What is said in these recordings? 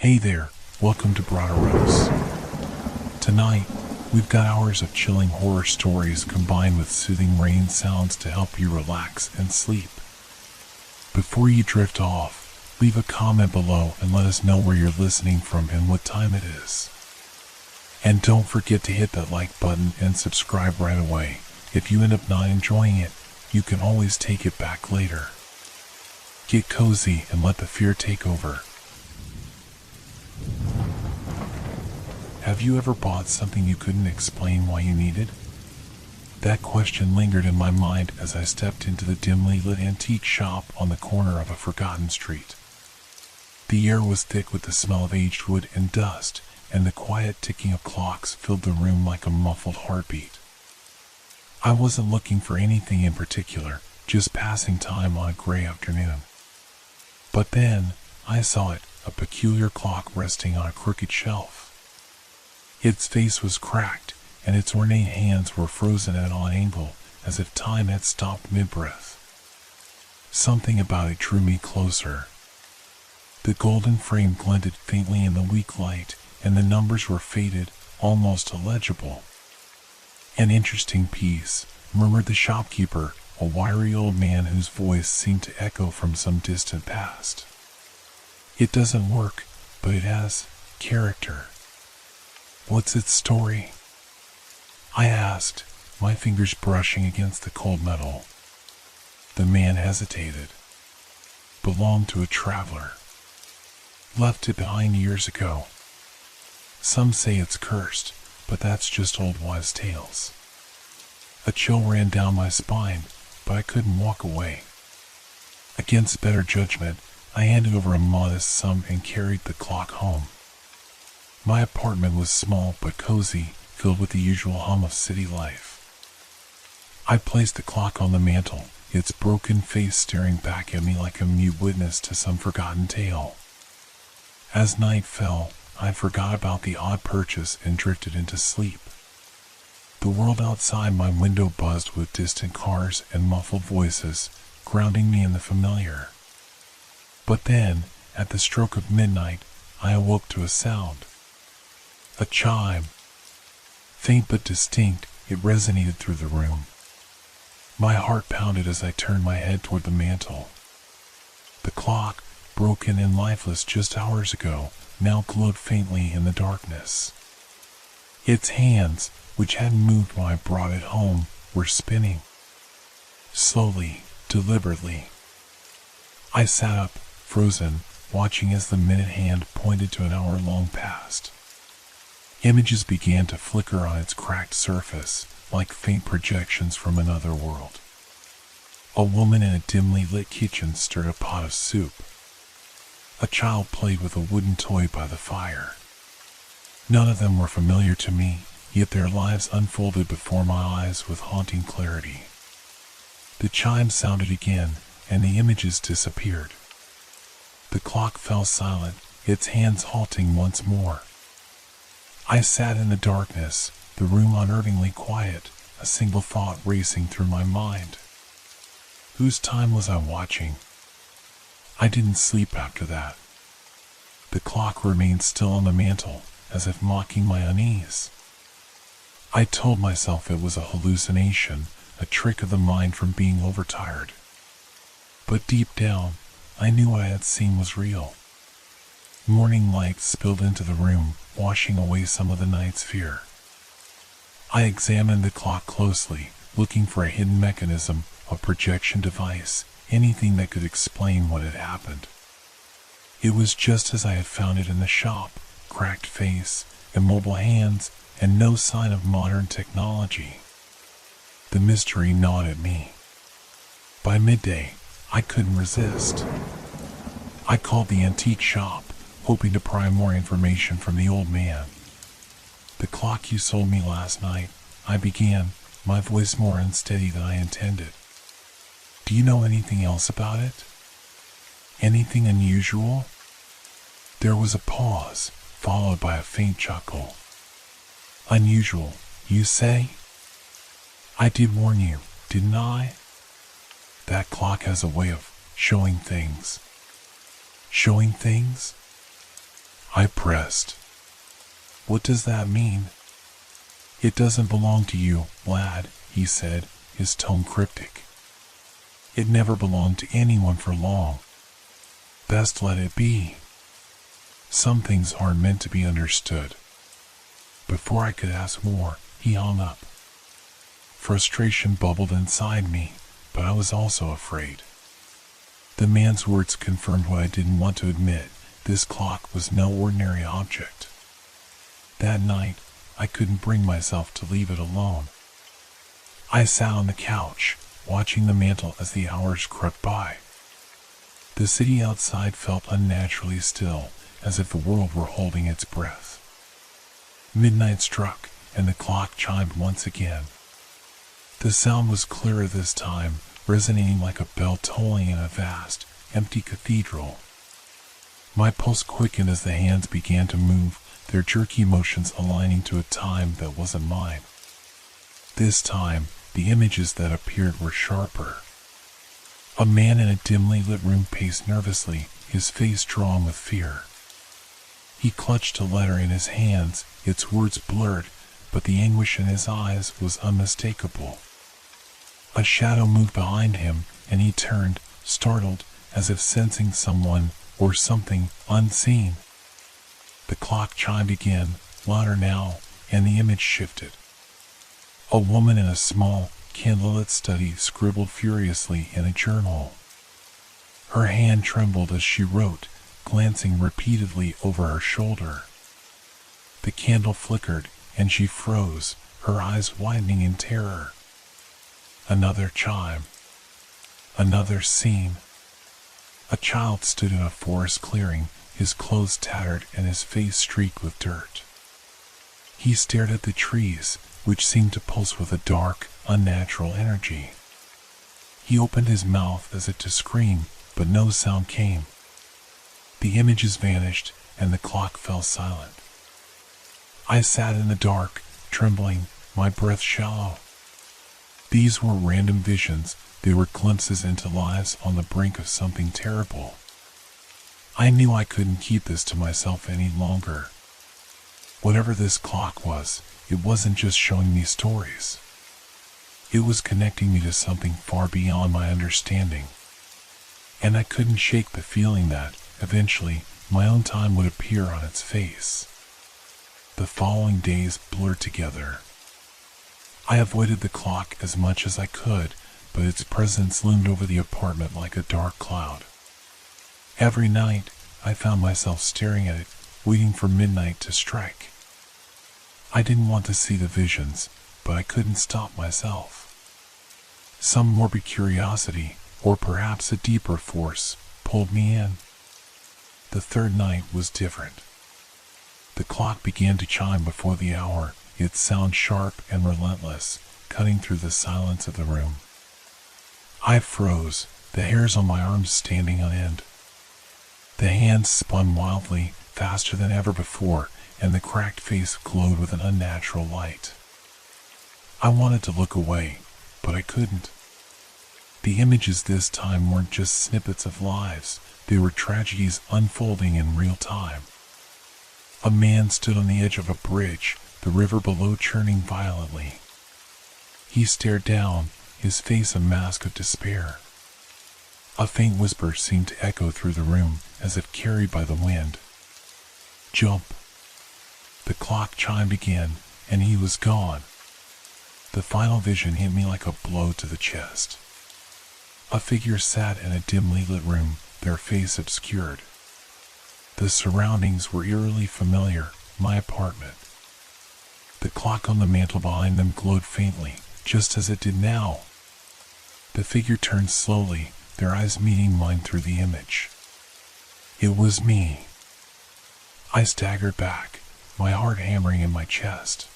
Hey there, welcome to Broderos. Tonight, we've got hours of chilling horror stories combined with soothing rain sounds to help you relax and sleep. Before you drift off, leave a comment below and let us know where you're listening from and what time it is. And don't forget to hit that like button and subscribe right away. If you end up not enjoying it, you can always take it back later. Get cozy and let the fear take over. Have you ever bought something you couldn't explain why you needed? That question lingered in my mind as I stepped into the dimly lit antique shop on the corner of a forgotten street. The air was thick with the smell of aged wood and dust, and the quiet ticking of clocks filled the room like a muffled heartbeat. I wasn't looking for anything in particular, just passing time on a gray afternoon. But then, I saw it, a peculiar clock resting on a crooked shelf. Its face was cracked, and its ornate hands were frozen at an angle, as if time had stopped mid-breath. Something about it drew me closer. The golden frame glinted faintly in the weak light, and the numbers were faded, almost illegible. "An interesting piece," murmured the shopkeeper, a wiry old man whose voice seemed to echo from some distant past. "It doesn't work, but it has character." "What's its story?" I asked, my fingers brushing against the cold metal. The man hesitated. "Belonged to a traveler. Left it behind years ago. Some say it's cursed, but that's just old wives' tales." A chill ran down my spine, but I couldn't walk away. Against better judgment, I handed over a modest sum and carried the clock home. My apartment was small but cozy, filled with the usual hum of city life. I placed the clock on the mantel, its broken face staring back at me like a mute witness to some forgotten tale. As night fell, I forgot about the odd purchase and drifted into sleep. The world outside my window buzzed with distant cars and muffled voices, grounding me in the familiar. But then, at the stroke of midnight, I awoke to a sound. A chime. Faint but distinct, it resonated through the room. My heart pounded as I turned my head toward the mantel. The clock, broken and lifeless just hours ago, now glowed faintly in the darkness. Its hands, which hadn't moved when I brought it home, were spinning. Slowly, deliberately. I sat up, frozen, watching as the minute hand pointed to an hour long past. Images began to flicker on its cracked surface, like faint projections from another world. A woman in a dimly lit kitchen stirred a pot of soup. A child played with a wooden toy by the fire. None of them were familiar to me, yet their lives unfolded before my eyes with haunting clarity. The chime sounded again, and the images disappeared. The clock fell silent, its hands halting once more. I sat in the darkness, the room unearthingly quiet, a single thought racing through my mind. Whose time was I watching? I didn't sleep after that. The clock remained still on the mantel, as if mocking my unease. I told myself it was a hallucination, a trick of the mind from being overtired. But deep down, I knew what I had seen was real. Morning light spilled into the room, washing away some of the night's fear. I examined the clock closely, looking for a hidden mechanism, a projection device, anything that could explain what had happened. It was just as I had found it in the shop, cracked face, immobile hands, and no sign of modern technology. The mystery gnawed at me. By midday, I couldn't resist. I called the antique shop, hoping to pry more information from the old man. "The clock you sold me last night," I began, my voice more unsteady than I intended. "Do you know anything else about it? Anything unusual?" There was a pause, followed by a faint chuckle. "Unusual, you say? I did warn you, didn't I? That clock has a way of showing things." "Showing things?" I pressed. What does that mean? It doesn't belong to you, lad, he said, his tone cryptic. It never belonged to anyone for long. Best let it be. Some things aren't meant to be understood. Before I could ask more, he hung up. Frustration bubbled inside me, but I was also afraid. The man's words confirmed what I didn't want to admit. This clock was no ordinary object. That night, I couldn't bring myself to leave it alone. I sat on the couch, watching the mantel as the hours crept by. The city outside felt unnaturally still, as if the world were holding its breath. Midnight struck, and the clock chimed once again. The sound was clearer this time, resonating like a bell tolling in a vast, empty cathedral. My pulse quickened as the hands began to move, their jerky motions aligning to a time that wasn't mine. This time, the images that appeared were sharper. A man in a dimly lit room paced nervously, his face drawn with fear. He clutched a letter in his hands, its words blurred, but the anguish in his eyes was unmistakable. A shadow moved behind him, and he turned, startled, as if sensing someone or something unseen. The clock chimed again, louder now, and the image shifted. A woman in a small, candlelit study scribbled furiously in a journal. Her hand trembled as she wrote, glancing repeatedly over her shoulder. The candle flickered, and she froze, her eyes widening in terror. Another chime. Another scene. A child stood in a forest clearing, his clothes tattered and his face streaked with dirt. He stared at the trees, which seemed to pulse with a dark, unnatural energy. He opened his mouth as if to scream, but no sound came. The images vanished, and the clock fell silent. I sat in the dark, trembling, my breath shallow. These were random visions, they were glimpses into lives on the brink of something terrible. I knew I couldn't keep this to myself any longer. Whatever this clock was, it wasn't just showing me stories. It was connecting me to something far beyond my understanding. And I couldn't shake the feeling that, eventually, my own time would appear on its face. The following days blurred together. I avoided the clock as much as I could, but its presence loomed over the apartment like a dark cloud. Every night, I found myself staring at it, waiting for midnight to strike. I didn't want to see the visions, but I couldn't stop myself. Some morbid curiosity, or perhaps a deeper force, pulled me in. The third night was different. The clock began to chime before the hour, its sound sharp and relentless, cutting through the silence of the room. I froze, the hairs on my arms standing on end. The hands spun wildly, faster than ever before, and the cracked face glowed with an unnatural light. I wanted to look away, but I couldn't. The images this time weren't just snippets of lives, they were tragedies unfolding in real time. A man stood on the edge of a bridge, the river below churning violently. He stared down, his face a mask of despair. A faint whisper seemed to echo through the room, as if carried by the wind. Jump. The clock chimed again, and he was gone. The final vision hit me like a blow to the chest. A figure sat in a dimly lit room, their face obscured. The surroundings were eerily familiar, my apartment. The clock on the mantel behind them glowed faintly, just as it did now. The figure turned slowly, their eyes meeting mine through the image. It was me. I staggered back, my heart hammering in my chest.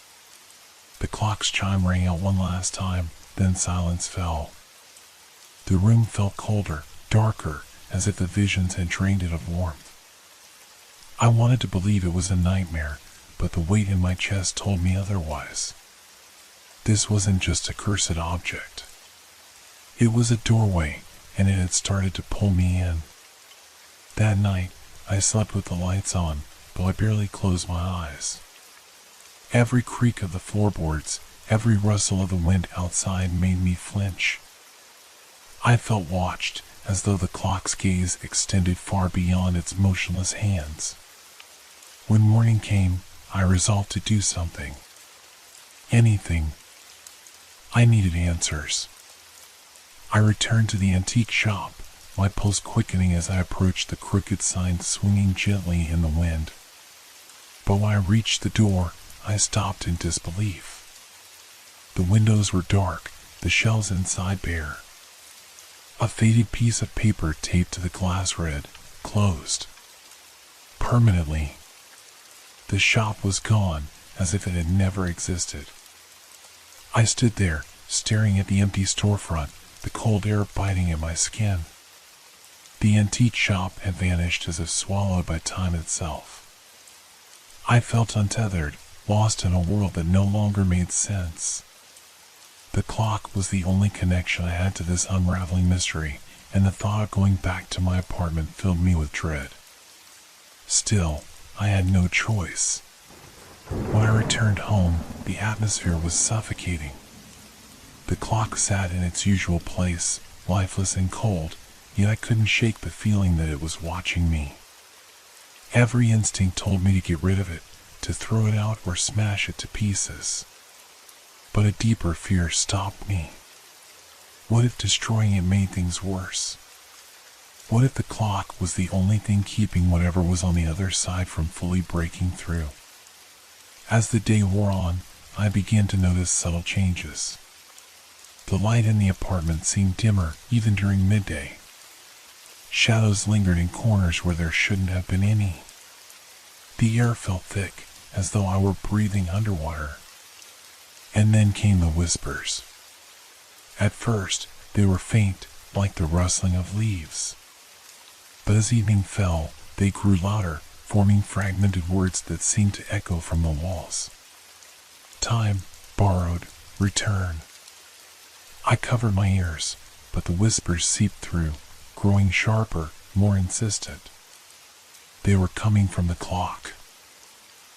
The clock's chime rang out one last time, then silence fell. The room felt colder, darker, as if the visions had drained it of warmth. I wanted to believe it was a nightmare, but the weight in my chest told me otherwise. This wasn't just a cursed object. It was a doorway, and it had started to pull me in. That night, I slept with the lights on, though I barely closed my eyes. Every creak of the floorboards, every rustle of the wind outside made me flinch. I felt watched, as though the clock's gaze extended far beyond its motionless hands. When morning came, I resolved to do something. Anything. I needed answers. I returned to the antique shop, my pulse quickening as I approached the crooked sign swinging gently in the wind. But when I reached the door, I stopped in disbelief. The windows were dark, the shelves inside bare. A faded piece of paper taped to the glass read, "Closed." Permanently. The shop was gone, as if it had never existed. I stood there, staring at the empty storefront, the cold air biting at my skin. The antique shop had vanished as if swallowed by time itself. I felt untethered, lost in a world that no longer made sense. The clock was the only connection I had to this unraveling mystery, and the thought of going back to my apartment filled me with dread. Still, I had no choice. When I returned home, the atmosphere was suffocating. The clock sat in its usual place, lifeless and cold, yet I couldn't shake the feeling that it was watching me. Every instinct told me to get rid of it, to throw it out or smash it to pieces. But a deeper fear stopped me. What if destroying it made things worse? What if the clock was the only thing keeping whatever was on the other side from fully breaking through? As the day wore on, I began to notice subtle changes. The light in the apartment seemed dimmer even during midday. Shadows lingered in corners where there shouldn't have been any. The air felt thick, as though I were breathing underwater. And then came the whispers. At first, they were faint, like the rustling of leaves. But as evening fell, they grew louder, forming fragmented words that seemed to echo from the walls. Time, borrowed, return. I covered my ears, but the whispers seeped through, growing sharper, more insistent. They were coming from the clock.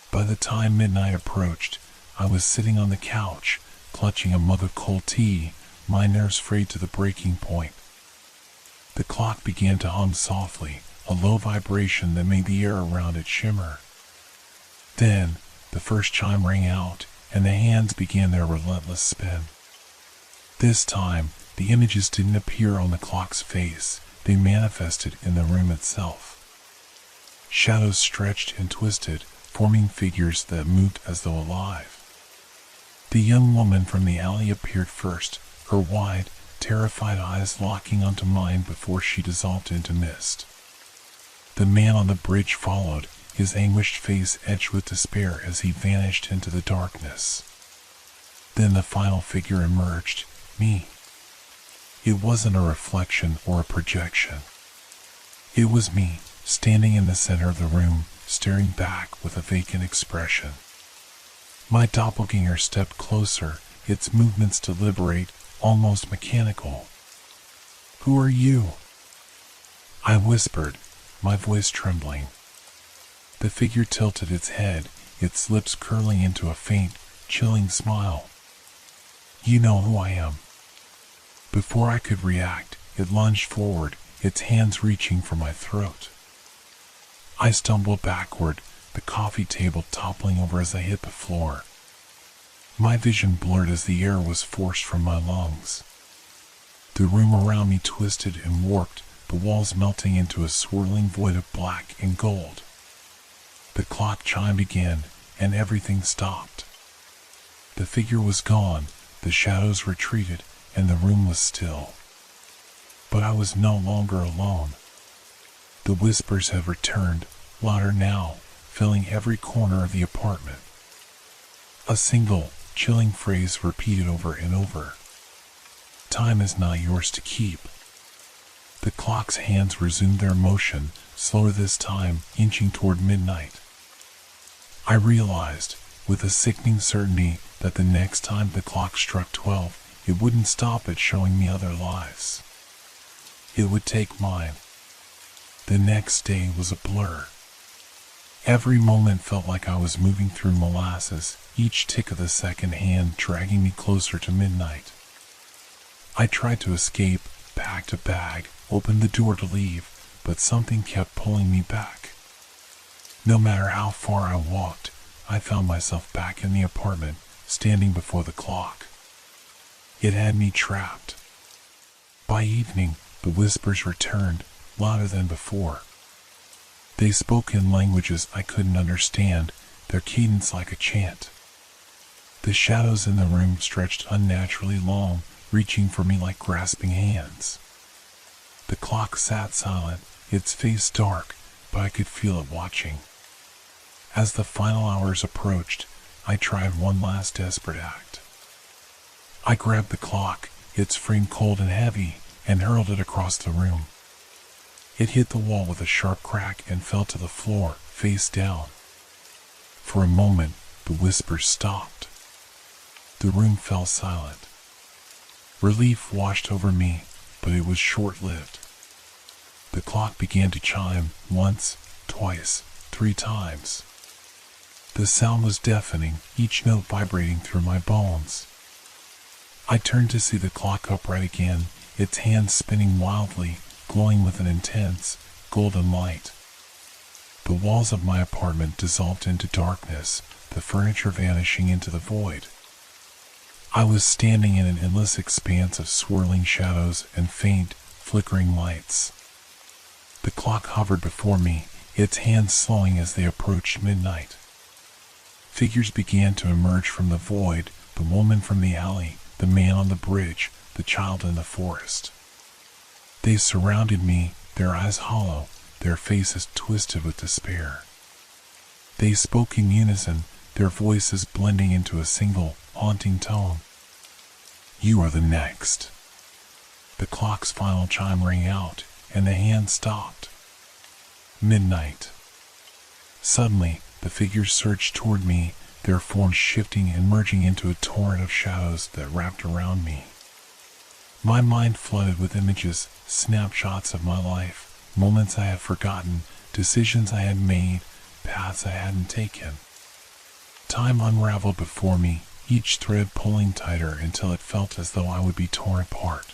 By the time midnight approached, I was sitting on the couch, clutching a mug of cold tea, my nerves frayed to the breaking point. The clock began to hum softly, a low vibration that made the air around it shimmer. Then, the first chime rang out, and the hands began their relentless spin. This time, the images didn't appear on the clock's face, they manifested in the room itself. Shadows stretched and twisted, forming figures that moved as though alive. The young woman from the alley appeared first, her wide, terrified eyes locking onto mine before she dissolved into mist. The man on the bridge followed, his anguished face edged with despair as he vanished into the darkness. Then the final figure emerged, me. It wasn't a reflection or a projection. It was me, standing in the center of the room, staring back with a vacant expression. My doppelganger stepped closer, its movements deliberate, almost mechanical. "Who are you?" I whispered, my voice trembling. The figure tilted its head, its lips curling into a faint, chilling smile. "You know who I am." Before I could react, it lunged forward, its hands reaching for my throat. I stumbled backward, the coffee table toppling over as I hit the floor. My vision blurred as the air was forced from my lungs. The room around me twisted and warped, the walls melting into a swirling void of black and gold. The clock chimed again, and everything stopped. The figure was gone, the shadows retreated, and the room was still. But I was no longer alone. The whispers had returned, louder now, filling every corner of the apartment. A single, chilling phrase repeated over and over. "Time is not yours to keep." The clock's hands resumed their motion, slower this time, inching toward midnight. I realized, with a sickening certainty, that the next time the clock struck 12, it wouldn't stop at showing me other lives. It would take mine. The next day was a blur. Every moment felt like I was moving through molasses, each tick of the second hand dragging me closer to midnight. I tried to escape, packed a bag, opened the door to leave, but something kept pulling me back. No matter how far I walked, I found myself back in the apartment, standing before the clock. It had me trapped. By evening, the whispers returned, louder than before. They spoke in languages I couldn't understand, their cadence like a chant. The shadows in the room stretched unnaturally long, reaching for me like grasping hands. The clock sat silent, its face dark, but I could feel it watching. As the final hours approached, I tried one last desperate act. I grabbed the clock, its frame cold and heavy, and hurled it across the room. It hit the wall with a sharp crack and fell to the floor, face down. For a moment, the whispers stopped. The room fell silent. Relief washed over me, but it was short-lived. The clock began to chime once, twice, 3 times. The sound was deafening, each note vibrating through my bones. I turned to see the clock upright again, its hands spinning wildly, glowing with an intense, golden light. The walls of my apartment dissolved into darkness, the furniture vanishing into the void. I was standing in an endless expanse of swirling shadows and faint, flickering lights. The clock hovered before me, its hands slowing as they approached midnight. Figures began to emerge from the void, the woman from the alley, the man on the bridge, the child in the forest. They surrounded me, their eyes hollow, their faces twisted with despair. They spoke in unison, their voices blending into a single, haunting tone. "You are the next." The clock's final chime rang out, and the hand stopped. Midnight. Suddenly, the figures surged toward me, their forms shifting and merging into a torrent of shadows that wrapped around me. My mind flooded with images, snapshots of my life, moments I had forgotten, decisions I had made, paths I hadn't taken. Time unraveled before me, each thread pulling tighter until it felt as though I would be torn apart.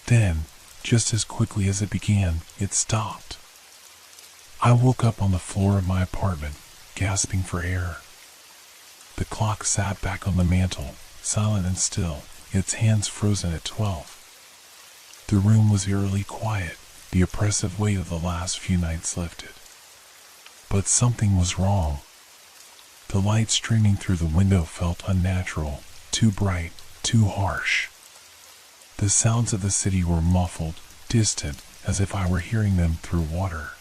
Then, just as quickly as it began, it stopped. I woke up on the floor of my apartment, gasping for air. The clock sat back on the mantel, silent and still, its hands frozen at 12. The room was eerily quiet, the oppressive weight of the last few nights lifted. But something was wrong. The light streaming through the window felt unnatural, too bright, too harsh. The sounds of the city were muffled, distant, as if I were hearing them through water.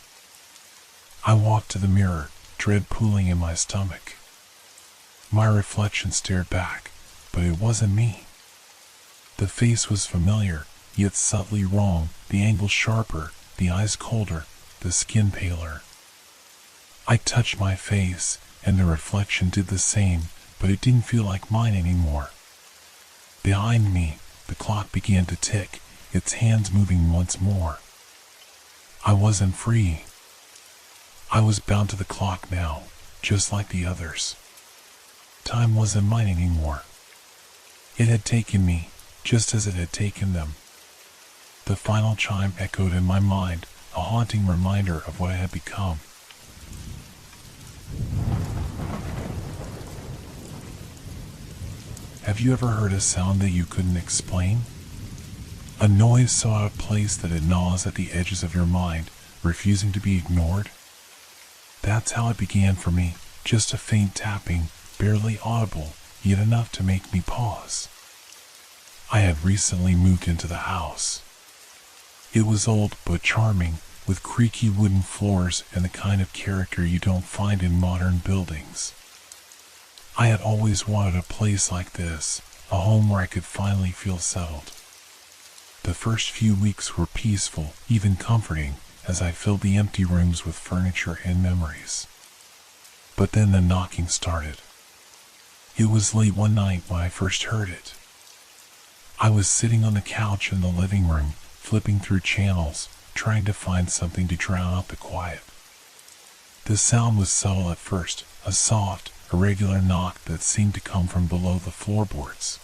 I walked to the mirror, dread pooling in my stomach. My reflection stared back, but it wasn't me. The face was familiar, yet subtly wrong, the angle sharper, the eyes colder, the skin paler. I touched my face, and the reflection did the same, but it didn't feel like mine anymore. Behind me, the clock began to tick, its hands moving once more. I wasn't free. I was bound to the clock now, just like the others. Time wasn't mine anymore. It had taken me, just as it had taken them. The final chime echoed in my mind, a haunting reminder of what I had become. Have you ever heard a sound that you couldn't explain? A noise so out of place that it gnaws at the edges of your mind, refusing to be ignored? That's how it began for me, just a faint tapping, barely audible, yet enough to make me pause. I had recently moved into the house. It was old but charming, with creaky wooden floors and the kind of character you don't find in modern buildings. I had always wanted a place like this, a home where I could finally feel settled. The first few weeks were peaceful, even comforting, as I filled the empty rooms with furniture and memories. But then the knocking started. It was late one night when I first heard it. I was sitting on the couch in the living room, flipping through channels, trying to find something to drown out the quiet. The sound was subtle at first, a soft, irregular knock that seemed to come from below the floorboards.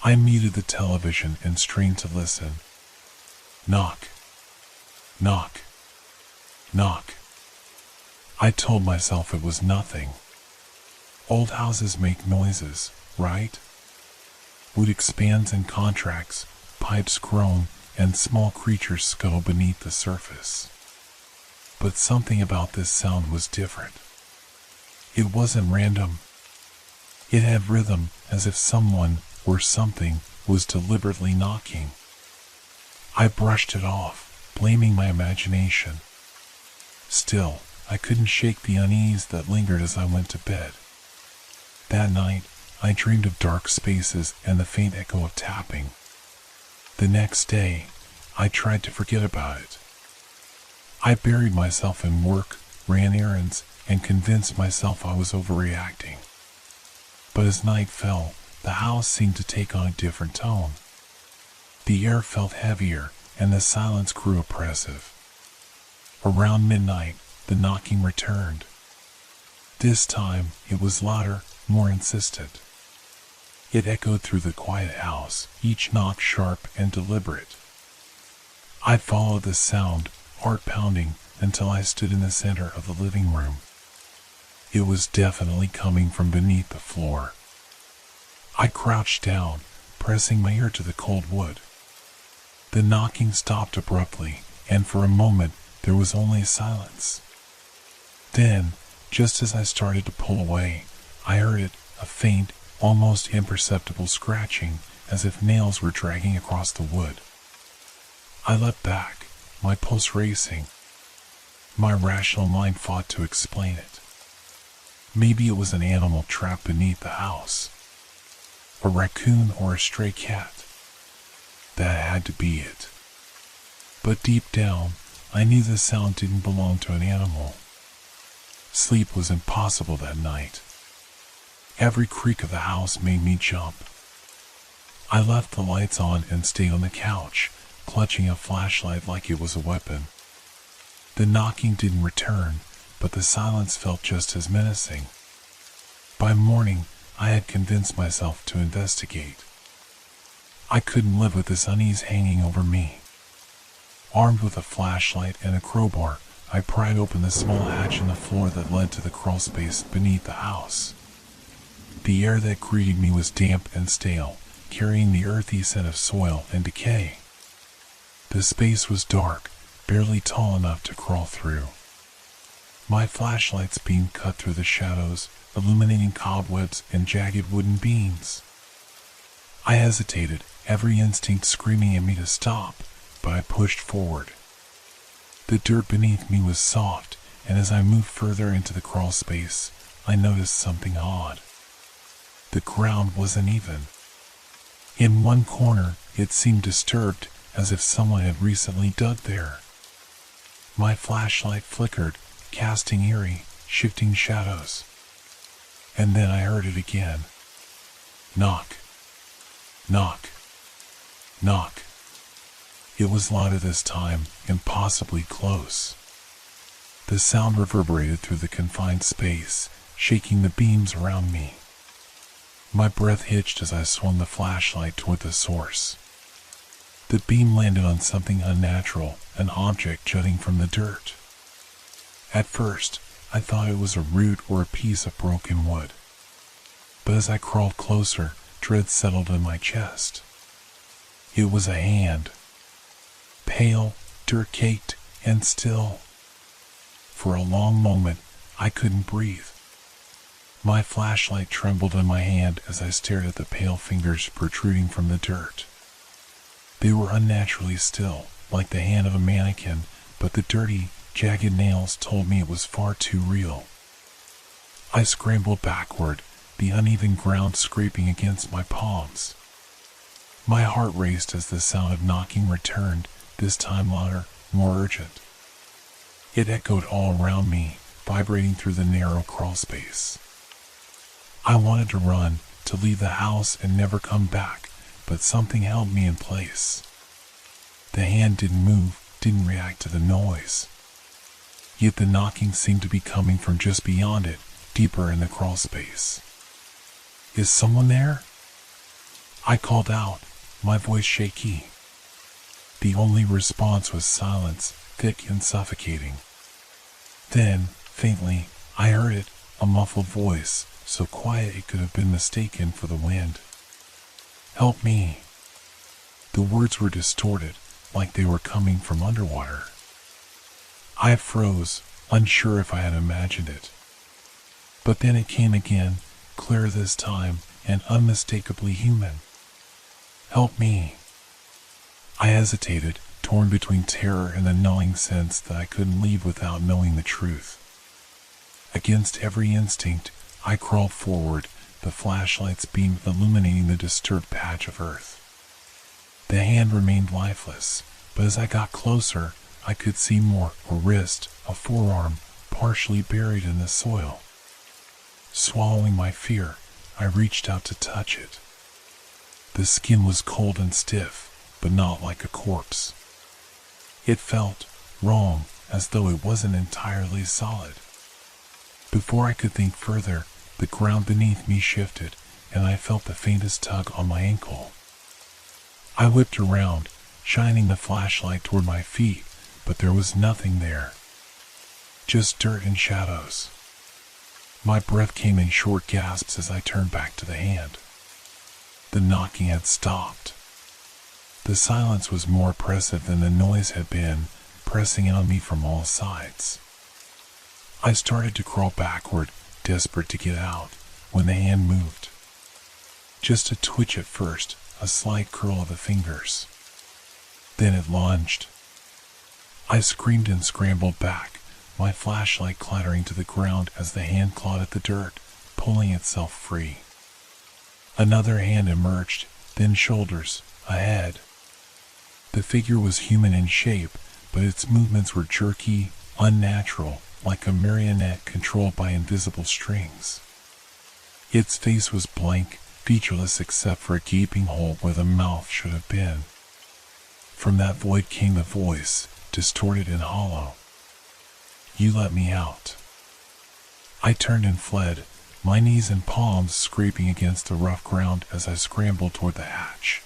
I muted the television and strained to listen. Knock. Knock. Knock. I told myself it was nothing. Old houses make noises, right? Wood expands and contracts, pipes groan, and small creatures scuttle beneath the surface. But something about this sound was different. It wasn't random. It had rhythm, as if someone, or something, was deliberately knocking. I brushed it off, blaming my imagination. Still, I couldn't shake the unease that lingered as I went to bed. That night, I dreamed of dark spaces and the faint echo of tapping. The next day, I tried to forget about it. I buried myself in work, ran errands, and convinced myself I was overreacting. But as night fell, the house seemed to take on a different tone. The air felt heavier, and the silence grew oppressive. Around midnight, the knocking returned. This time, it was louder, more insistent. It echoed through the quiet house, each knock sharp and deliberate. I followed the sound, heart pounding, until I stood in the center of the living room. It was definitely coming from beneath the floor. I crouched down, pressing my ear to the cold wood. The knocking stopped abruptly, and for a moment there was only silence. Then, just as I started to pull away, I heard it, a faint, almost imperceptible scratching, as if nails were dragging across the wood. I leapt back, my pulse racing. My rational mind fought to explain it. Maybe it was an animal trapped beneath the house. A raccoon or a stray cat. That had to be it. But deep down, I knew the sound didn't belong to an animal. Sleep was impossible that night. Every creak of the house made me jump. I left the lights on and stayed on the couch, clutching a flashlight like it was a weapon. The knocking didn't return, but the silence felt just as menacing. By morning, I had convinced myself to investigate. I couldn't live with this unease hanging over me. Armed with a flashlight and a crowbar, I pried open the small hatch in the floor that led to the crawl space beneath the house. The air that greeted me was damp and stale, carrying the earthy scent of soil and decay. The space was dark, barely tall enough to crawl through. My flashlight's beam cut through the shadows, illuminating cobwebs and jagged wooden beams. I hesitated, every instinct screaming at me to stop, but I pushed forward. The dirt beneath me was soft, and as I moved further into the crawl space, I noticed something odd. The ground wasn't even. In one corner, it seemed disturbed, as if someone had recently dug there. My flashlight flickered, casting eerie, shifting shadows. And then I heard it again. Knock. Knock. Knock. It was louder this time, impossibly close. The sound reverberated through the confined space, shaking the beams around me. My breath hitched as I swung the flashlight toward the source. The beam landed on something unnatural, an object jutting from the dirt. At first, I thought it was a root or a piece of broken wood. But as I crawled closer, dread settled in my chest. It was a hand. Pale, dirt-caked, and still. For a long moment, I couldn't breathe. My flashlight trembled in my hand as I stared at the pale fingers protruding from the dirt. They were unnaturally still, like the hand of a mannequin, but the dirty, jagged nails told me it was far too real. I scrambled backward, the uneven ground scraping against my palms. My heart raced as the sound of knocking returned, this time louder, more urgent. It echoed all around me, vibrating through the narrow crawl space. I wanted to run, to leave the house and never come back, but something held me in place. The hand didn't move, didn't react to the noise. Yet the knocking seemed to be coming from just beyond it, deeper in the crawl space. "Is someone there?" I called out, my voice shaky. The only response was silence, thick and suffocating. Then, faintly, I heard it, a muffled voice, so quiet it could have been mistaken for the wind. "Help me." The words were distorted, like they were coming from underwater. I froze, unsure if I had imagined it. But then it came again, clear this time, and unmistakably human. "Help me." I hesitated, torn between terror and the gnawing sense that I couldn't leave without knowing the truth. Against every instinct, I crawled forward, the flashlight's beam illuminating the disturbed patch of earth. The hand remained lifeless, but as I got closer, I could see more, a wrist, a forearm, partially buried in the soil. Swallowing my fear, I reached out to touch it. The skin was cold and stiff, but not like a corpse. It felt wrong, as though it wasn't entirely solid. Before I could think further, the ground beneath me shifted, and I felt the faintest tug on my ankle. I whipped around, shining the flashlight toward my feet, but there was nothing there. Just dirt and shadows. My breath came in short gasps as I turned back to the hand. The knocking had stopped. The silence was more oppressive than the noise had been, pressing in on me from all sides. I started to crawl backward, desperate to get out, when the hand moved. Just a twitch at first, a slight curl of the fingers. Then it lunged. I screamed and scrambled back, my flashlight clattering to the ground as the hand clawed at the dirt, pulling itself free. Another hand emerged, then shoulders, a head. The figure was human in shape, but its movements were jerky, unnatural, like a marionette controlled by invisible strings. Its face was blank, featureless except for a gaping hole where the mouth should have been. From that void came a voice, distorted and hollow. "You let me out." I turned and fled, my knees and palms scraping against the rough ground as I scrambled toward the hatch.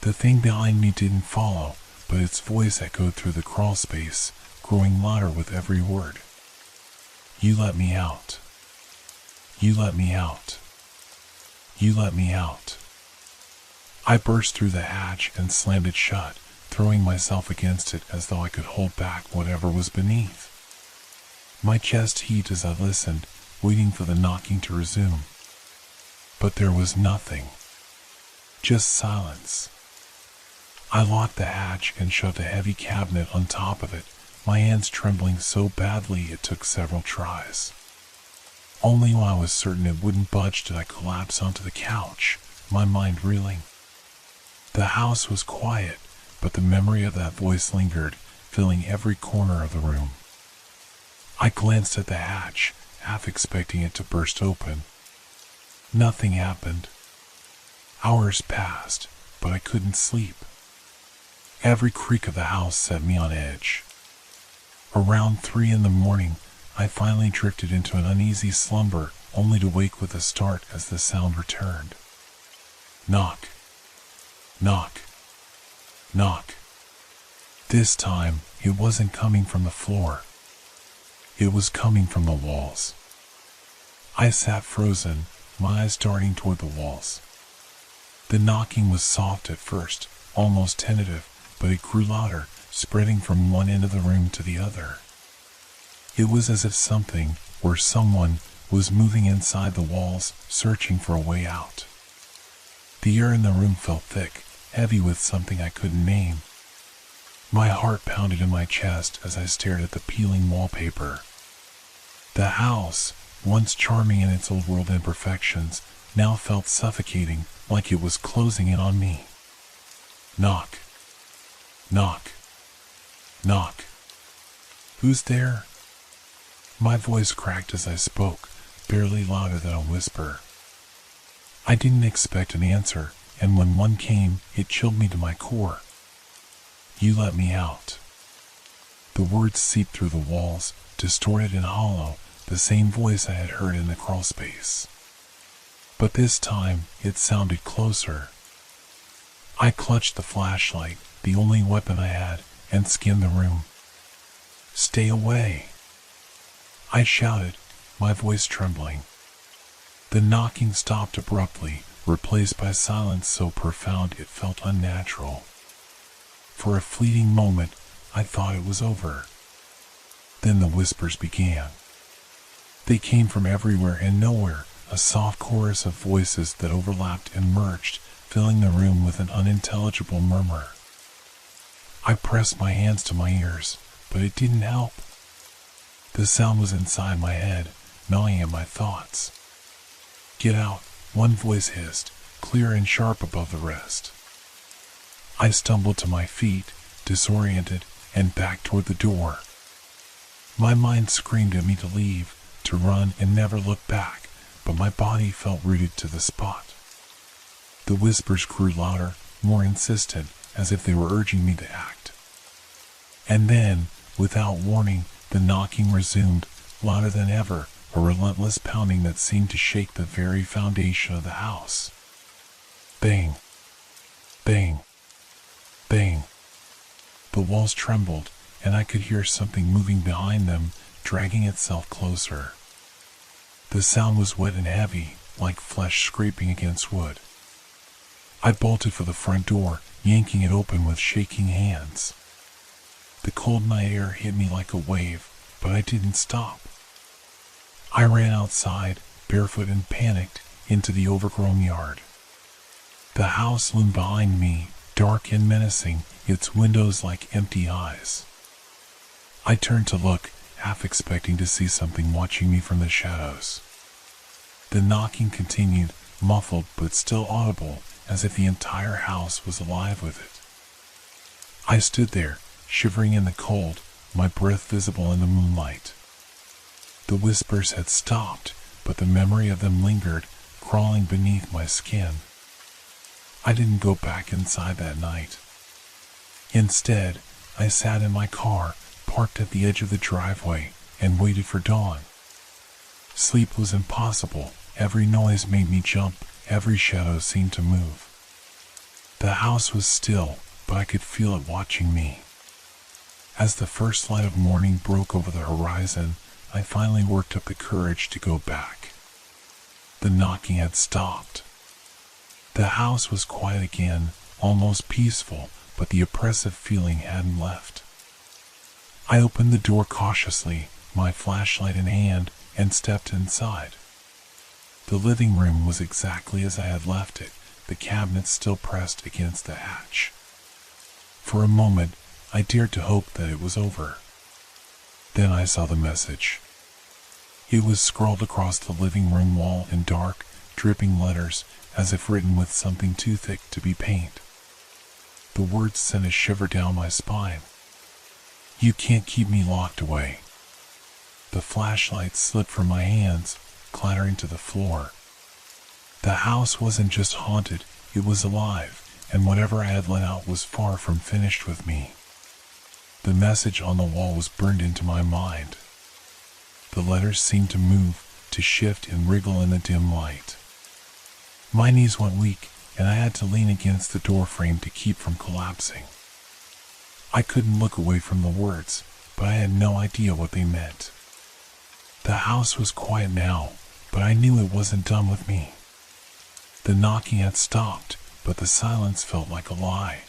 The thing behind me didn't follow, but its voice echoed through the crawl space, growing louder with every word. "You let me out. You let me out. You let me out." I burst through the hatch and slammed it shut, throwing myself against it as though I could hold back whatever was beneath. My chest heaved as I listened, waiting for the knocking to resume. But there was nothing. Just silence. I locked the hatch and shoved a heavy cabinet on top of it, my hands trembling so badly it took several tries. Only when I was certain it wouldn't budge did I collapse onto the couch, my mind reeling. The house was quiet, but the memory of that voice lingered, filling every corner of the room. I glanced at the hatch, half expecting it to burst open. Nothing happened. Hours passed, but I couldn't sleep. Every creak of the house set me on edge. Around 3 in the morning, I finally drifted into an uneasy slumber, only to wake with a start as the sound returned. Knock. Knock. Knock. This time, it wasn't coming from the floor. It was coming from the walls. I sat frozen, my eyes darting toward the walls. The knocking was soft at first, almost tentative, but it grew louder, spreading from one end of the room to the other. It was as if something, or someone, was moving inside the walls, searching for a way out. The air in the room felt thick, heavy with something I couldn't name. My heart pounded in my chest as I stared at the peeling wallpaper. The house, once charming in its old world imperfections, now felt suffocating, like it was closing in on me. Knock. Knock. Knock. "Who's there?" My voice cracked as I spoke, barely louder than a whisper. I didn't expect an answer, and when one came, it chilled me to my core. "You let me out." The words seeped through the walls, distorted and hollow, the same voice I had heard in the crawlspace. But this time, it sounded closer. I clutched the flashlight, the only weapon I had, and skimmed the room. "Stay away!" I shouted, my voice trembling. The knocking stopped abruptly, replaced by silence so profound it felt unnatural. For a fleeting moment, I thought it was over. Then the whispers began. They came from everywhere and nowhere, a soft chorus of voices that overlapped and merged, filling the room with an unintelligible murmur. I pressed my hands to my ears, but it didn't help. The sound was inside my head, gnawing at my thoughts. "Get out," one voice hissed, clear and sharp above the rest. I stumbled to my feet, disoriented, and back toward the door. My mind screamed at me to leave, to run and never look back, but my body felt rooted to the spot. The whispers grew louder, more insistent, as if they were urging me to act. And then, without warning, the knocking resumed, louder than ever, a relentless pounding that seemed to shake the very foundation of the house. Bang! Bang! Bang! The walls trembled, and I could hear something moving behind them, dragging itself closer. The sound was wet and heavy, like flesh scraping against wood. I bolted for the front door, yanking it open with shaking hands. The cold night air hit me like a wave, but I didn't stop. I ran outside, barefoot and panicked, into the overgrown yard. The house loomed behind me, dark and menacing, its windows like empty eyes. I turned to look, half expecting to see something watching me from the shadows. The knocking continued, muffled but still audible, as if the entire house was alive with it. I stood there, shivering in the cold, my breath visible in the moonlight. The whispers had stopped, but the memory of them lingered, crawling beneath my skin. I didn't go back inside that night. Instead, I sat in my car, parked at the edge of the driveway, and waited for dawn. Sleep was impossible. Every noise made me jump, every shadow seemed to move. The house was still, but I could feel it watching me. As the first light of morning broke over the horizon, I finally worked up the courage to go back. The knocking had stopped. The house was quiet again, almost peaceful, but the oppressive feeling hadn't left. I opened the door cautiously, my flashlight in hand, and stepped inside. The living room was exactly as I had left it, the cabinets still pressed against the hatch. For a moment, I dared to hope that it was over. Then I saw the message. It was scrawled across the living room wall in dark, dripping letters, as if written with something too thick to be paint. The words sent a shiver down my spine. "You can't keep me locked away." The flashlight slipped from my hands, clattering to the floor. The house wasn't just haunted, it was alive, and whatever I had let out was far from finished with me. The message on the wall was burned into my mind. The letters seemed to move, to shift and wriggle in the dim light. My knees went weak, and I had to lean against the doorframe to keep from collapsing. I couldn't look away from the words, but I had no idea what they meant. The house was quiet now, but I knew it wasn't done with me. The knocking had stopped, but the silence felt like a lie.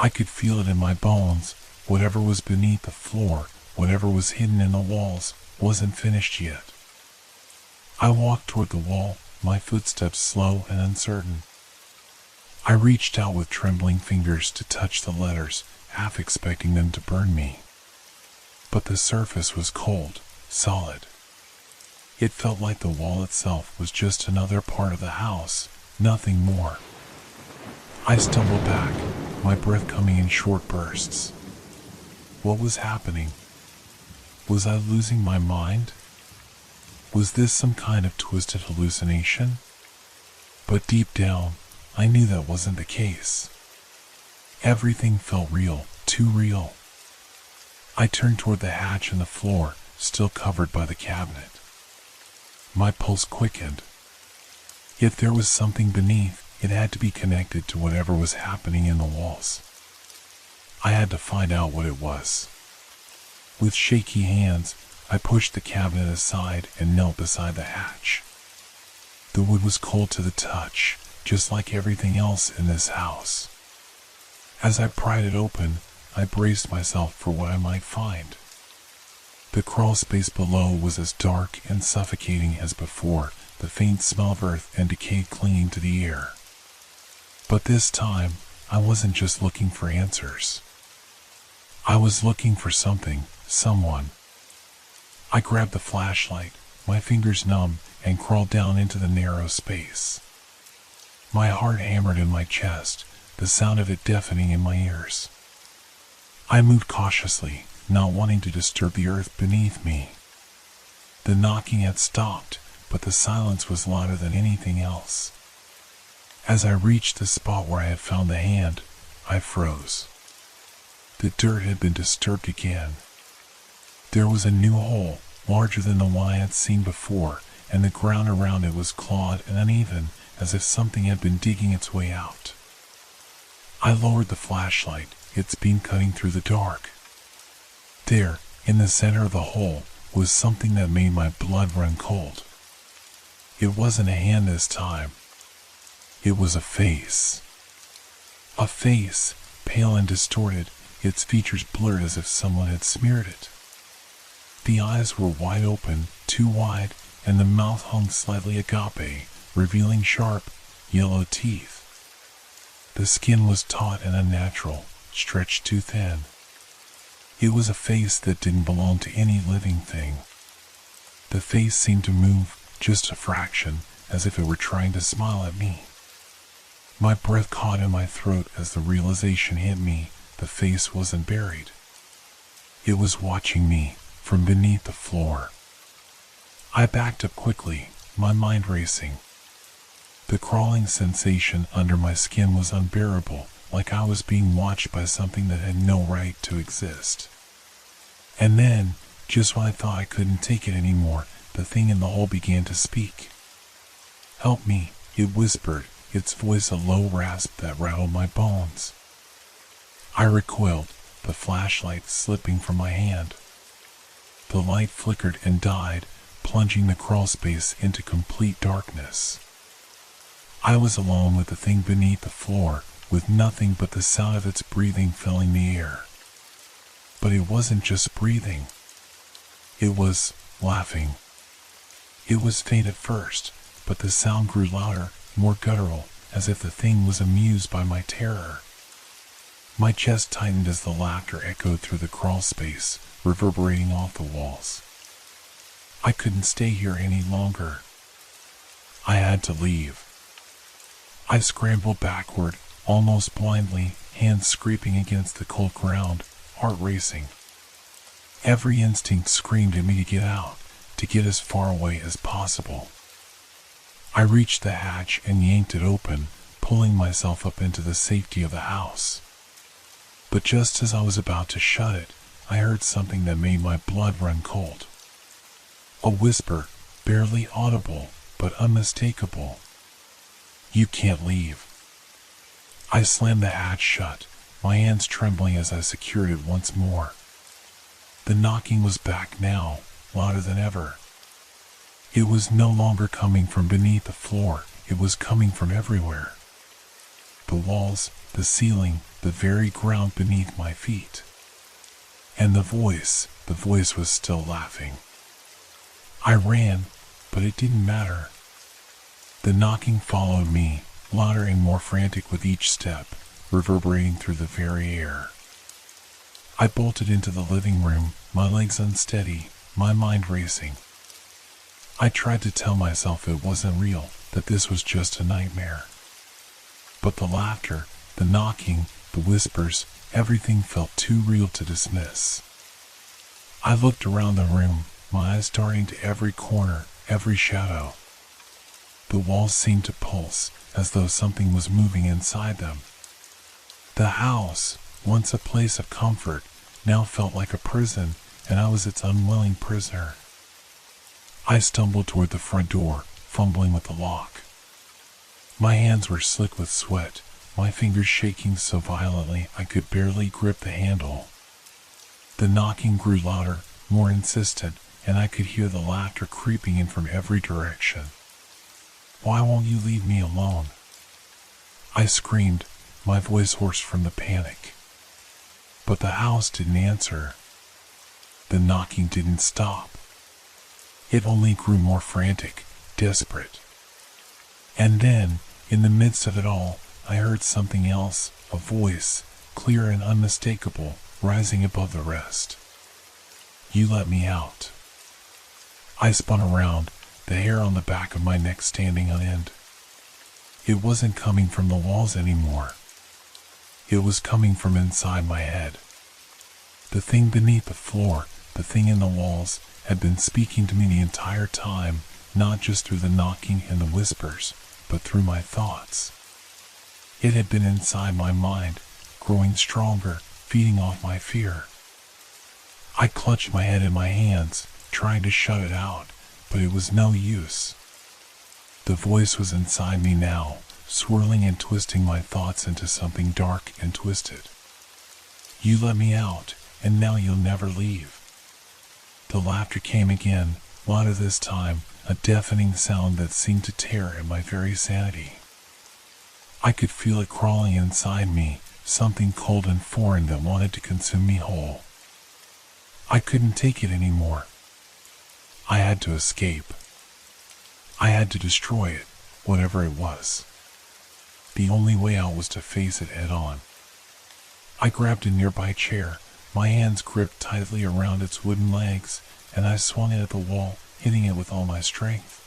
I could feel it in my bones. Whatever was beneath the floor, whatever was hidden in the walls, wasn't finished yet. I walked toward the wall, my footsteps slow and uncertain. I reached out with trembling fingers to touch the letters, half expecting them to burn me. But the surface was cold, solid. It felt like the wall itself was just another part of the house, nothing more. I stumbled back, my breath coming in short bursts. What was happening? Was I losing my mind? Was this some kind of twisted hallucination? But deep down, I knew that wasn't the case. Everything felt real, too real. I turned toward the hatch in the floor, still covered by the cabinet. My pulse quickened. Yet there was something beneath. It had to be connected to whatever was happening in the walls. I had to find out what it was. With shaky hands, I pushed the cabinet aside and knelt beside the hatch. The wood was cold to the touch, just like everything else in this house. As I pried it open, I braced myself for what I might find. The crawl space below was as dark and suffocating as before, the faint smell of earth and decay clinging to the air. But this time, I wasn't just looking for answers. I was looking for something, someone. I grabbed the flashlight, my fingers numb, and crawled down into the narrow space. My heart hammered in my chest, the sound of it deafening in my ears. I moved cautiously, not wanting to disturb the earth beneath me. The knocking had stopped, but the silence was louder than anything else. As I reached the spot where I had found the hand, I froze. The dirt had been disturbed again. There was a new hole, larger than the one I had seen before, and the ground around it was clawed and uneven, as if something had been digging its way out. I lowered the flashlight, its beam cutting through the dark. There, in the center of the hole, was something that made my blood run cold. It wasn't a hand this time. It was a face. A face, pale and distorted, its features blurred as if someone had smeared it. The eyes were wide open, too wide, and the mouth hung slightly agape, revealing sharp, yellow teeth. The skin was taut and unnatural, stretched too thin. It was a face that didn't belong to any living thing. The face seemed to move, just a fraction, as if it were trying to smile at me. My breath caught in my throat as the realization hit me. The face wasn't buried. It was watching me from beneath the floor. I backed up quickly, my mind racing. The crawling sensation under my skin was unbearable, like I was being watched by something that had no right to exist. And then, just when I thought I couldn't take it anymore, the thing in the hole began to speak. "Help me," it whispered, its voice a low rasp that rattled my bones. I recoiled, the flashlight slipping from my hand. The light flickered and died, plunging the crawl space into complete darkness. I was alone with the thing beneath the floor, with nothing but the sound of its breathing filling the air. But it wasn't just breathing. It was laughing. It was faint at first, but the sound grew louder, more guttural, as if the thing was amused by my terror. My chest tightened as the laughter echoed through the crawl space, reverberating off the walls. I couldn't stay here any longer. I had to leave. I scrambled backward, almost blindly, hands scraping against the cold ground, heart racing. Every instinct screamed at me to get out, to get as far away as possible. I reached the hatch and yanked it open, pulling myself up into the safety of the house. But just as I was about to shut it, I heard something that made my blood run cold. A whisper, barely audible, but unmistakable. "You can't leave." I slammed the hatch shut, my hands trembling as I secured it once more. The knocking was back now, louder than ever. It was no longer coming from beneath the floor, it was coming from everywhere. The walls, the ceiling, the very ground beneath my feet. And the voice was still laughing. I ran, but it didn't matter. The knocking followed me, louder and more frantic with each step, reverberating through the very air. I bolted into the living room, my legs unsteady, my mind racing. I tried to tell myself it wasn't real, that this was just a nightmare. But the laughter, the knocking, the whispers, everything felt too real to dismiss. I looked around the room, my eyes darting to every corner, every shadow. The walls seemed to pulse, as though something was moving inside them. The house, once a place of comfort, now felt like a prison, and I was its unwilling prisoner. I stumbled toward the front door, fumbling with the lock. My hands were slick with sweat, my fingers shaking so violently I could barely grip the handle. The knocking grew louder, more insistent, and I could hear the laughter creeping in from every direction. "Why won't you leave me alone?" I screamed, my voice hoarse from the panic. But the house didn't answer. The knocking didn't stop. It only grew more frantic, desperate. And then, in the midst of it all, I heard something else, a voice, clear and unmistakable, rising above the rest. "You let me out." I spun around, the hair on the back of my neck standing on end. It wasn't coming from the walls anymore. It was coming from inside my head. The thing beneath the floor, the thing in the walls, had been speaking to me the entire time, not just through the knocking and the whispers, but through my thoughts. It had been inside my mind, growing stronger, feeding off my fear. I clutched my head in my hands, trying to shut it out, but it was no use. The voice was inside me now, swirling and twisting my thoughts into something dark and twisted. "You let me out, and now you'll never leave." The laughter came again, louder this time, a deafening sound that seemed to tear at my very sanity. I could feel it crawling inside me, something cold and foreign that wanted to consume me whole. I couldn't take it anymore. I had to escape. I had to destroy it, whatever it was. The only way out was to face it head on. I grabbed a nearby chair, my hands gripped tightly around its wooden legs, and I swung it at the wall, hitting it with all my strength.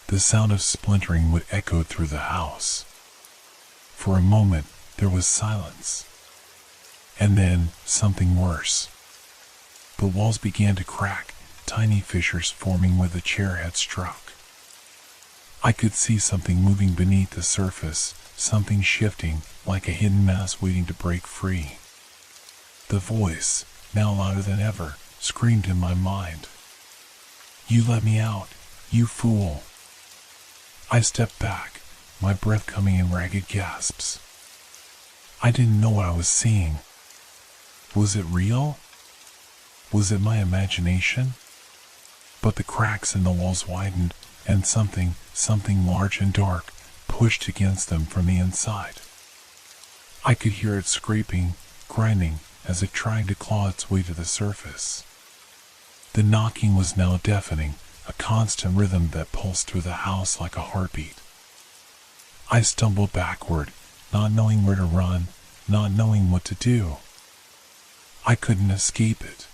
The sound of splintering would echo through the house. For a moment, there was silence. And then, something worse. The walls began to crack, tiny fissures forming where the chair had struck. I could see something moving beneath the surface, something shifting, like a hidden mass waiting to break free. The voice, now louder than ever, screamed in my mind. "You let me out, you fool." I stepped back, my breath coming in ragged gasps. I didn't know what I was seeing. Was it real? Was it my imagination? But the cracks in the walls widened, and something large and dark, pushed against them from the inside. I could hear it scraping, grinding, as it tried to claw its way to the surface. The knocking was now deafening, a constant rhythm that pulsed through the house like a heartbeat. I stumbled backward, not knowing where to run, not knowing what to do. I couldn't escape it.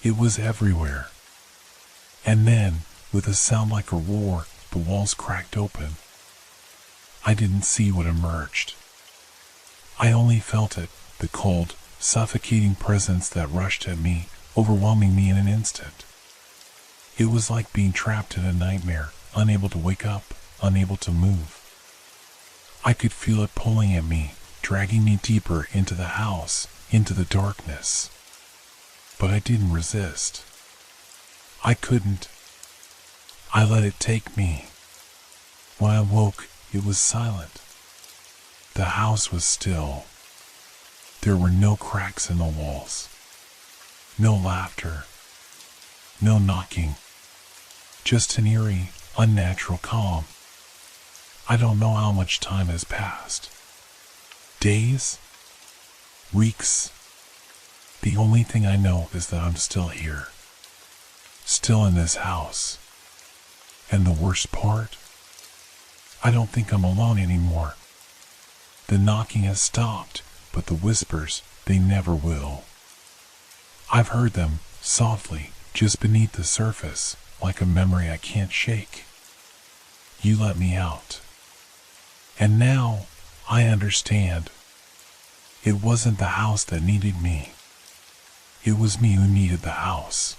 It was everywhere. And then, with a sound like a roar, the walls cracked open. I didn't see what emerged. I only felt it, the cold, suffocating presence that rushed at me, overwhelming me in an instant. It was like being trapped in a nightmare, unable to wake up, unable to move. I could feel it pulling at me, dragging me deeper into the house, into the darkness. But I didn't resist. I couldn't. I let it take me. When I woke, it was silent. The house was still. There were no cracks in the walls. No laughter. No knocking. Just an eerie, unnatural calm. I don't know how much time has passed. Days? Weeks? The only thing I know is that I'm still here. Still in this house. And the worst part? I don't think I'm alone anymore. The knocking has stopped, but the whispers, they never will. I've heard them, softly, just beneath the surface, like a memory I can't shake. You let me out. And now, I understand. It wasn't the house that needed me. It was me who needed the house.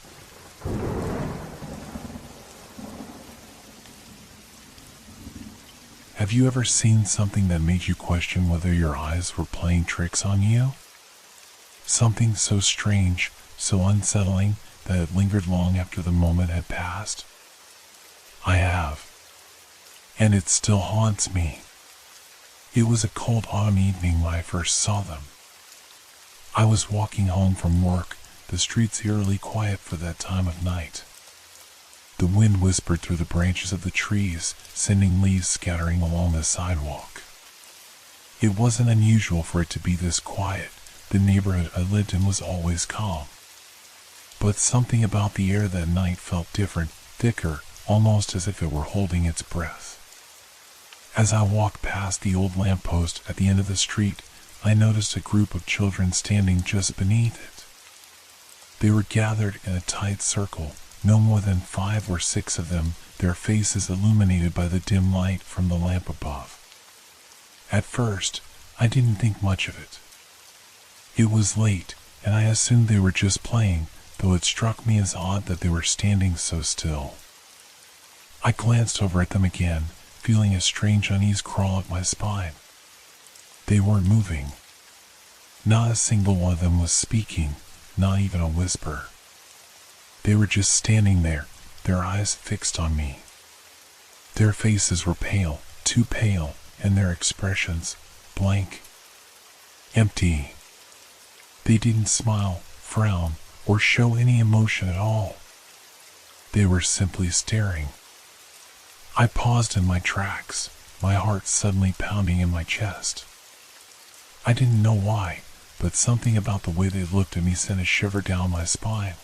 Have you ever seen something that made you question whether your eyes were playing tricks on you? Something so strange, so unsettling, that it lingered long after the moment had passed. I have. And it still haunts me. It was a cold autumn evening when I first saw them. I was walking home from work, the streets eerily quiet for that time of night. The wind whispered through the branches of the trees, sending leaves scattering along the sidewalk. It wasn't unusual for it to be this quiet. The neighborhood I lived in was always calm. But something about the air that night felt different, thicker, almost as if it were holding its breath. As I walked past the old lamppost at the end of the street, I noticed a group of children standing just beneath it. They were gathered in a tight circle, no more than 5 or 6 of them, their faces illuminated by the dim light from the lamp above. At first, I didn't think much of it. It was late, and I assumed they were just playing, though it struck me as odd that they were standing so still. I glanced over at them again, feeling a strange unease crawl up my spine. They weren't moving. Not a single one of them was speaking, not even a whisper. They were just standing there, their eyes fixed on me. Their faces were pale, too pale, and their expressions blank, empty. They didn't smile, frown, or show any emotion at all. They were simply staring. I paused in my tracks, my heart suddenly pounding in my chest. I didn't know why, but something about the way they looked at me sent a shiver down my spine.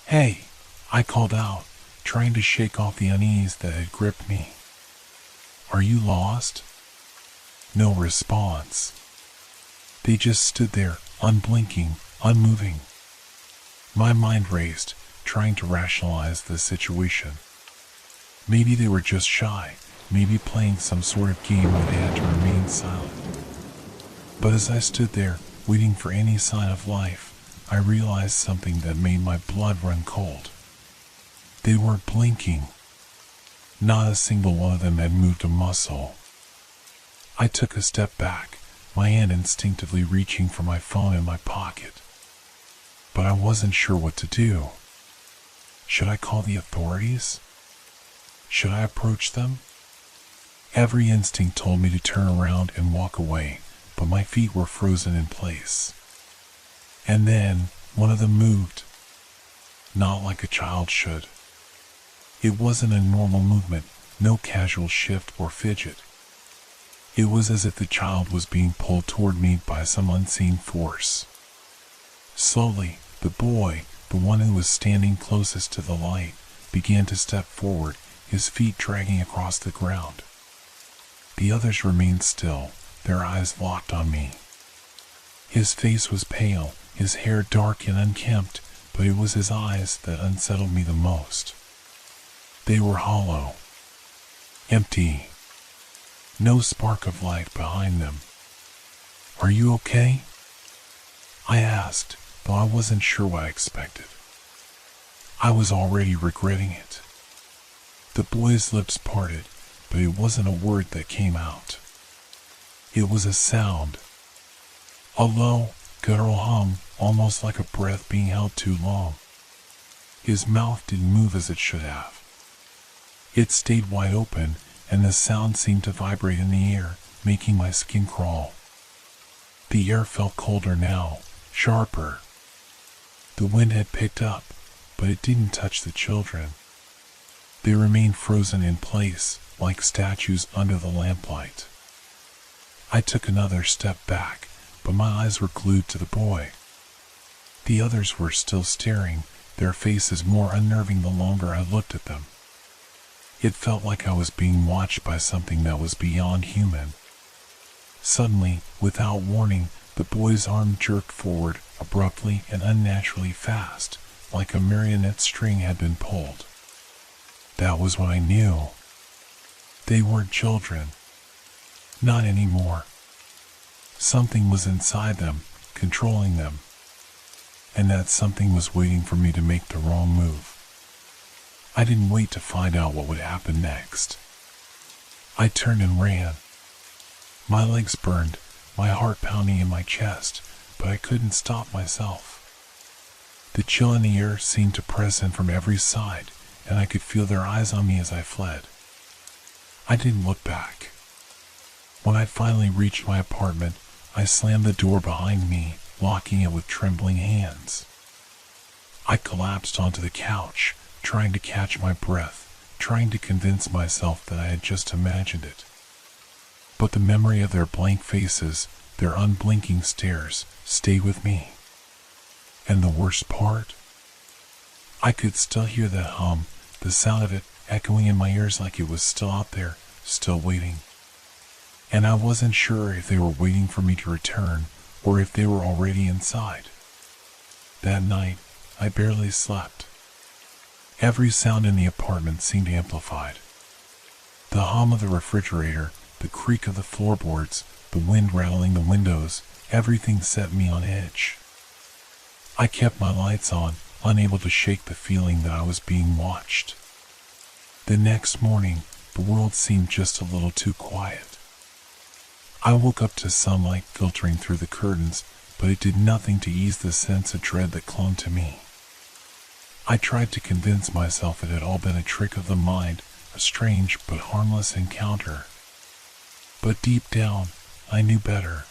"Hey," I called out, trying to shake off the unease that had gripped me. "Are you lost?" No response. They just stood there, unblinking, unmoving. My mind raced, trying to rationalize the situation. Maybe they were just shy, maybe playing some sort of game where they had to remain silent. But as I stood there, waiting for any sign of life, I realized something that made my blood run cold. They weren't blinking. Not a single one of them had moved a muscle. I took a step back, my hand instinctively reaching for my phone in my pocket. But I wasn't sure what to do. Should I call the authorities? Should I approach them? Every instinct told me to turn around and walk away, but my feet were frozen in place. And then, one of them moved. Not like a child should. It wasn't a normal movement, no casual shift or fidget. It was as if the child was being pulled toward me by some unseen force. Slowly, the boy, the one who was standing closest to the light, began to step forward, his feet dragging across the ground. The others remained still, their eyes locked on me. His face was pale, his hair dark and unkempt, but it was his eyes that unsettled me the most. They were hollow, empty, no spark of light behind them. "Are you okay?" I asked, though I wasn't sure what I expected. I was already regretting it. The boy's lips parted, but it wasn't a word that came out. It was a sound. A low, guttural hum, almost like a breath being held too long. His mouth didn't move as it should have. It stayed wide open, and the sound seemed to vibrate in the air, making my skin crawl. The air felt colder now, sharper. The wind had picked up, but it didn't touch the children. They remained frozen in place, like statues under the lamplight. I took another step back, but my eyes were glued to the boy. The others were still staring, their faces more unnerving the longer I looked at them. It felt like I was being watched by something that was beyond human. Suddenly, without warning, the boy's arm jerked forward, abruptly and unnaturally fast, like a marionette string had been pulled. That was when I knew. They weren't children. Not anymore. Something was inside them, controlling them. And that something was waiting for me to make the wrong move. I didn't wait to find out what would happen next. I turned and ran. My legs burned, my heart pounding in my chest, but I couldn't stop myself. The chill in the air seemed to press in from every side, and I could feel their eyes on me as I fled. I didn't look back. When I finally reached my apartment, I slammed the door behind me, locking it with trembling hands. I collapsed onto the couch, trying to catch my breath, trying to convince myself that I had just imagined it. But the memory of their blank faces, their unblinking stares, stayed with me. And the worst part? I could still hear that hum, the sound of it echoing in my ears like it was still out there, still waiting. And I wasn't sure if they were waiting for me to return, or if they were already inside. That night, I barely slept. Every sound in the apartment seemed amplified. The hum of the refrigerator, the creak of the floorboards, the wind rattling the windows, everything set me on edge. I kept my lights on, unable to shake the feeling that I was being watched. The next morning, the world seemed just a little too quiet. I woke up to sunlight filtering through the curtains, but it did nothing to ease the sense of dread that clung to me. I tried to convince myself it had all been a trick of the mind, a strange but harmless encounter. But deep down, I knew better.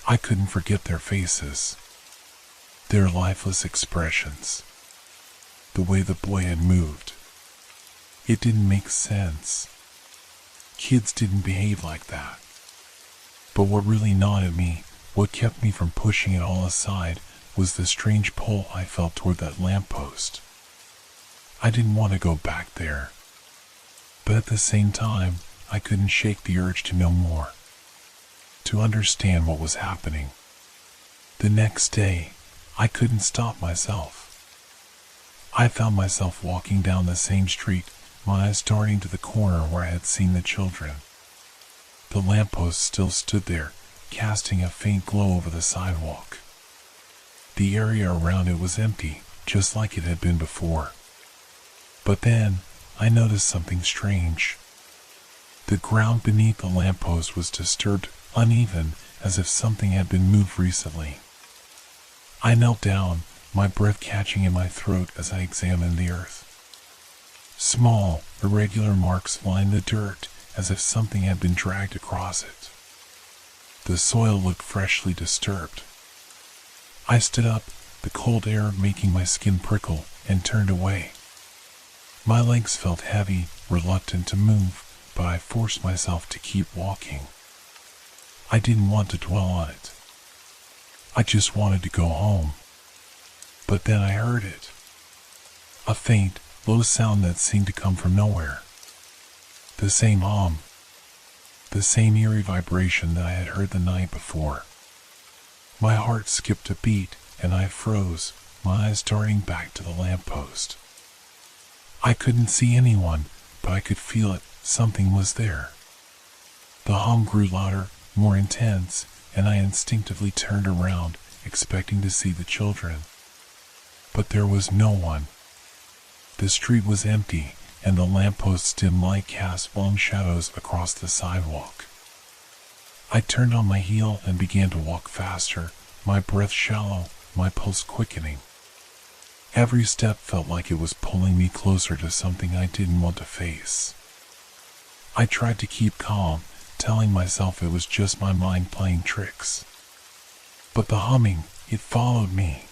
I couldn't forget their faces, their lifeless expressions, the way the boy had moved. It didn't make sense. Kids didn't behave like that. But what really gnawed at me, what kept me from pushing it all aside, was the strange pull I felt toward that lamppost. I didn't want to go back there. But at the same time, I couldn't shake the urge to know more, to understand what was happening. The next day, I couldn't stop myself. I found myself walking down the same street, my eyes darting to the corner where I had seen the children. The lamppost still stood there, casting a faint glow over the sidewalk. The area around it was empty, just like it had been before. But then, I noticed something strange. The ground beneath the lamppost was disturbed, uneven, as if something had been moved recently. I knelt down, my breath catching in my throat as I examined the earth. Small, irregular marks lined the dirt, as if something had been dragged across it. The soil looked freshly disturbed. I stood up, the cold air making my skin prickle, and turned away. My legs felt heavy, reluctant to move, but I forced myself to keep walking. I didn't want to dwell on it. I just wanted to go home. But then I heard it. A faint, low sound that seemed to come from nowhere. The same hum. The same eerie vibration that I had heard the night before. My heart skipped a beat, and I froze, my eyes darting back to the lamppost. I couldn't see anyone, but I could feel it, something was there. The hum grew louder, more intense, and I instinctively turned around, expecting to see the children. But there was no one. The street was empty, and the lampost's dim light cast long shadows across the sidewalk. I turned on my heel and began to walk faster, my breath shallow, my pulse quickening. Every step felt like it was pulling me closer to something I didn't want to face. I tried to keep calm, telling myself it was just my mind playing tricks. But the humming, it followed me.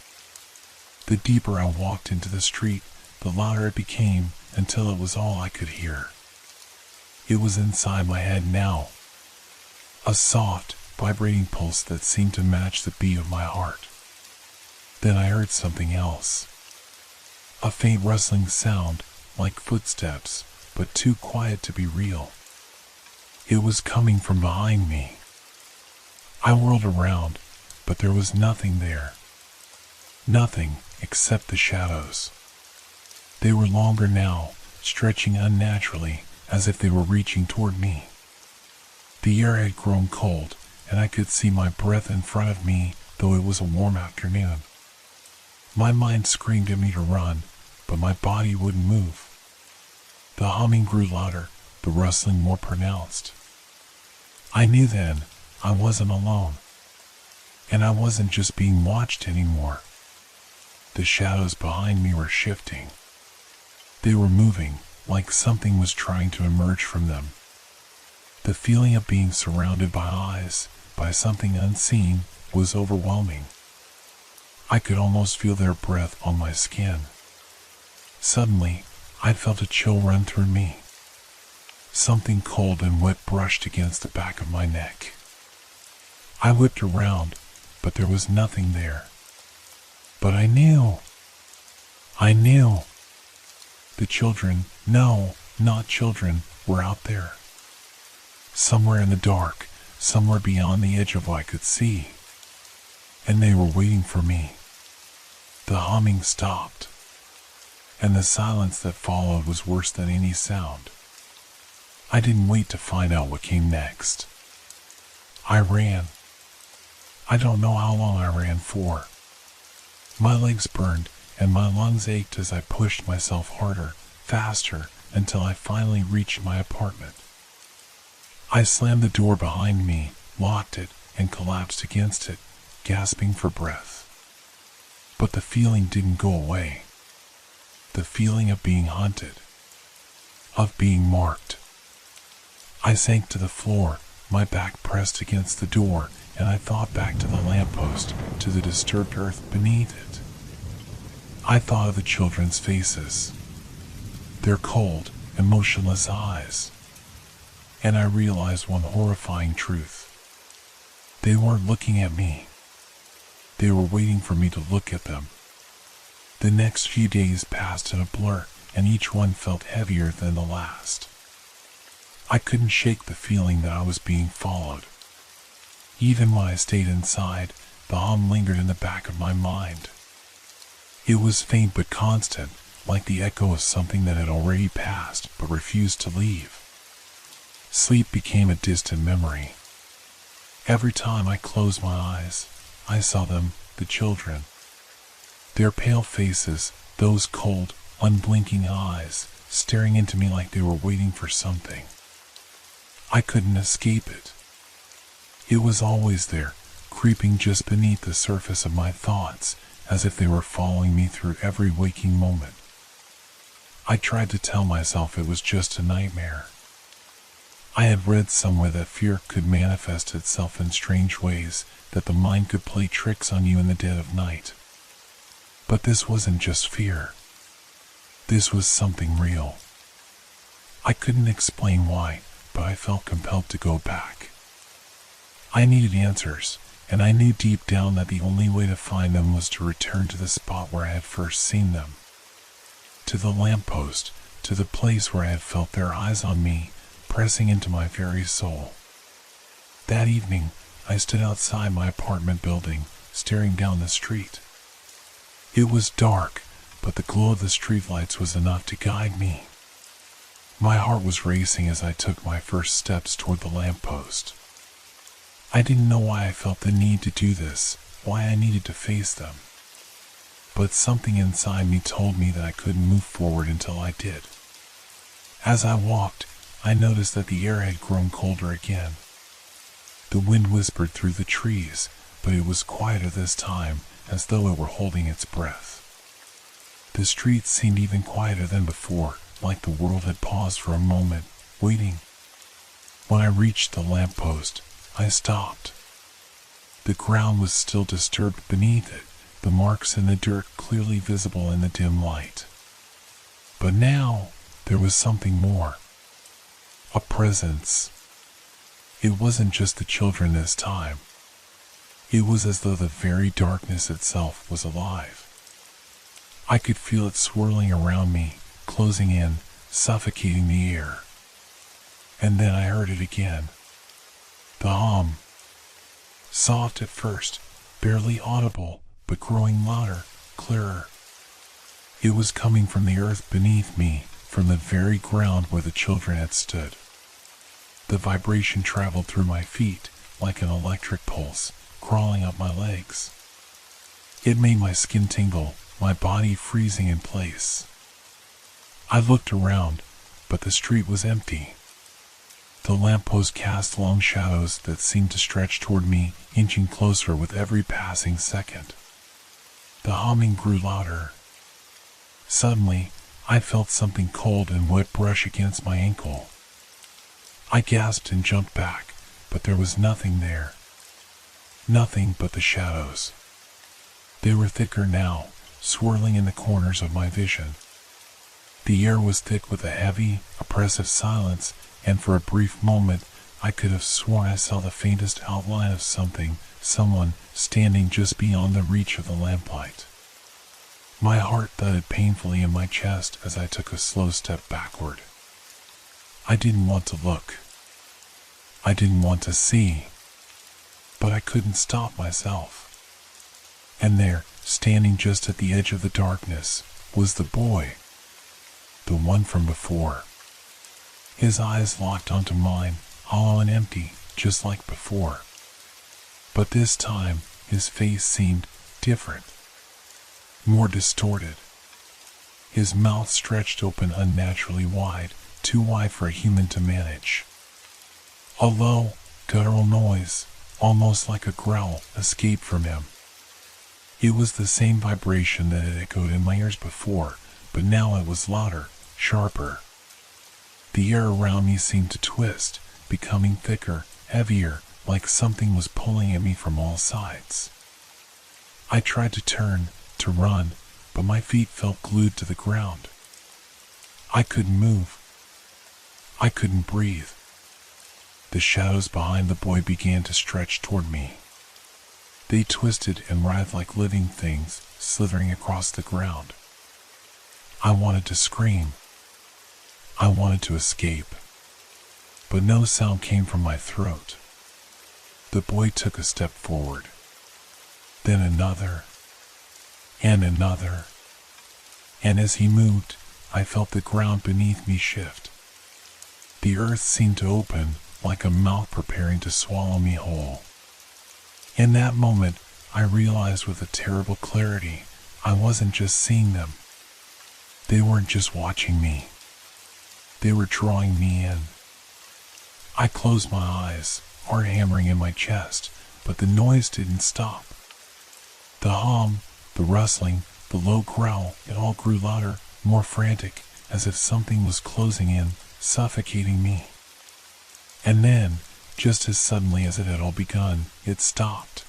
The deeper I walked into the street, the louder it became, until it was all I could hear. It was inside my head now. A soft, vibrating pulse that seemed to match the beat of my heart. Then I heard something else. A faint rustling sound, like footsteps, but too quiet to be real. It was coming from behind me. I whirled around, but there was nothing there. Nothing except the shadows. They were longer now, stretching unnaturally, as if they were reaching toward me. The air had grown cold, and I could see my breath in front of me, though it was a warm afternoon. My mind screamed at me to run, but my body wouldn't move. The humming grew louder, the rustling more pronounced. I knew then I wasn't alone. And I wasn't just being watched anymore. The shadows behind me were shifting. They were moving, like something was trying to emerge from them. The feeling of being surrounded by eyes, by something unseen, was overwhelming. I could almost feel their breath on my skin. Suddenly, I felt a chill run through me. Something cold and wet brushed against the back of my neck. I whipped around, but there was nothing there. But I knew. The children, no, not children, were out there. Somewhere in the dark, somewhere beyond the edge of what I could see. And they were waiting for me. The humming stopped, and the silence that followed was worse than any sound. I didn't wait to find out what came next. I ran. I don't know how long I ran for. My legs burned and my lungs ached as I pushed myself harder, faster, until I finally reached my apartment. I slammed the door behind me, locked it, and collapsed against it, gasping for breath. But the feeling didn't go away. The feeling of being hunted, of being marked. I sank to the floor, my back pressed against the door, and I thought back to the lamppost, to the disturbed earth beneath it. I thought of the children's faces, their cold, emotionless eyes, and I realized one horrifying truth. They weren't looking at me. They were waiting for me to look at them. The next few days passed in a blur, and each one felt heavier than the last. I couldn't shake the feeling that I was being followed. Even when I stayed inside, the hum lingered in the back of my mind. It was faint but constant, like the echo of something that had already passed but refused to leave. Sleep became a distant memory. Every time I closed my eyes, I saw them, the children. Their pale faces, those cold, unblinking eyes, staring into me like they were waiting for something. I couldn't escape it. It was always there, creeping just beneath the surface of my thoughts, as if they were following me through every waking moment. I tried to tell myself it was just a nightmare. I had read somewhere that fear could manifest itself in strange ways, that the mind could play tricks on you in the dead of night. But this wasn't just fear. This was something real. I couldn't explain why, but I felt compelled to go back. I needed answers, and I knew deep down that the only way to find them was to return to the spot where I had first seen them. To the lamppost, to the place where I had felt their eyes on me, pressing into my very soul. That evening, I stood outside my apartment building, staring down the street. It was dark, but the glow of the streetlights was enough to guide me. My heart was racing as I took my first steps toward the lamppost. I didn't know why I felt the need to do this, why I needed to face them. But something inside me told me that I couldn't move forward until I did. As I walked, I noticed that the air had grown colder again. The wind whispered through the trees, but it was quieter this time, as though it were holding its breath. The streets seemed even quieter than before, like the world had paused for a moment, waiting. When I reached the lamppost, I stopped. The ground was still disturbed beneath it, the marks in the dirt clearly visible in the dim light. But now, there was something more. A presence. It wasn't just the children this time. It was as though the very darkness itself was alive. I could feel it swirling around me, closing in, suffocating the air. And then I heard it again. The hum. Soft at first, barely audible, but growing louder, clearer. It was coming from the earth beneath me, from the very ground where the children had stood. The vibration traveled through my feet, like an electric pulse, crawling up my legs. It made my skin tingle, my body freezing in place. I looked around, but the street was empty. The lamppost cast long shadows that seemed to stretch toward me, inching closer with every passing second. The humming grew louder. Suddenly, I felt something cold and wet brush against my ankle. I gasped and jumped back, but there was nothing there. Nothing but the shadows. They were thicker now, swirling in the corners of my vision. The air was thick with a heavy, oppressive silence, and for a brief moment I could have sworn I saw the faintest outline of someone standing just beyond the reach of the lamplight. My heart thudded painfully in my chest as I took a slow step backward. I didn't want to look. I didn't want to see. But I couldn't stop myself. And there, standing just at the edge of the darkness, was the boy. The one from before. His eyes locked onto mine, hollow and empty, just like before. But this time, his face seemed different. More distorted. His mouth stretched open unnaturally wide, too wide for a human to manage. A low, guttural noise, almost like a growl, escaped from him. It was the same vibration that had echoed in my ears before, but now it was louder, sharper. The air around me seemed to twist, becoming thicker, heavier, like something was pulling at me from all sides. I tried to turn, to run, but my feet felt glued to the ground. I couldn't move. I couldn't breathe. The shadows behind the boy began to stretch toward me. They twisted and writhed like living things, slithering across the ground. I wanted to scream. I wanted to escape. But no sound came from my throat. The boy took a step forward. Then another. And another. And as he moved, I felt the ground beneath me shift. The earth seemed to open, like a mouth preparing to swallow me whole. In that moment, I realized with a terrible clarity, I wasn't just seeing them. They weren't just watching me. They were drawing me in. I closed my eyes, heart hammering in my chest, but the noise didn't stop. The hum, the rustling, the low growl, it all grew louder, more frantic, as if something was closing in, suffocating me. And then, just as suddenly as it had all begun, it stopped.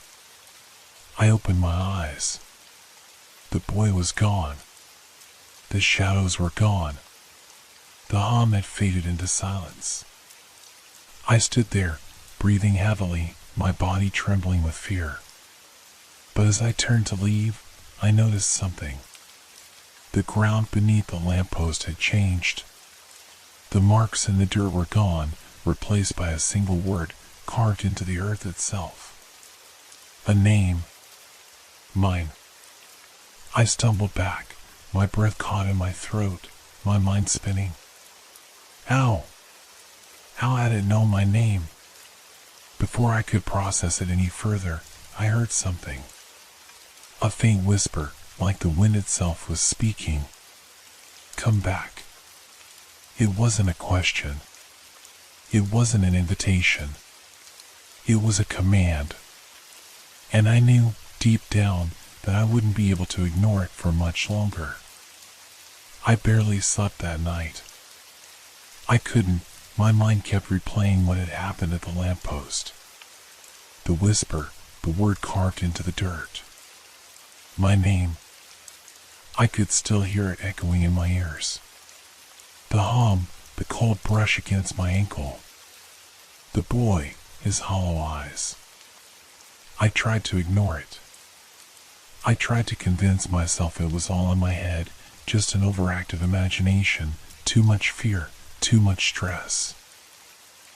I opened my eyes. The boy was gone. The shadows were gone. The hum had faded into silence. I stood there, breathing heavily, my body trembling with fear. But as I turned to leave, I noticed something. The ground beneath the lamppost had changed. The marks in the dirt were gone, replaced by a single word carved into the earth itself. A name. Mine. I stumbled back, my breath caught in my throat, my mind spinning. How? How had it known my name? Before I could process it any further, I heard something. A faint whisper, like the wind itself was speaking. Come back. It wasn't a question. It wasn't an invitation. It was a command. And I knew, deep down, that I wouldn't be able to ignore it for much longer. I barely slept that night. I couldn't. My mind kept replaying what had happened at the lamppost. The whisper, the word carved into the dirt. My name. I could still hear it echoing in my ears. The hum, the cold brush against my ankle. The boy, his hollow eyes. I tried to ignore it. I tried to convince myself it was all in my head, just an overactive imagination, too much fear, too much stress.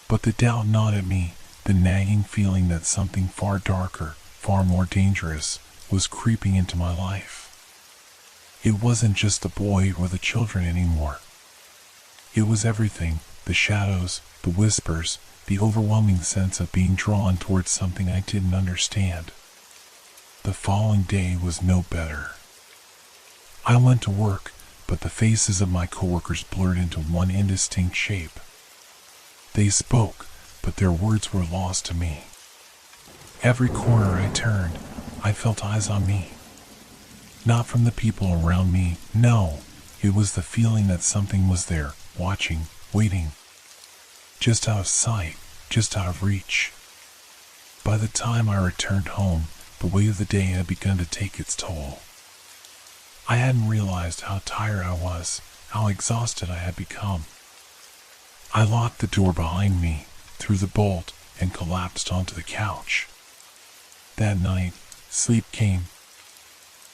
But the doubt gnawed at me, the nagging feeling that something far darker, far more dangerous, was creeping into my life. It wasn't just the boy or the children anymore. It was everything, the shadows, the whispers, the overwhelming sense of being drawn towards something I didn't understand. The following day was no better. I went to work, but the faces of my coworkers blurred into one indistinct shape. They spoke, but their words were lost to me. Every corner I turned, I felt eyes on me. Not from the people around me, no. It was the feeling that something was there, watching, waiting. Just out of sight, just out of reach. By the time I returned home, the weight of the day had begun to take its toll. I hadn't realized how tired I was, how exhausted I had become. I locked the door behind me, threw the bolt, and collapsed onto the couch. That night, sleep came,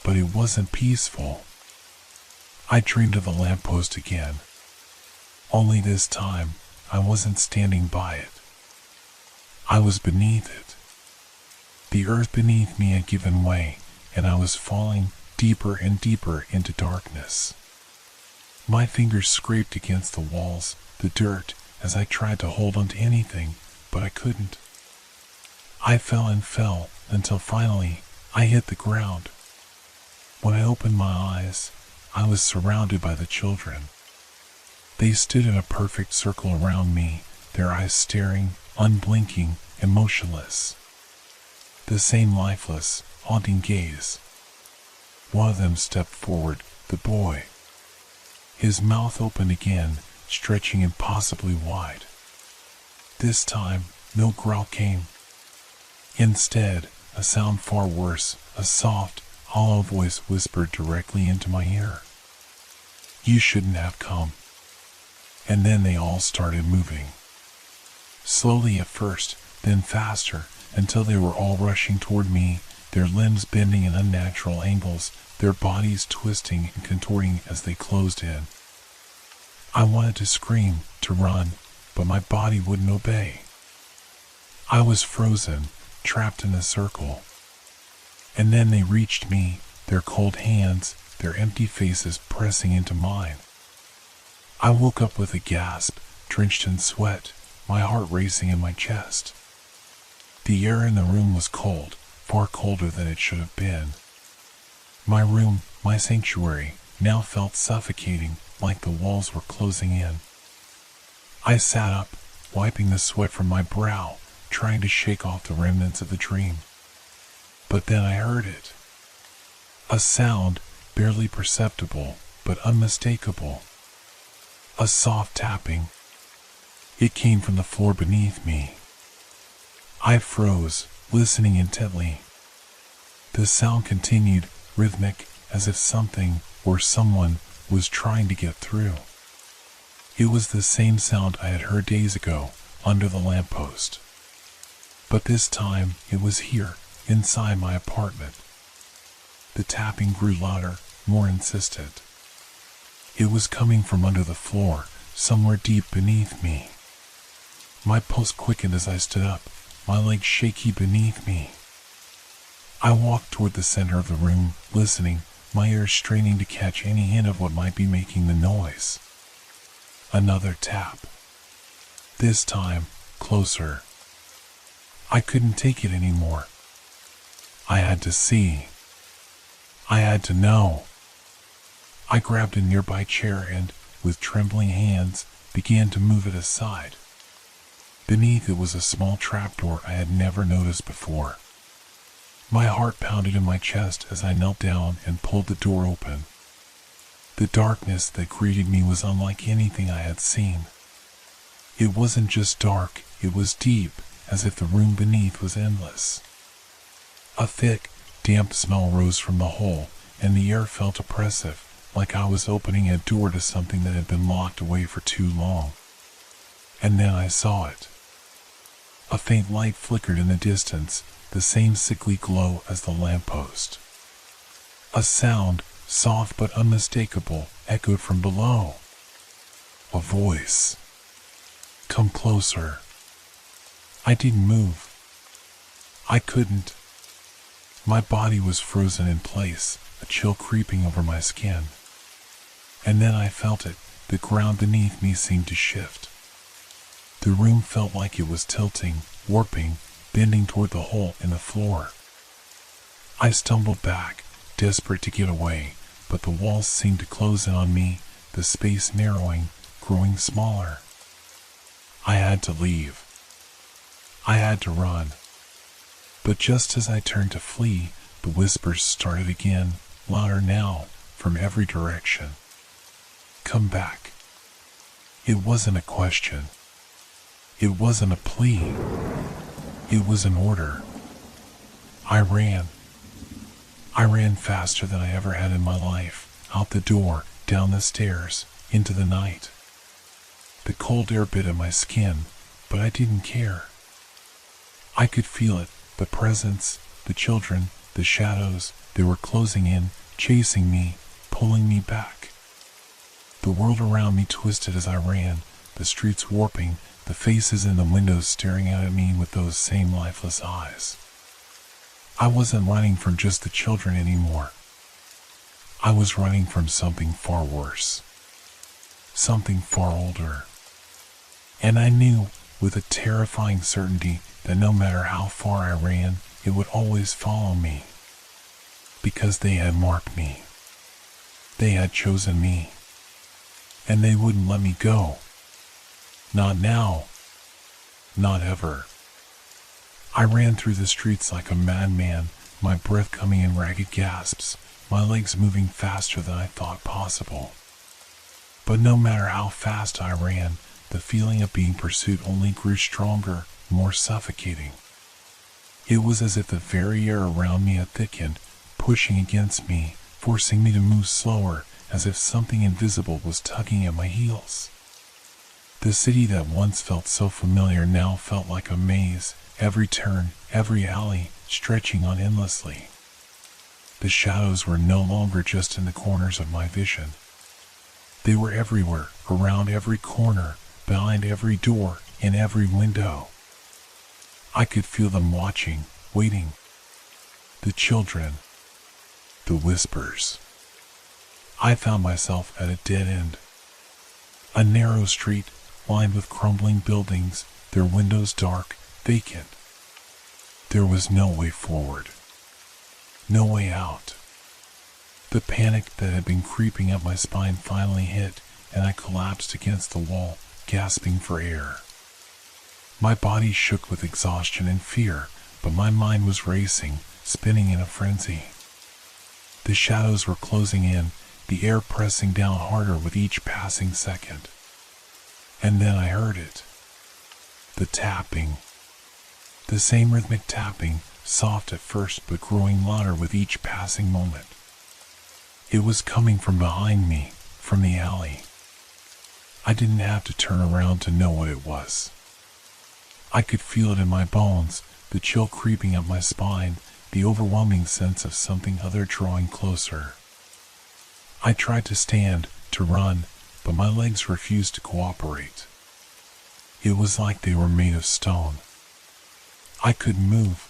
but it wasn't peaceful. I dreamed of the lamppost again. Only this time, I wasn't standing by it. I was beneath it. The earth beneath me had given way, and I was falling deeper and deeper into darkness. My fingers scraped against the walls, the dirt, as I tried to hold onto anything, but I couldn't. I fell and fell until finally I hit the ground. When I opened my eyes, I was surrounded by the children. They stood in a perfect circle around me, their eyes staring, unblinking, and motionless. The same lifeless, haunting gaze. One of them stepped forward, the boy. His mouth opened again, stretching impossibly wide. This time, no growl came. Instead, a sound far worse, a soft, hollow voice whispered directly into my ear. "You shouldn't have come." And then they all started moving. Slowly at first, then faster, until they were all rushing toward me, their limbs bending in unnatural angles, their bodies twisting and contorting as they closed in. I wanted to scream, to run, but my body wouldn't obey. I was frozen, trapped in a circle. And then they reached me, their cold hands, their empty faces pressing into mine. I woke up with a gasp, drenched in sweat, my heart racing in my chest. The air in the room was cold, far colder than it should have been. My room, my sanctuary, now felt suffocating, like the walls were closing in. I sat up, wiping the sweat from my brow, trying to shake off the remnants of the dream. But then I heard it. A sound, barely perceptible, but unmistakable. A soft tapping. It came from the floor beneath me. I froze, listening intently. The sound continued, rhythmic, as if something, or someone, was trying to get through. It was the same sound I had heard days ago, under the lamppost. But this time, it was here, inside my apartment. The tapping grew louder, more insistent. It was coming from under the floor, somewhere deep beneath me. My pulse quickened as I stood up, my legs shaky beneath me. I walked toward the center of the room, listening, my ears straining to catch any hint of what might be making the noise. Another tap. This time, closer. I couldn't take it anymore. I had to see. I had to know. I grabbed a nearby chair and, with trembling hands, began to move it aside. Beneath it was a small trapdoor I had never noticed before. My heart pounded in my chest as I knelt down and pulled the door open. The darkness that greeted me was unlike anything I had seen. It wasn't just dark, it was deep, as if the room beneath was endless. A thick, damp smell rose from the hole, and the air felt oppressive, like I was opening a door to something that had been locked away for too long. And then I saw it. A faint light flickered in the distance, the same sickly glow as the lamppost. A sound, soft but unmistakable, echoed from below. A voice. "Come closer." I didn't move. I couldn't. My body was frozen in place, a chill creeping over my skin. And then I felt it, the ground beneath me seemed to shift. The room felt like it was tilting, warping, bending toward the hole in the floor. I stumbled back, desperate to get away, but the walls seemed to close in on me, the space narrowing, growing smaller. I had to leave. I had to run. But just as I turned to flee, the whispers started again, louder now, from every direction. Come back. It wasn't a question. It wasn't a plea. It was an order. I ran. I ran faster than I ever had in my life, out the door, down the stairs, into the night. The cold air bit at my skin, but I didn't care. I could feel it, the presence, the children, the shadows. They were closing in, chasing me, pulling me back. The world around me twisted as I ran, the streets warping, the faces in the windows staring out at me with those same lifeless eyes. I wasn't running from just the children anymore. I was running from something far worse. Something far older. And I knew, with a terrifying certainty, that no matter how far I ran, it would always follow me. Because they had marked me. They had chosen me. And they wouldn't let me go. Not now. Not ever. I ran through the streets like a madman, my breath coming in ragged gasps, my legs moving faster than I thought possible. But no matter how fast I ran, the feeling of being pursued only grew stronger, more suffocating. It was as if the very air around me had thickened, pushing against me, forcing me to move slower, as if something invisible was tugging at my heels. The city that once felt so familiar now felt like a maze, every turn, every alley, stretching on endlessly. The shadows were no longer just in the corners of my vision. They were everywhere, around every corner, behind every door, in every window. I could feel them watching, waiting. The children. The whispers. I found myself at a dead end. A narrow street, lined with crumbling buildings, their windows dark, vacant. There was no way forward. No way out. The panic that had been creeping up my spine finally hit, and I collapsed against the wall, gasping for air. My body shook with exhaustion and fear, but my mind was racing, spinning in a frenzy. The shadows were closing in, the air pressing down harder with each passing second. And then I heard it. The tapping. The same rhythmic tapping, soft at first but growing louder with each passing moment. It was coming from behind me, from the alley. I didn't have to turn around to know what it was. I could feel it in my bones, the chill creeping up my spine, the overwhelming sense of something other drawing closer. I tried to stand, to run, but my legs refused to cooperate. It was like they were made of stone. I couldn't move.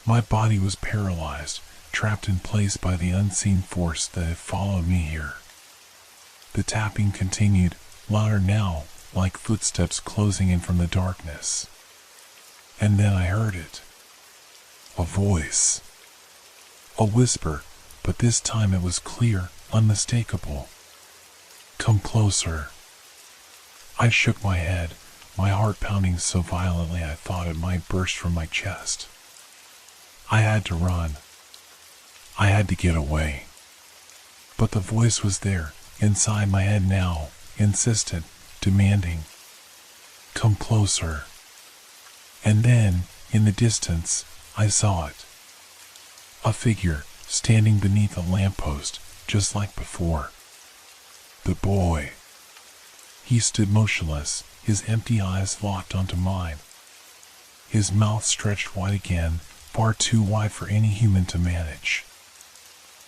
My body was paralyzed, trapped in place by the unseen force that had followed me here. The tapping continued, louder now, like footsteps closing in from the darkness. And then I heard it. A voice. A whisper, but this time it was clear, unmistakable. Come closer. I shook my head, my heart pounding so violently I thought it might burst from my chest. I had to run. I had to get away. But the voice was there, inside my head now, insistent, demanding. Come closer. And then, in the distance, I saw it. A figure, standing beneath a lamppost, just like before. The boy. He stood motionless, his empty eyes locked onto mine. His mouth stretched wide again, far too wide for any human to manage.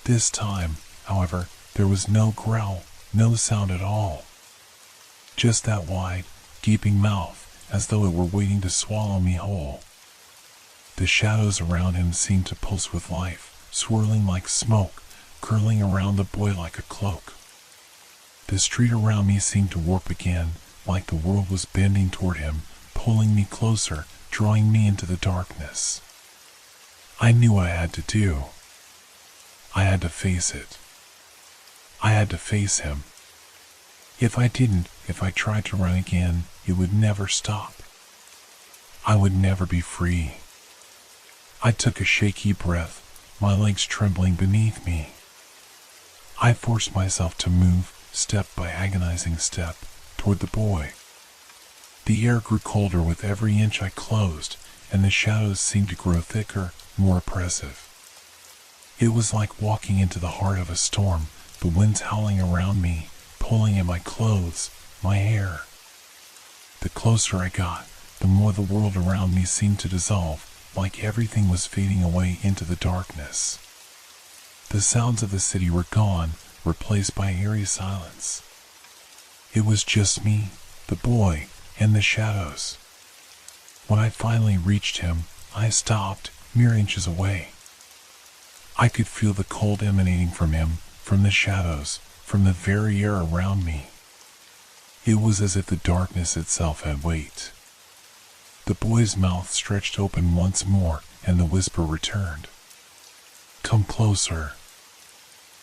This time, however, there was no growl, no sound at all. Just that wide, gaping mouth, as though it were waiting to swallow me whole. The shadows around him seemed to pulse with life, swirling like smoke, curling around the boy like a cloak. The street around me seemed to warp again, like the world was bending toward him, pulling me closer, drawing me into the darkness. I knew what I had to do. I had to face it. I had to face him. If I didn't, if I tried to run again, it would never stop. I would never be free. I took a shaky breath, my legs trembling beneath me. I forced myself to move, step by agonizing step, toward the boy. The air grew colder with every inch I closed, and the shadows seemed to grow thicker, more oppressive. It was like walking into the heart of a storm, the winds howling around me, pulling at my clothes, my hair. The closer I got, the more the world around me seemed to dissolve, like everything was fading away into the darkness. The sounds of the city were gone, replaced by eerie silence. It was just me, the boy, and the shadows. When I finally reached him, I stopped, mere inches away. I could feel the cold emanating from him, from the shadows, from the very air around me. It was as if the darkness itself had weight. The boy's mouth stretched open once more, and the whisper returned. "Come closer."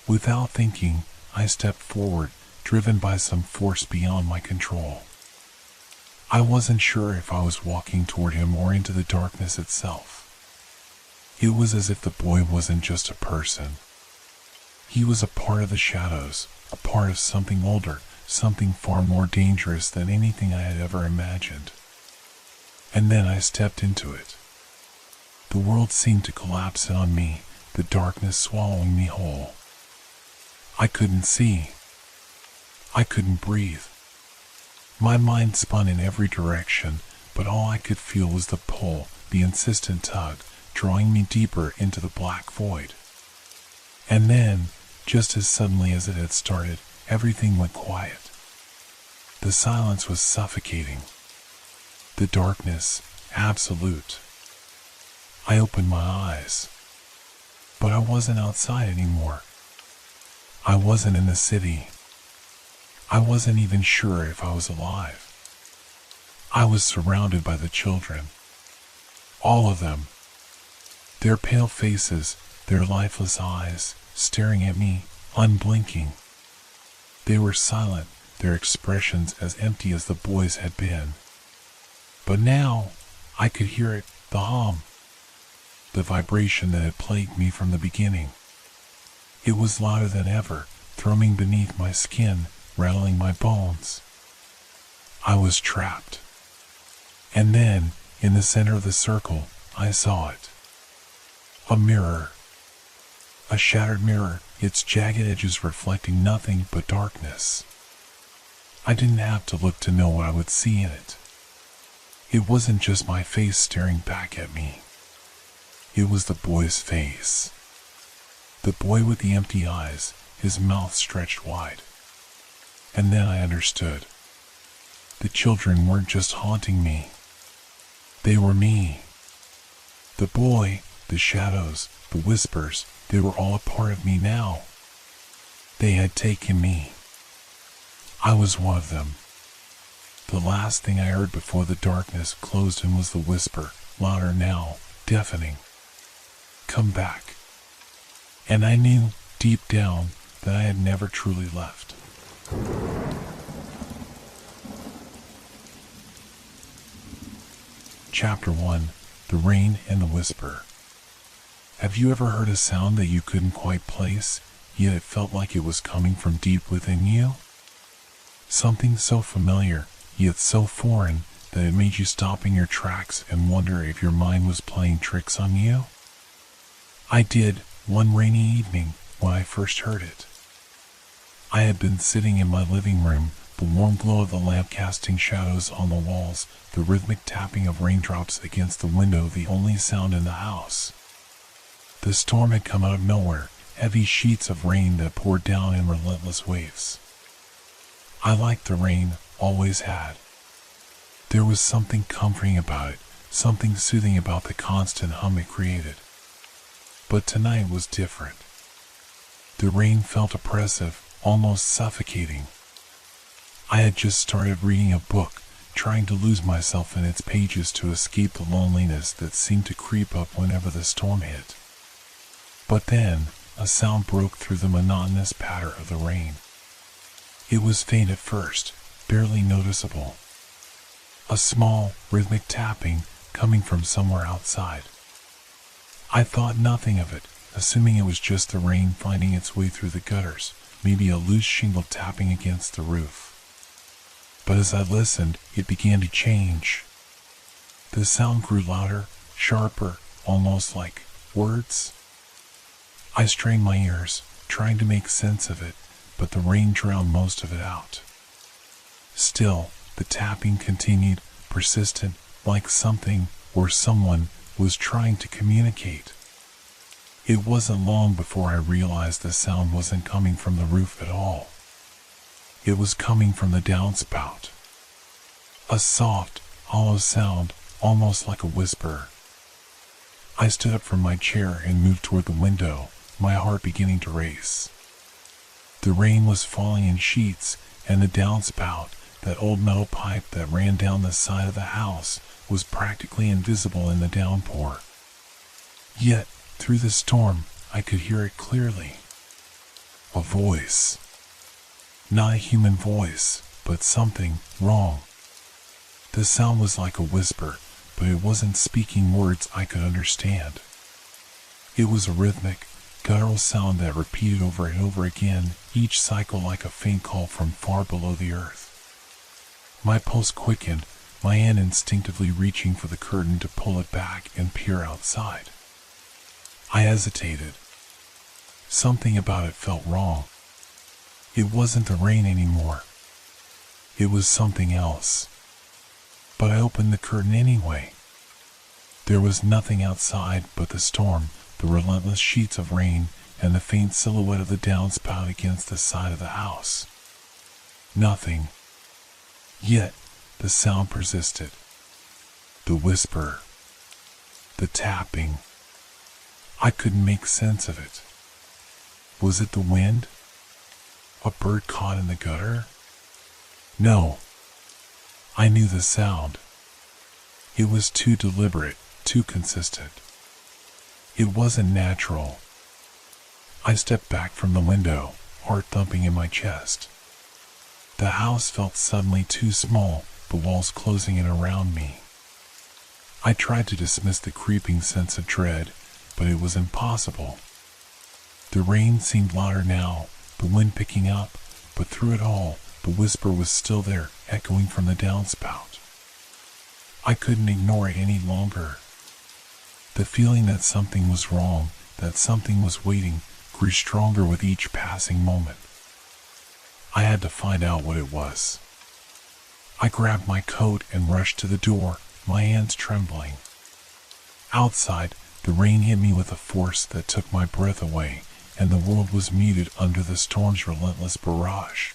Without thinking, I stepped forward, driven by some force beyond my control. I wasn't sure if I was walking toward him or into the darkness itself. It was as if the boy wasn't just a person. He was a part of the shadows, a part of something older, something far more dangerous than anything I had ever imagined. And then I stepped into it. The world seemed to collapse in on me, the darkness swallowing me whole. I couldn't see. I couldn't breathe. My mind spun in every direction, but all I could feel was the pull, the insistent tug, drawing me deeper into the black void. And then, just as suddenly as it had started, everything went quiet. The silence was suffocating. The darkness, absolute. I opened my eyes. But I wasn't outside anymore. I wasn't in the city. I wasn't even sure if I was alive. I was surrounded by the children. All of them. Their pale faces, their lifeless eyes, staring at me, unblinking. They were silent, their expressions as empty as the boy's had been. But now, I could hear it, the hum. The vibration that had plagued me from the beginning. It was louder than ever, thrumming beneath my skin, rattling my bones. I was trapped. And then, in the center of the circle, I saw it. A mirror. A shattered mirror, its jagged edges reflecting nothing but darkness. I didn't have to look to know what I would see in it. It wasn't just my face staring back at me. It was the boy's face. The boy with the empty eyes, his mouth stretched wide. And then I understood. The children weren't just haunting me. They were me. The boy, the shadows, the whispers, they were all a part of me now. They had taken me. I was one of them. The last thing I heard before the darkness closed in was the whisper, louder now, deafening. "Come back." And I knew, deep down, that I had never truly left. Chapter 1: The Rain and the Whisper. Have you ever heard a sound that you couldn't quite place, yet it felt like it was coming from deep within you? Something so familiar, yet so foreign, that it made you stop in your tracks and wonder if your mind was playing tricks on you? I did, one rainy evening, when I first heard it. I had been sitting in my living room, the warm glow of the lamp casting shadows on the walls, the rhythmic tapping of raindrops against the window the only sound in the house. The storm had come out of nowhere, heavy sheets of rain that poured down in relentless waves. I liked the rain, always had. There was something comforting about it, something soothing about the constant hum it created. But tonight was different. The rain felt oppressive, almost suffocating. I had just started reading a book, trying to lose myself in its pages to escape the loneliness that seemed to creep up whenever the storm hit. But then, a sound broke through the monotonous patter of the rain. It was faint at first, barely noticeable. a small, rhythmic tapping coming from somewhere outside. I thought nothing of it, assuming it was just the rain finding its way through the gutters, maybe a loose shingle tapping against the roof. But as I listened, it began to change. The sound grew louder, sharper, almost like words. I strained my ears, trying to make sense of it, but the rain drowned most of it out. Still, the tapping continued, persistent, like something or someone was trying to communicate. It wasn't long before I realized the sound wasn't coming from the roof at all. It was coming from the downspout. A soft, hollow sound, almost like a whisper. I stood up from my chair and moved toward the window, my heart beginning to race. The rain was falling in sheets, and the downspout, that old metal pipe that ran down the side of the house, was practically invisible in the downpour. Yet, through the storm, I could hear it clearly. A voice. Not a human voice, but something wrong. The sound was like a whisper, but it wasn't speaking words I could understand. It was a rhythmic, guttural sound that repeated over and over again, each cycle like a faint call from far below the earth. My pulse quickened, my hand instinctively reaching for the curtain to pull it back and peer outside. I hesitated. Something about it felt wrong. It wasn't the rain anymore. It was something else. But I opened the curtain anyway. There was nothing outside but the storm, the relentless sheets of rain, and the faint silhouette of the downspout against the side of the house. Nothing. Yet, the sound persisted. The whisper. The tapping. I couldn't make sense of it. Was it the wind? A bird caught in the gutter? No. I knew the sound. It was too deliberate, too consistent. It wasn't natural. I stepped back from the window, heart thumping in my chest. The house felt suddenly too small, the walls closing in around me. I tried to dismiss the creeping sense of dread, but it was impossible. The rain seemed louder now, the wind picking up, but through it all, the whisper was still there, echoing from the downspout. I couldn't ignore it any longer. The feeling that something was wrong, that something was waiting, grew stronger with each passing moment. I had to find out what it was. I grabbed my coat and rushed to the door, my hands trembling. Outside, the rain hit me with a force that took my breath away, and the world was muted under the storm's relentless barrage.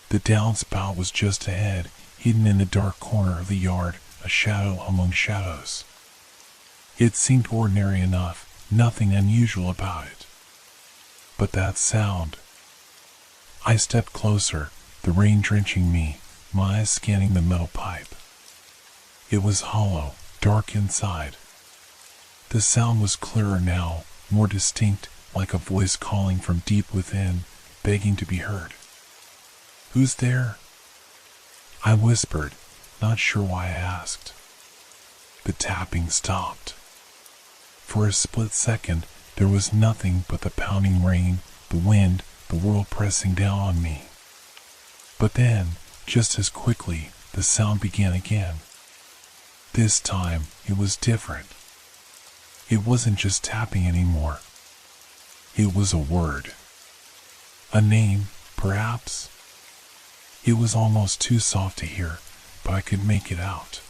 The downspout was just ahead, hidden in the dark corner of the yard, a shadow among shadows. It seemed ordinary enough, nothing unusual about it. But that sound. I stepped closer, the rain drenching me, my eyes scanning the metal pipe. It was hollow, dark inside. The sound was clearer now, more distinct, like a voice calling from deep within, begging to be heard. "Who's there?" I whispered, not sure why I asked. The tapping stopped. For a split second, there was nothing but the pounding rain, the wind, the world pressing down on me. But then, just as quickly, the sound began again. This time, it was different. It wasn't just tapping anymore. It was a word. A name, perhaps. It was almost too soft to hear, but I could make it out.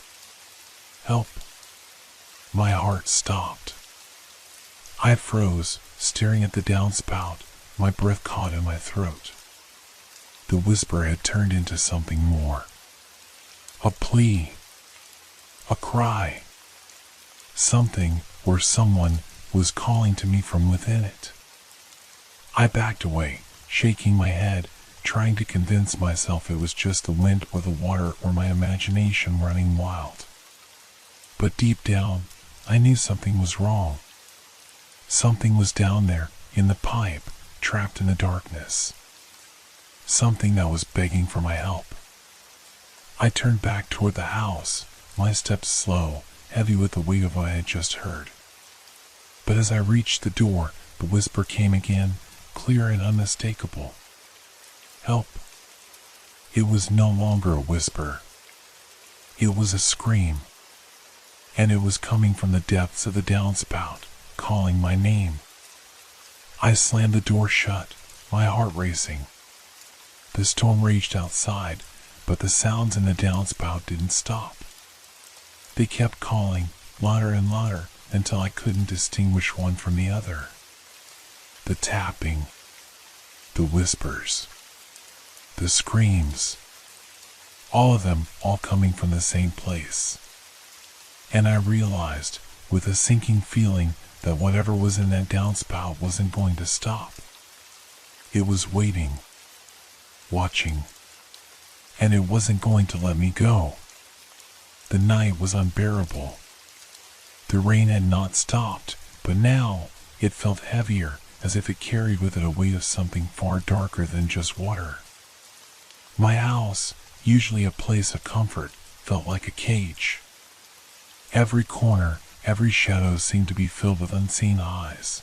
Help. My heart stopped. I froze, staring at the downspout, my breath caught in my throat. The whisper had turned into something more. A plea. A cry. Something or someone was calling to me from within it. I backed away, shaking my head, trying to convince myself it was just the wind or the water or my imagination running wild. But deep down, I knew something was wrong. Something was down there, in the pipe, trapped in the darkness. Something that was begging for my help. I turned back toward the house, my steps slow, heavy with the weight of what I had just heard. But as I reached the door, the whisper came again, clear and unmistakable. Help. It was no longer a whisper. It was a scream. And it was coming from the depths of the downspout, calling my name. I slammed the door shut, my heart racing. The storm raged outside, but the sounds in the downspout didn't stop. They kept calling, louder and louder, until I couldn't distinguish one from the other. The tapping, the whispers, the screams, all of them all coming from the same place. And I realized, with a sinking feeling, that whatever was in that downspout wasn't going to stop. It was waiting, watching, and it wasn't going to let me go. The night was unbearable. The rain had not stopped, but now it felt heavier, as if it carried with it a weight of something far darker than just water. My house, usually a place of comfort, felt like a cage. Every corner, every shadow seemed to be filled with unseen eyes.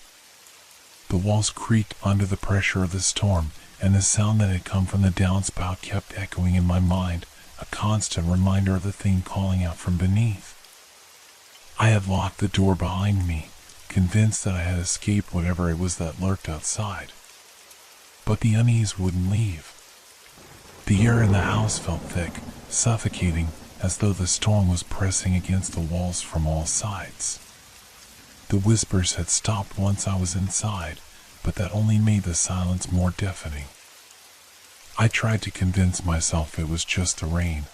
The walls creaked under the pressure of the storm, and the sound that had come from the downspout kept echoing in my mind, a constant reminder of the thing calling out from beneath. I had locked the door behind me, convinced that I had escaped whatever it was that lurked outside. But the unease wouldn't leave. The air in the house felt thick, suffocating, as though the storm was pressing against the walls from all sides. The whispers had stopped once I was inside, but that only made the silence more deafening. I tried to convince myself it was just the rain.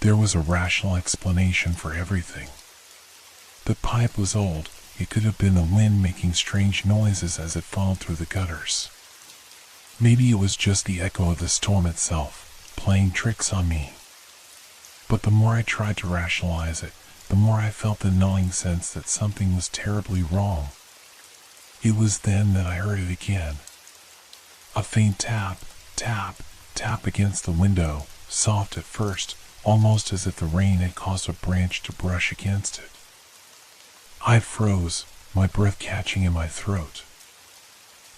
There was a rational explanation for everything. The pipe was old. It could have been the wind making strange noises as it funneled through the gutters. Maybe it was just the echo of the storm itself, playing tricks on me. But the more I tried to rationalize it, the more I felt the gnawing sense that something was terribly wrong. It was then that I heard it again. A faint tap, tap, tap against the window, soft at first, almost as if the rain had caused a branch to brush against it. I froze, my breath catching in my throat.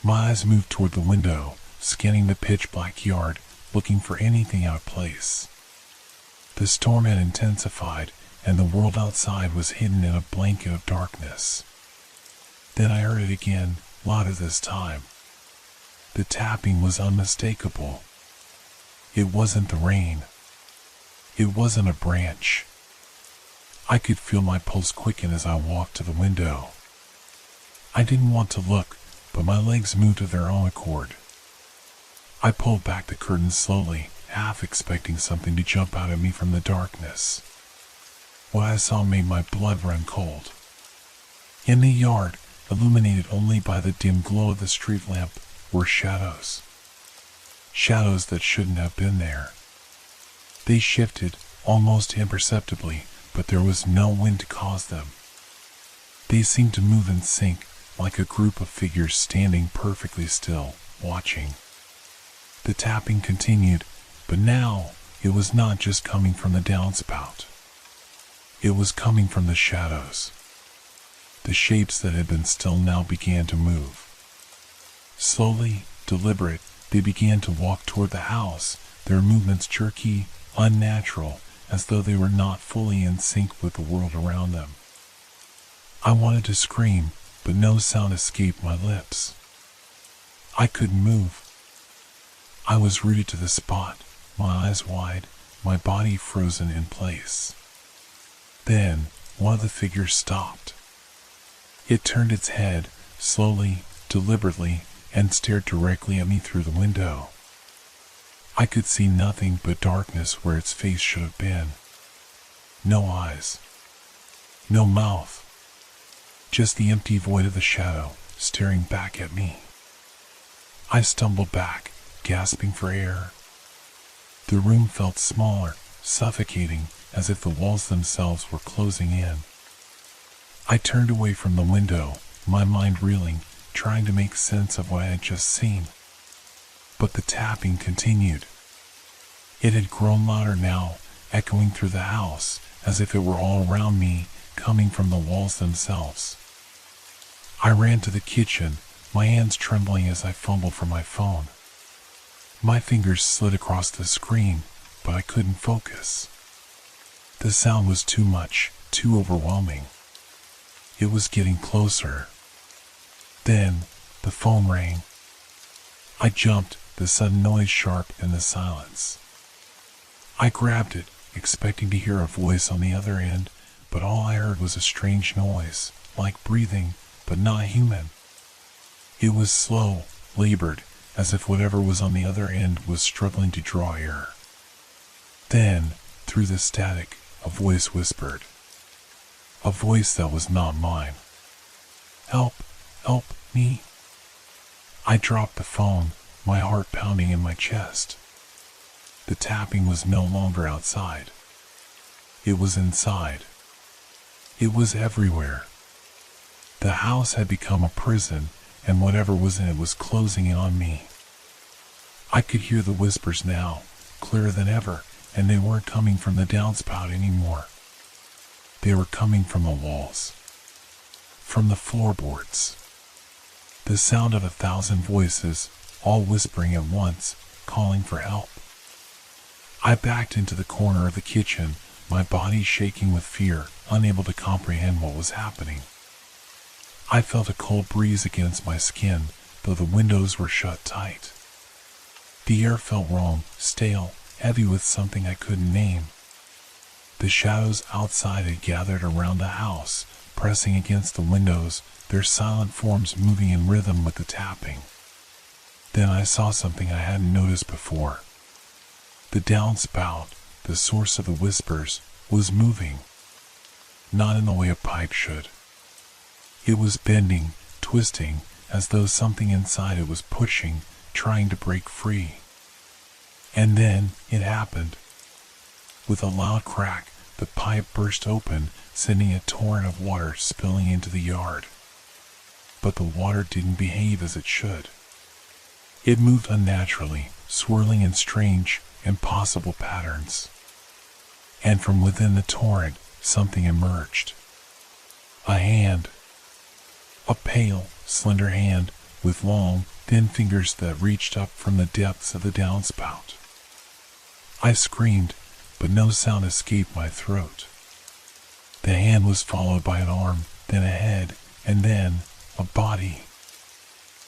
My eyes moved toward the window, scanning the pitch-black yard, looking for anything out of place. The storm had intensified, and the world outside was hidden in a blanket of darkness. Then I heard it again, louder this time. The tapping was unmistakable. It wasn't the rain. It wasn't a branch. I could feel my pulse quicken as I walked to the window. I didn't want to look, but my legs moved of their own accord. I pulled back the curtains slowly, half expecting something to jump out at me from the darkness. What I saw made my blood run cold. In the yard, illuminated only by the dim glow of the street lamp, were shadows. Shadows that shouldn't have been there. They shifted, almost imperceptibly, but there was no wind to cause them. They seemed to move in sync, like a group of figures standing perfectly still, watching. The tapping continued, but now it was not just coming from the downspout. It was coming from the shadows. The shapes that had been still now began to move. Slowly, deliberate, they began to walk toward the house, their movements jerky, unnatural, as though they were not fully in sync with the world around them. I wanted to scream, but no sound escaped my lips. I couldn't move. I was rooted to the spot, my eyes wide, my body frozen in place. Then, one of the figures stopped. It turned its head, slowly, deliberately, and stared directly at me through the window. I could see nothing but darkness where its face should have been. No eyes. No mouth. Just the empty void of the shadow, staring back at me. I stumbled back, gasping for air. The room felt smaller, suffocating, as if the walls themselves were closing in. I turned away from the window, my mind reeling, trying to make sense of what I had just seen. But the tapping continued. It had grown louder now, echoing through the house, as if it were all around me, coming from the walls themselves. I ran to the kitchen, my hands trembling as I fumbled for my phone. My fingers slid across the screen, but I couldn't focus. The sound was too much, too overwhelming. It was getting closer. Then, the phone rang. I jumped, the sudden noise sharp in the silence. I grabbed it, expecting to hear a voice on the other end, but all I heard was a strange noise, like breathing, but not human. It was slow, labored, as if whatever was on the other end was struggling to draw air. Then, through the static, a voice whispered. A voice that was not mine. Help, help me. I dropped the phone, my heart pounding in my chest. The tapping was no longer outside. It was inside. It was everywhere. The house had become a prison, and whatever was in it was closing in on me. I could hear the whispers now, clearer than ever, and they weren't coming from the downspout anymore. They were coming from the walls, from the floorboards. The sound of 1,000 voices, all whispering at once, calling for help. I backed into the corner of the kitchen, my body shaking with fear, unable to comprehend what was happening. I felt a cold breeze against my skin, though the windows were shut tight. The air felt wrong, stale, heavy with something I couldn't name. The shadows outside had gathered around the house, pressing against the windows, their silent forms moving in rhythm with the tapping. Then I saw something I hadn't noticed before. The downspout, the source of the whispers, was moving. Not in the way a pipe should. It was bending, twisting, as though something inside it was pushing, trying to break free. And then it happened. With a loud crack, the pipe burst open, sending a torrent of water spilling into the yard. But the water didn't behave as it should. It moved unnaturally, swirling in strange, impossible patterns. And from within the torrent, something emerged. A hand. A pale, slender hand, with long, thin fingers that reached up from the depths of the downspout. I screamed, but no sound escaped my throat. The hand was followed by an arm, then a head, and then a body.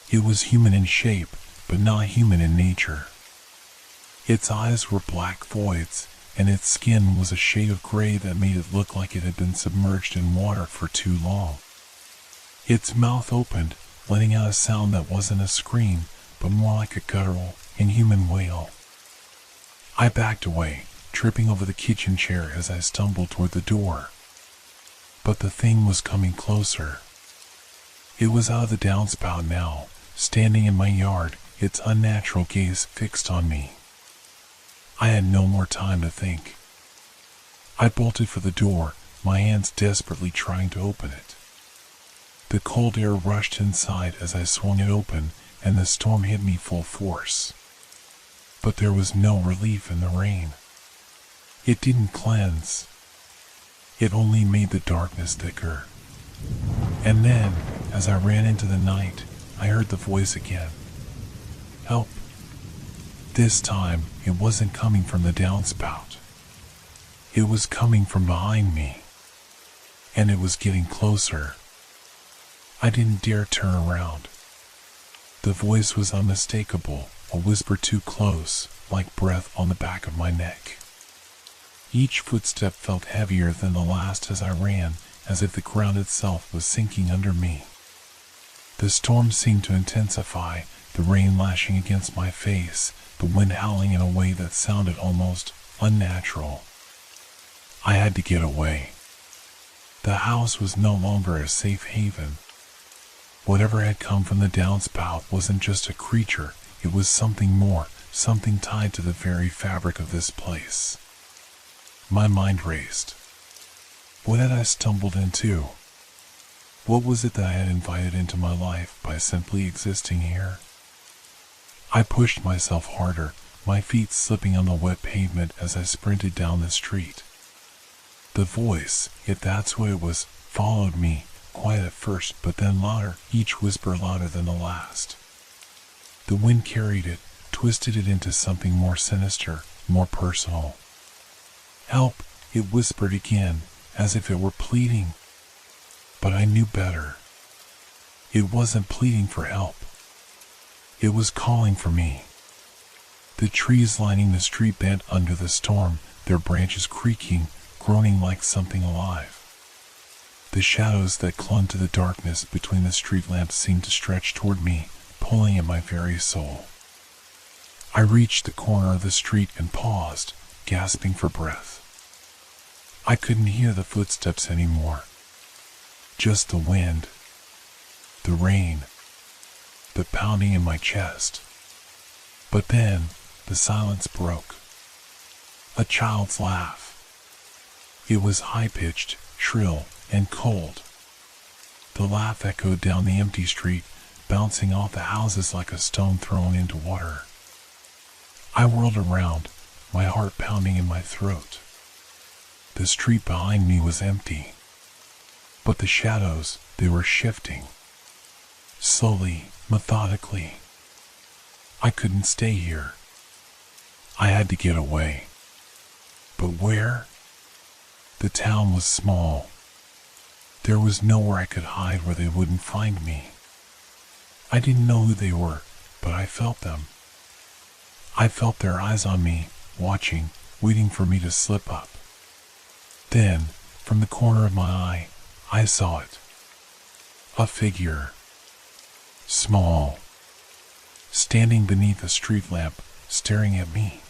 It was human in shape, but not human in nature. Its eyes were black voids, and its skin was a shade of gray that made it look like it had been submerged in water for too long. Its mouth opened, letting out a sound that wasn't a scream, but more like a guttural, inhuman wail. I backed away, tripping over the kitchen chair as I stumbled toward the door. But the thing was coming closer. It was out of the downspout now, standing in my yard, its unnatural gaze fixed on me. I had no more time to think. I bolted for the door, my hands desperately trying to open it. The cold air rushed inside as I swung it open, and the storm hit me full force. But there was no relief in the rain. It didn't cleanse. It only made the darkness thicker. And then, as I ran into the night, I heard the voice again. Help. This time, it wasn't coming from the downspout. It was coming from behind me. And it was getting closer. I didn't dare turn around. The voice was unmistakable, a whisper too close, like breath on the back of my neck. Each footstep felt heavier than the last as I ran, as if the ground itself was sinking under me. The storm seemed to intensify, the rain lashing against my face, the wind howling in a way that sounded almost unnatural. I had to get away. The house was no longer a safe haven. Whatever had come from the downspout wasn't just a creature, it was something more, something tied to the very fabric of this place. My mind raced. What had I stumbled into? What was it that I had invited into my life by simply existing here? I pushed myself harder, my feet slipping on the wet pavement as I sprinted down the street. The voice, if that's what it was, followed me, quiet at first but then louder, each whisper louder than the last. The wind carried it, twisted it into something more sinister, more personal. "Help," it whispered again, as if it were pleading. But I knew better. It wasn't pleading for help. It was calling for me. The trees lining the street bent under the storm, their branches creaking, groaning like something alive. The shadows that clung to the darkness between the street lamps seemed to stretch toward me, pulling at my very soul. I reached the corner of the street and paused, gasping for breath. I couldn't hear the footsteps anymore. Just the wind, the rain, the pounding in my chest. But then, the silence broke. A child's laugh. It was high-pitched, shrill, and cold. The laugh echoed down the empty street, bouncing off the houses like a stone thrown into water. I whirled around, my heart pounding in my throat. The street behind me was empty. But the shadows, they were shifting. Slowly, methodically. I couldn't stay here. I had to get away. But where? The town was small. There was nowhere I could hide where they wouldn't find me. I didn't know who they were, but I felt them. I felt their eyes on me, watching, waiting for me to slip up. Then, from the corner of my eye, I saw it. A figure. Small. Standing beneath a street lamp, staring at me.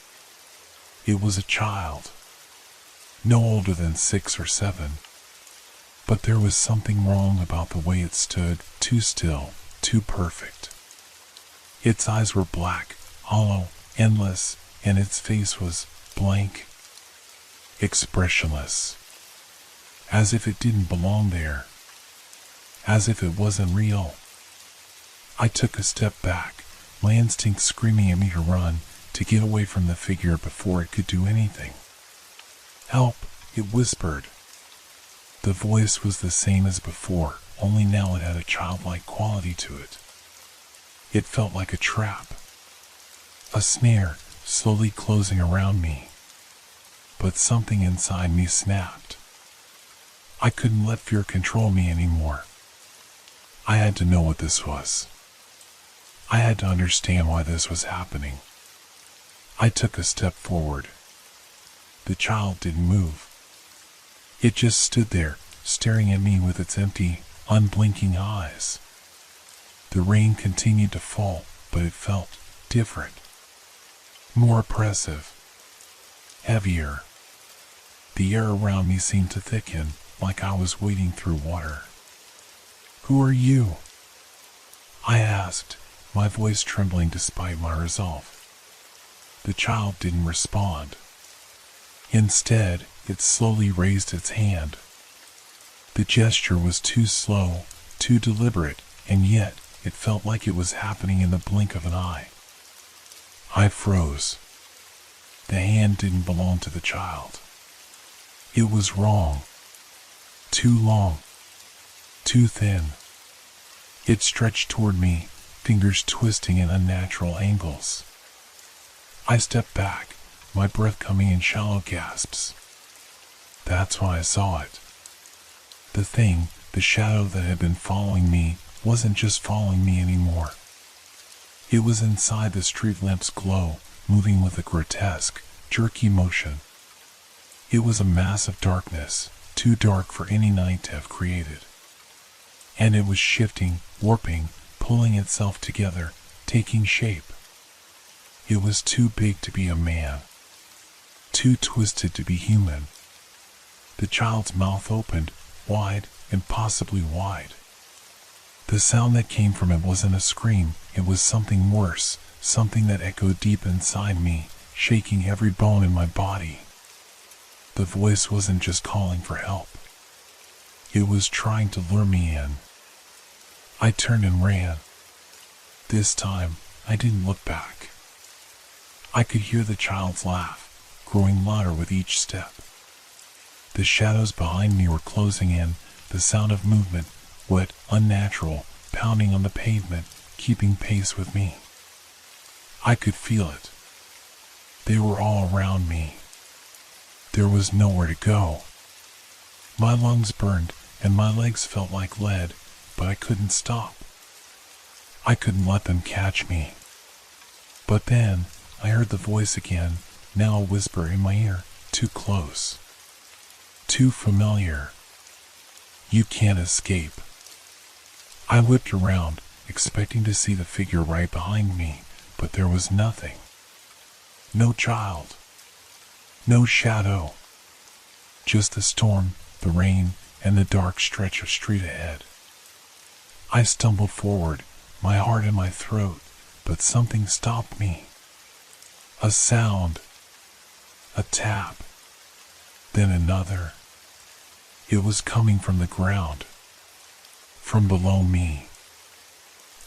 It was a child. No older than 6 or 7. But there was something wrong about the way it stood, too still, too perfect. Its eyes were black, hollow, endless, and its face was blank, expressionless. As if it didn't belong there. As if it wasn't real. I took a step back, my instinct screaming at me to run, to get away from the figure before it could do anything. "Help," it whispered. The voice was the same as before, only now it had a childlike quality to it. It felt like a trap. A snare, slowly closing around me. But something inside me snapped. I couldn't let fear control me anymore. I had to know what this was. I had to understand why this was happening. I took a step forward. The child didn't move. It just stood there, staring at me with its empty, unblinking eyes. The rain continued to fall, but it felt different. More oppressive. Heavier. The air around me seemed to thicken, like I was wading through water. "Who are you?" I asked, my voice trembling despite my resolve. The child didn't respond. Instead, it slowly raised its hand. The gesture was too slow, too deliberate, and yet it felt like it was happening in the blink of an eye. I froze. The hand didn't belong to the child. It was wrong. Too long. Too thin. It stretched toward me, fingers twisting in unnatural angles. I stepped back, my breath coming in shallow gasps. That's when I saw it. The thing, the shadow that had been following me, wasn't just following me anymore. It was inside the street lamp's glow, moving with a grotesque, jerky motion. It was a mass of darkness, too dark for any night to have created. And it was shifting, warping, pulling itself together, taking shape. It was too big to be a man. Too twisted to be human. The child's mouth opened, wide, impossibly wide. The sound that came from it wasn't a scream, it was something worse, something that echoed deep inside me, shaking every bone in my body. The voice wasn't just calling for help. It was trying to lure me in. I turned and ran. This time, I didn't look back. I could hear the child's laugh, growing louder with each step. The shadows behind me were closing in, the sound of movement, wet, unnatural, pounding on the pavement, keeping pace with me. I could feel it. They were all around me. There was nowhere to go. My lungs burned and my legs felt like lead, but I couldn't stop. I couldn't let them catch me. But then I heard the voice again, now a whisper in my ear, too close. Too familiar. You can't escape. I whipped around, expecting to see the figure right behind me, but there was nothing. No child. No shadow. Just the storm, the rain, and the dark stretch of street ahead. I stumbled forward, my heart in my throat, but something stopped me. A sound. A tap. Then another. It was coming from the ground. From below me.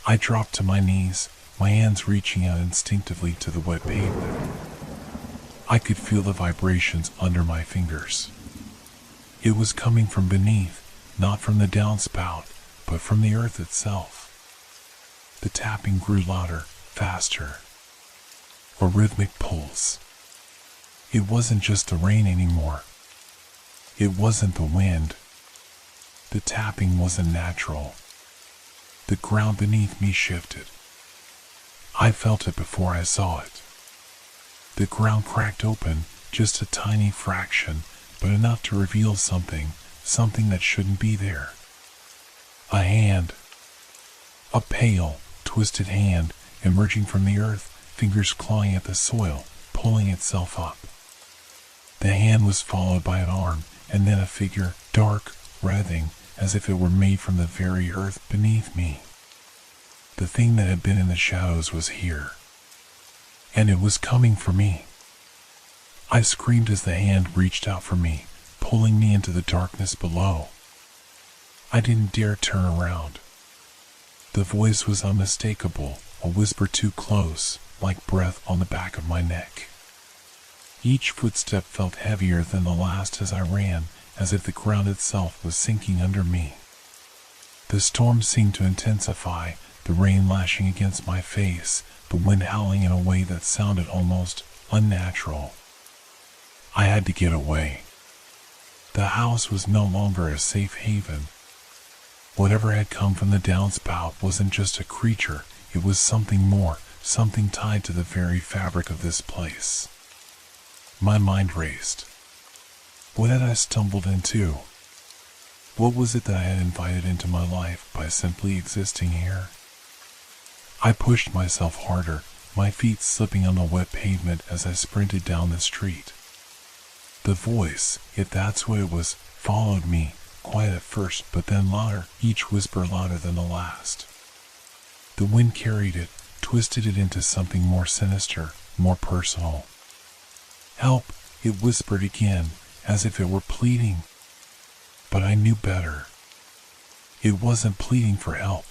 I dropped to my knees, my hands reaching out instinctively to the wet pavement. I could feel the vibrations under my fingers. It was coming from beneath, not from the downspout, but from the earth itself. The tapping grew louder, faster. A rhythmic pulse. It wasn't just the rain anymore. It wasn't the wind. The tapping wasn't natural. The ground beneath me shifted. I felt it before I saw it. The ground cracked open, just a tiny fraction, but enough to reveal something that shouldn't be there. A hand. A pale, twisted hand, emerging from the earth, fingers clawing at the soil, pulling itself up. The hand was followed by an arm, and then a figure, dark, writhing, as if it were made from the very earth beneath me. The thing that had been in the shadows was here. And it was coming for me. I screamed as the hand reached out for me, pulling me into the darkness below. I didn't dare turn around. The voice was unmistakable, a whisper too close, like breath on the back of my neck. Each footstep felt heavier than the last as I ran, as if the ground itself was sinking under me. The storm seemed to intensify, the rain lashing against my face, the wind howling in a way that sounded almost unnatural. I had to get away. The house was no longer a safe haven. Whatever had come from the downspout wasn't just a creature, it was something more, something tied to the very fabric of this place. My mind raced. What had I stumbled into? What was it that I had invited into my life by simply existing here? I pushed myself harder, my feet slipping on the wet pavement as I sprinted down the street. The voice, if that's what it was, followed me, quiet at first but then louder, each whisper louder than the last. The wind carried it, twisted it into something more sinister, more personal. Help, it whispered again, as if it were pleading. But I knew better. It wasn't pleading for help.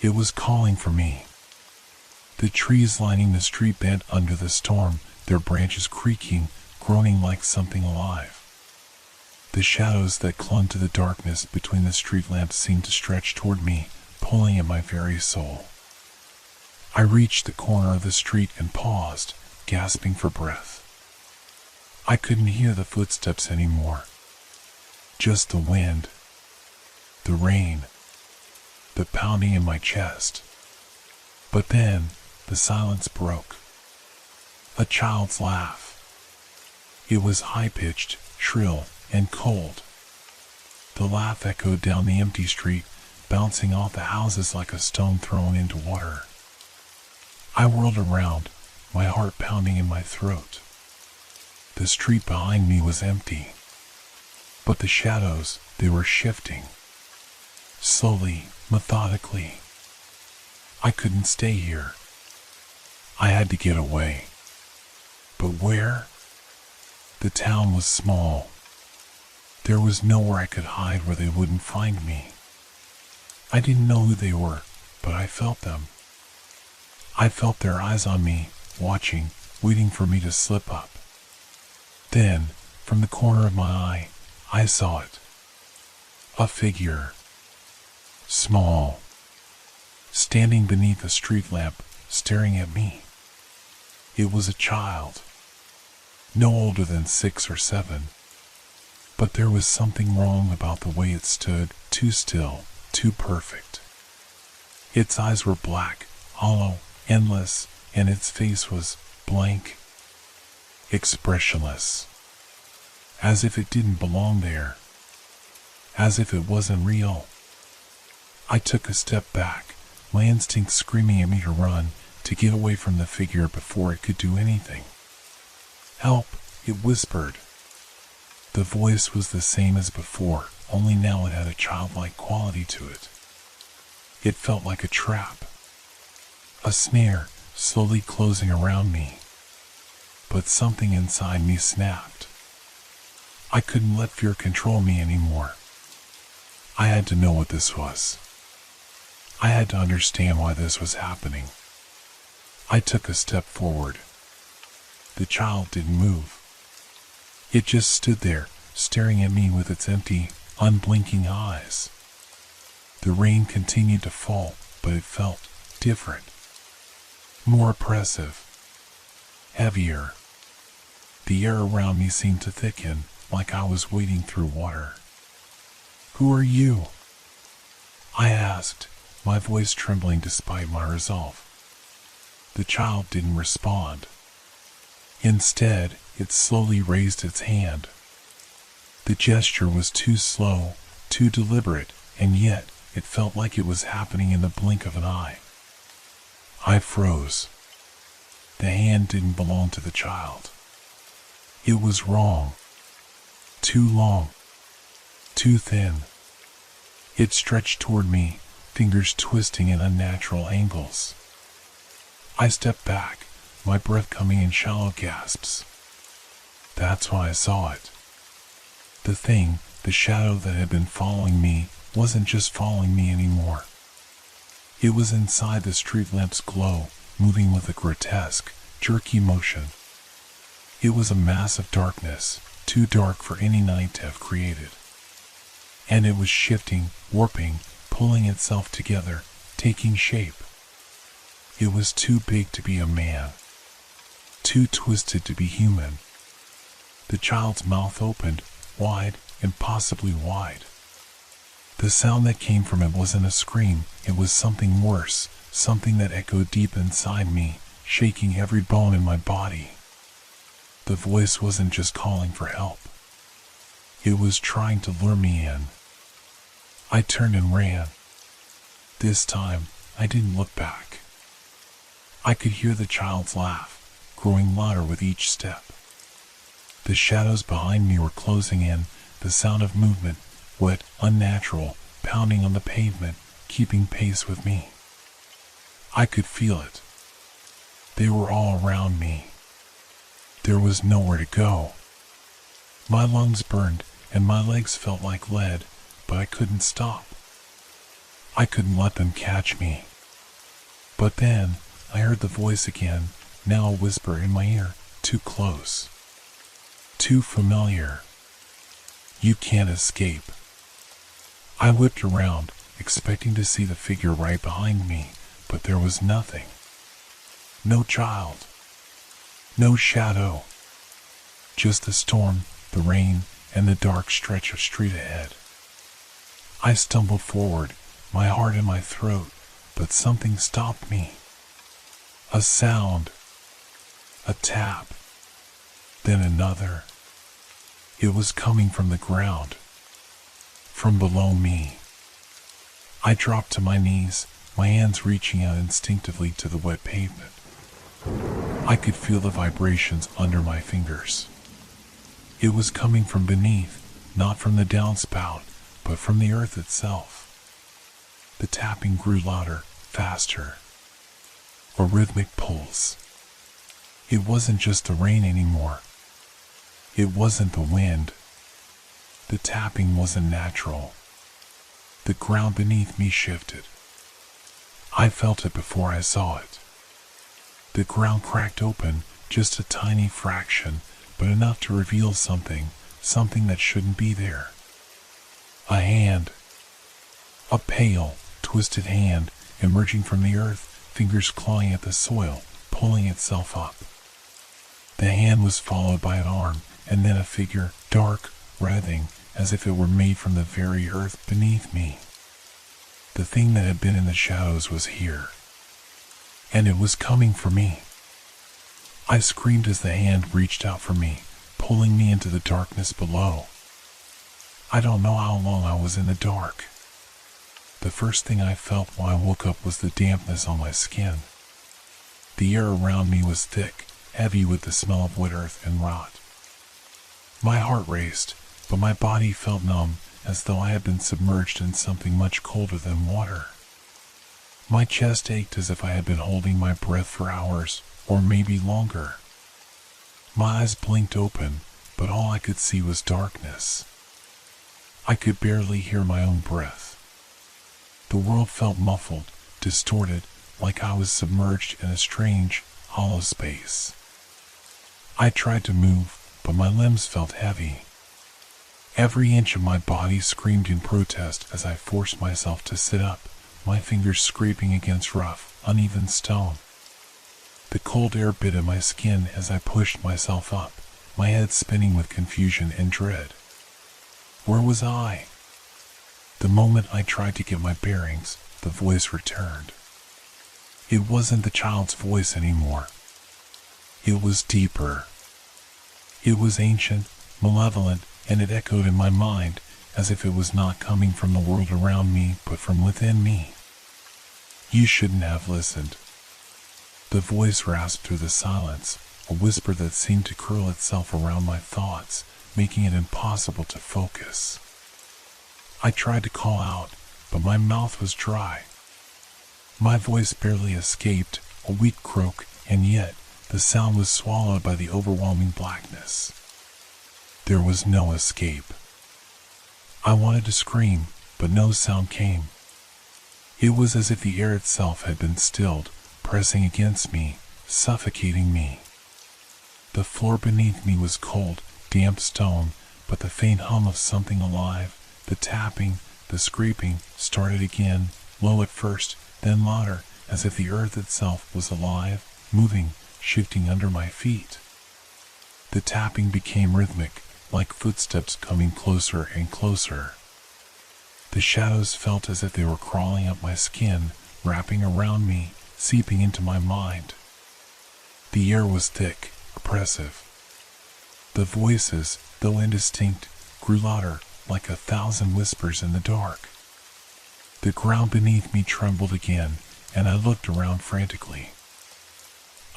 It was calling for me. The trees lining the street bent under the storm, their branches creaking, groaning like something alive. The shadows that clung to the darkness between the street lamps seemed to stretch toward me, pulling at my very soul. I reached the corner of the street and paused, gasping for breath. I couldn't hear the footsteps anymore. Just the wind, the rain, the pounding in my chest. But then, the silence broke. A child's laugh. It was high-pitched, shrill, and cold. The laugh echoed down the empty street, bouncing off the houses like a stone thrown into water. I whirled around, my heart pounding in my throat. The street behind me was empty. But the shadows, they were shifting. Slowly, methodically. I couldn't stay here. I had to get away. But where? The town was small. There was nowhere I could hide where they wouldn't find me. I didn't know who they were, but I felt them. I felt their eyes on me, watching, waiting for me to slip up. Then, from the corner of my eye, I saw it. A figure. Small. Standing beneath a street lamp, staring at me. It was a child. No older than 6 or 7. But there was something wrong about the way it stood, too still, too perfect. Its eyes were black, hollow, endless, and its face was blank, expressionless. As if it didn't belong there. As if it wasn't real. I took a step back, my instinct screaming at me to run, to get away from the figure before it could do anything. "Help," it whispered. The voice was the same as before, only now it had a childlike quality to it. It felt like a trap. A snare, slowly closing around me. But something inside me snapped. I couldn't let fear control me anymore. I had to know what this was. I had to understand why this was happening. I took a step forward. The child didn't move. It just stood there, staring at me with its empty, unblinking eyes. The rain continued to fall, but it felt different. More oppressive. Heavier. The air around me seemed to thicken, like I was wading through water. "Who are you?" I asked, my voice trembling despite my resolve. The child didn't respond. Instead, it slowly raised its hand. The gesture was too slow, too deliberate, and yet it felt like it was happening in the blink of an eye. I froze. The hand didn't belong to the child. It was wrong. Too long. Too thin. It stretched toward me, fingers twisting at unnatural angles. I stepped back, my breath coming in shallow gasps. That's why I saw it. The thing, the shadow that had been following me, wasn't just following me anymore. It was inside the street lamp's glow, moving with a grotesque, jerky motion. It was a mass of darkness, too dark for any night to have created. And it was shifting, warping, pulling itself together, taking shape. It was too big to be a man. Too twisted to be human. The child's mouth opened, wide, impossibly wide. The sound that came from it wasn't a scream, it was something worse, something that echoed deep inside me, shaking every bone in my body. The voice wasn't just calling for help. It was trying to lure me in. I turned and ran. This time, I didn't look back. I could hear the child's laugh, growing louder with each step. The shadows behind me were closing in, the sound of movement, wet, unnatural, pounding on the pavement, keeping pace with me. I could feel it. They were all around me. There was nowhere to go. My lungs burned, and my legs felt like lead, but I couldn't stop. I couldn't let them catch me. But then, I heard the voice again, now a whisper in my ear, too close. Too familiar. "You can't escape." I whipped around, expecting to see the figure right behind me, but there was nothing. No child. No shadow. Just the storm, the rain, and the dark stretch of street ahead. I stumbled forward, my heart in my throat, but something stopped me. A sound. A tap. Then another. It was coming from the ground. From below me. I dropped to my knees, my hands reaching out instinctively to the wet pavement. I could feel the vibrations under my fingers. It was coming from beneath, not from the downspout, but from the earth itself. The tapping grew louder, faster. A rhythmic pulse. It wasn't just the rain anymore. It wasn't the wind. The tapping wasn't natural. The ground beneath me shifted. I felt it before I saw it. The ground cracked open, just a tiny fraction, but enough to reveal something that shouldn't be there. A hand. A pale, twisted hand, emerging from the earth, fingers clawing at the soil, pulling itself up. The hand was followed by an arm, and then a figure, dark, writhing, as if it were made from the very earth beneath me. The thing that had been in the shadows was here, and it was coming for me. I screamed as the hand reached out for me, pulling me into the darkness below. I don't know how long I was in the dark. The first thing I felt when I woke up was the dampness on my skin. The air around me was thick, heavy with the smell of wet earth and rot. My heart raced, but my body felt numb, as though I had been submerged in something much colder than water. My chest ached as if I had been holding my breath for hours, or maybe longer. My eyes blinked open, but all I could see was darkness. I could barely hear my own breath. The world felt muffled, distorted, like I was submerged in a strange, hollow space. I tried to move, but my limbs felt heavy. Every inch of my body screamed in protest as I forced myself to sit up, my fingers scraping against rough, uneven stone. The cold air bit at my skin as I pushed myself up, my head spinning with confusion and dread. Where was I? The moment I tried to get my bearings, the voice returned. It wasn't the child's voice anymore. It was deeper. It was ancient, malevolent, and it echoed in my mind as if it was not coming from the world around me, but from within me. You shouldn't have listened. The voice rasped through the silence, a whisper that seemed to curl itself around my thoughts, making it impossible to focus. I tried to call out, but my mouth was dry. My voice barely escaped, a weak croak, and yet the sound was swallowed by the overwhelming blackness. There was no escape. I wanted to scream, but no sound came. It was as if the air itself had been stilled, pressing against me, suffocating me. The floor beneath me was cold, damp stone, but the faint hum of something alive, the tapping, the scraping, started again, low at first, then louder, as if the earth itself was alive, moving, shifting under my feet. The tapping became rhythmic, like footsteps coming closer and closer. The shadows felt as if they were crawling up my skin, wrapping around me, seeping into my mind. The air was thick, oppressive. The voices, though indistinct, grew louder, like 1,000 whispers in the dark. The ground beneath me trembled again, and I looked around frantically.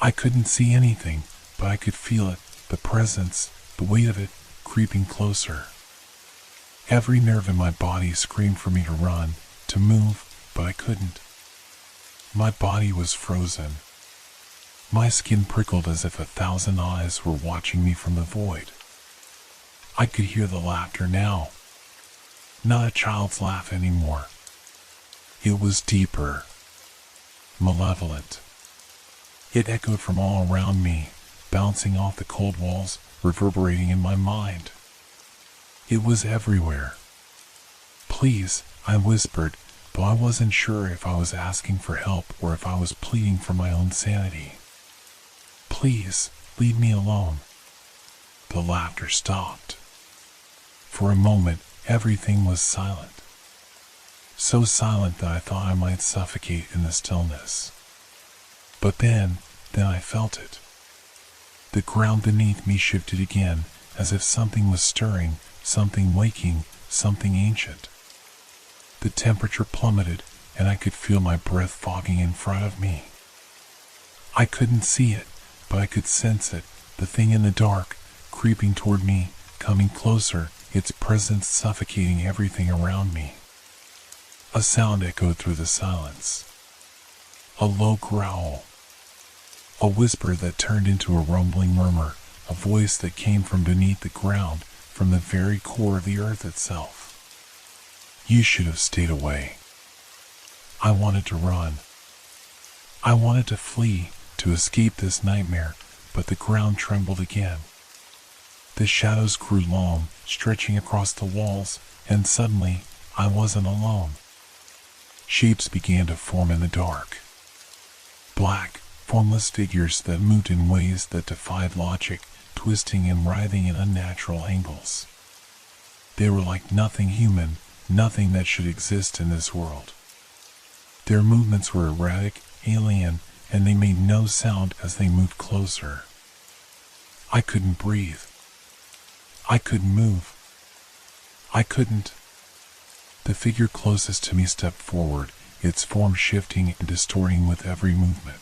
I couldn't see anything, but I could feel it, the presence, the weight of it, creeping closer. Every nerve in my body screamed for me to run, to move, but I couldn't. My body was frozen. My skin prickled as if 1,000 eyes were watching me from the void. I could hear the laughter now. Not a child's laugh anymore. It was deeper, malevolent. It echoed from all around me, bouncing off the cold walls, reverberating in my mind. It was everywhere. Please, I whispered, though I wasn't sure if I was asking for help or if I was pleading for my own sanity. Please, leave me alone. The laughter stopped. For a moment, everything was silent. So silent that I thought I might suffocate in the stillness. But then I felt it. The ground beneath me shifted again, as if something was stirring, something waking, something ancient. The temperature plummeted, and I could feel my breath fogging in front of me. I couldn't see it, but I could sense it, the thing in the dark, creeping toward me, coming closer, its presence suffocating everything around me. A sound echoed through the silence. A low growl. A whisper that turned into a rumbling murmur, a voice that came from beneath the ground, from the very core of the earth itself. You should have stayed away. I wanted to run. I wanted to flee, to escape this nightmare, but the ground trembled again. The shadows grew long, stretching across the walls, and suddenly, I wasn't alone. Shapes began to form in the dark. Black, formless figures that moved in ways that defied logic, twisting and writhing in unnatural angles. They were like nothing human, nothing that should exist in this world. Their movements were erratic, alien, and they made no sound as they moved closer. I couldn't breathe. I couldn't move. I couldn't. The figure closest to me stepped forward, its form shifting and distorting with every movement.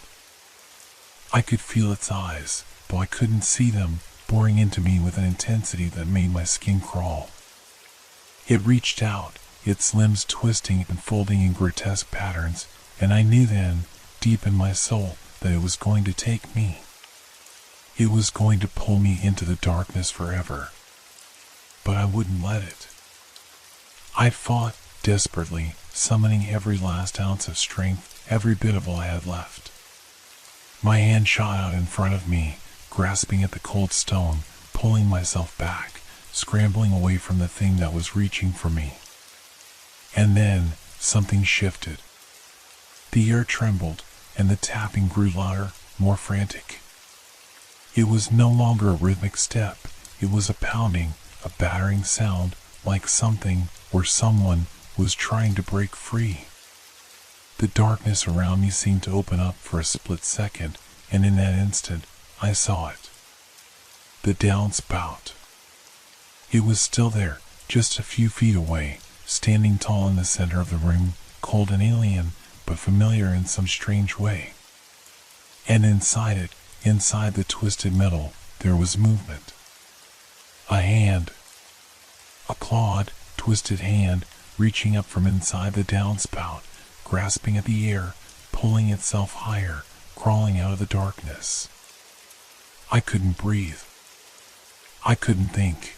I could feel its eyes, though I couldn't see them, boring into me with an intensity that made my skin crawl. It reached out, its limbs twisting and folding in grotesque patterns, and I knew then, deep in my soul, that it was going to take me. It was going to pull me into the darkness forever. But I wouldn't let it. I fought, desperately, summoning every last ounce of strength, every bit of all I had left. My hand shot out in front of me, grasping at the cold stone, pulling myself back, scrambling away from the thing that was reaching for me. And then, something shifted. The air trembled, and the tapping grew louder, more frantic. It was no longer a rhythmic step, it was a pounding, a battering sound, like something, or someone, was trying to break free. The darkness around me seemed to open up for a split second, and in that instant, I saw it. The downspout. It was still there, just a few feet away, standing tall in the center of the room, cold and alien, but familiar in some strange way. And inside it, inside the twisted metal, there was movement. A hand. A clawed, twisted hand, reaching up from inside the downspout, grasping at the air, pulling itself higher, crawling out of the darkness. I couldn't breathe. I couldn't think.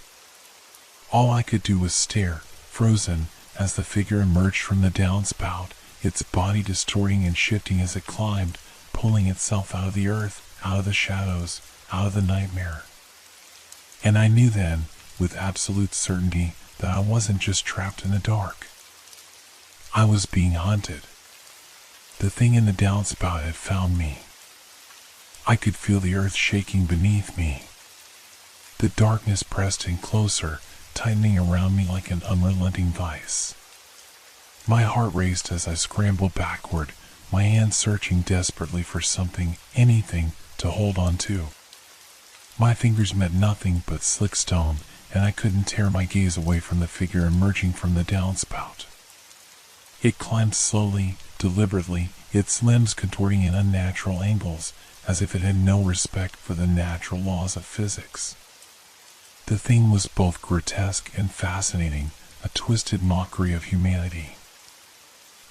All I could do was stare, frozen, as the figure emerged from the downspout, its body distorting and shifting as it climbed, pulling itself out of the earth, out of the shadows, out of the nightmare. And I knew then, with absolute certainty, that I wasn't just trapped in the dark. I was being hunted. The thing in the downspout had found me. I could feel the earth shaking beneath me. The darkness pressed in closer, tightening around me like an unrelenting vice. My heart raced as I scrambled backward, my hands searching desperately for something, anything, to hold on to. My fingers met nothing but slick stone, and I couldn't tear my gaze away from the figure emerging from the downspout. It climbed slowly, deliberately, its limbs contorting in unnatural angles, as if it had no respect for the natural laws of physics. The thing was both grotesque and fascinating, a twisted mockery of humanity.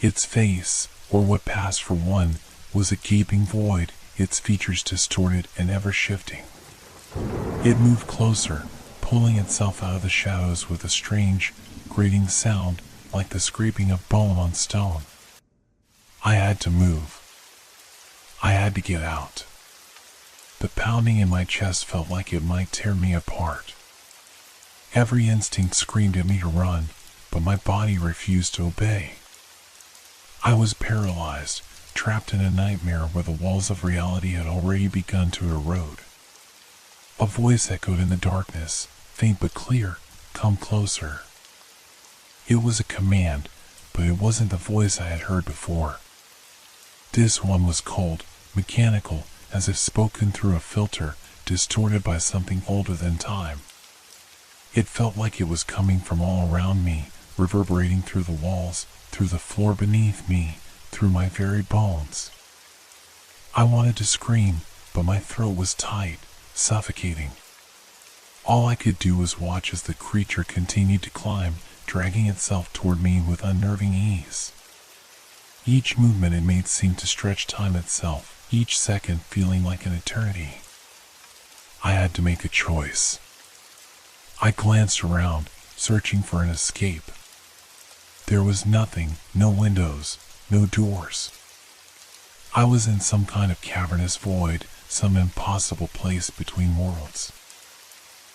Its face, or what passed for one, was a gaping void, its features distorted and ever-shifting. It moved closer, pulling itself out of the shadows with a strange, grating sound like the scraping of bone on stone. I had to move. I had to get out. The pounding in my chest felt like it might tear me apart. Every instinct screamed at me to run, but my body refused to obey. I was paralyzed, trapped in a nightmare where the walls of reality had already begun to erode. A voice echoed in the darkness, faint but clear, "Come closer." It was a command, but it wasn't the voice I had heard before. This one was cold, mechanical, as if spoken through a filter, distorted by something older than time. It felt like it was coming from all around me, reverberating through the walls, through the floor beneath me, through my very bones. I wanted to scream, but my throat was tight, suffocating. All I could do was watch as the creature continued to climb, dragging itself toward me with unnerving ease. Each movement it made seemed to stretch time itself, each second feeling like an eternity. I had to make a choice. I glanced around, searching for an escape. There was nothing, no windows, no doors. I was in some kind of cavernous void, some impossible place between worlds.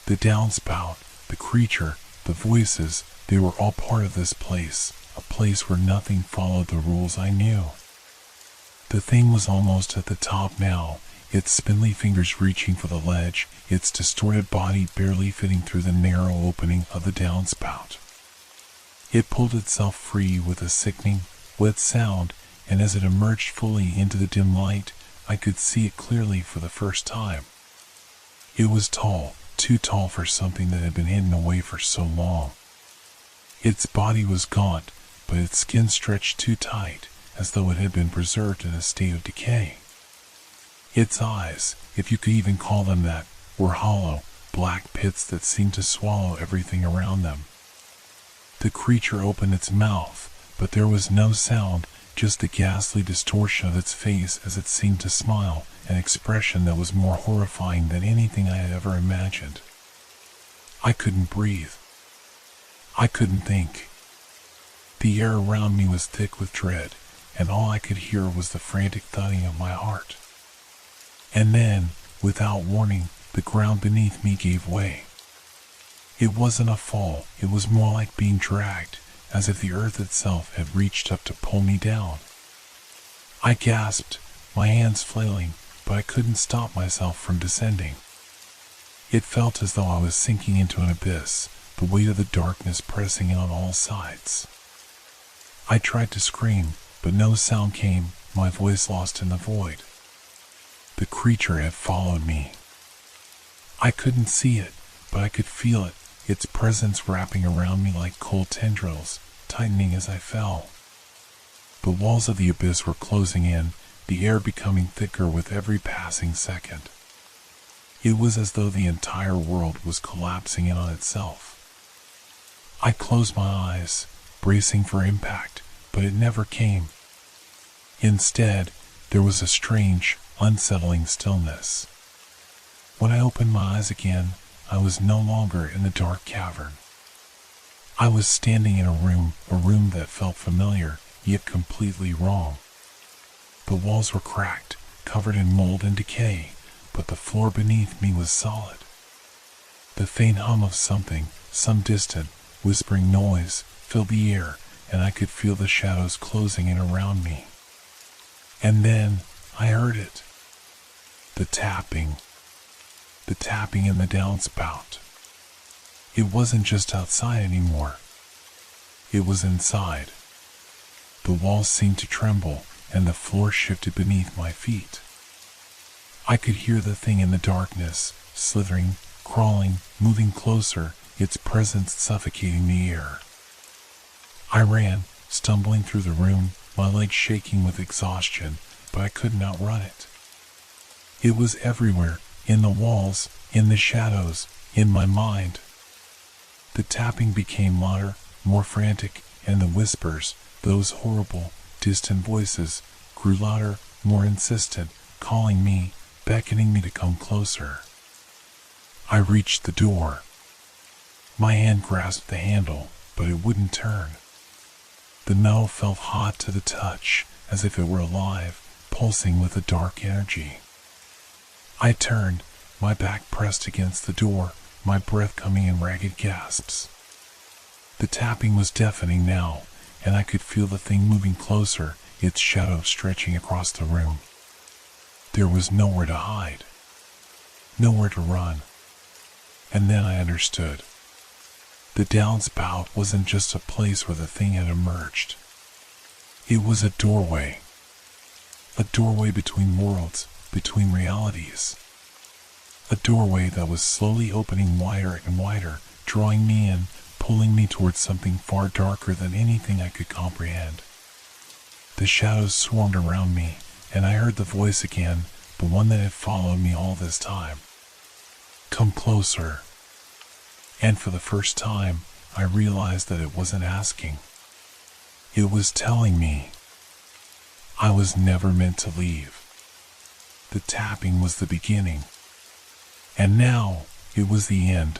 The downspout, the creature, the voices, they were all part of this place, a place where nothing followed the rules I knew. The thing was almost at the top now, its spindly fingers reaching for the ledge, its distorted body barely fitting through the narrow opening of the downspout. It pulled itself free with a sickening, wet sound, and as it emerged fully into the dim light, I could see it clearly for the first time. It was tall, too tall for something that had been hidden away for so long. Its body was gaunt, but its skin stretched too tight, as though it had been preserved in a state of decay. Its eyes, if you could even call them that, were hollow, black pits that seemed to swallow everything around them. The creature opened its mouth, but there was no sound, just the ghastly distortion of its face as it seemed to smile, an expression that was more horrifying than anything I had ever imagined. I couldn't breathe. I couldn't think. The air around me was thick with dread, and all I could hear was the frantic thudding of my heart. And then, without warning, the ground beneath me gave way. It wasn't a fall, it was more like being dragged, as if the earth itself had reached up to pull me down. I gasped, my hands flailing, but I couldn't stop myself from descending. It felt as though I was sinking into an abyss, the weight of the darkness pressing in on all sides. I tried to scream, but no sound came, my voice lost in the void. The creature had followed me. I couldn't see it, but I could feel it, its presence wrapping around me like cold tendrils, tightening as I fell. The walls of the abyss were closing in, the air becoming thicker with every passing second. It was as though the entire world was collapsing in on itself. I closed my eyes, bracing for impact, but it never came. Instead, there was a strange, unsettling stillness. When I opened my eyes again, I was no longer in the dark cavern. I was standing in a room that felt familiar, yet completely wrong. The walls were cracked, covered in mold and decay, but the floor beneath me was solid. The faint hum of something, some distant, whispering noise, filled the air, and I could feel the shadows closing in around me. And then I heard it. The tapping in the downspout. It wasn't just outside anymore. It was inside. The walls seemed to tremble, and the floor shifted beneath my feet. I could hear the thing in the darkness, slithering, crawling, moving closer, its presence suffocating the air. I ran, stumbling through the room, my legs shaking with exhaustion, but I couldn't outrun it. It was everywhere, in the walls, in the shadows, in my mind. The tapping became louder, more frantic, and the whispers, those horrible, distant voices, grew louder, more insistent, calling me, beckoning me to come closer. I reached the door. My hand grasped the handle, but it wouldn't turn. The metal felt hot to the touch, as if it were alive, pulsing with a dark energy. I turned, my back pressed against the door, my breath coming in ragged gasps. The tapping was deafening now, and I could feel the thing moving closer, its shadow stretching across the room. There was nowhere to hide, nowhere to run. And then I understood. The downspout wasn't just a place where the thing had emerged. It was a doorway between worlds, between realities. A doorway that was slowly opening wider and wider, drawing me in, pulling me towards something far darker than anything I could comprehend. The shadows swarmed around me, and I heard the voice again, the one that had followed me all this time. Come closer. And for the first time, I realized that it wasn't asking. It was telling me I was never meant to leave. The tapping was the beginning, and now it was the end.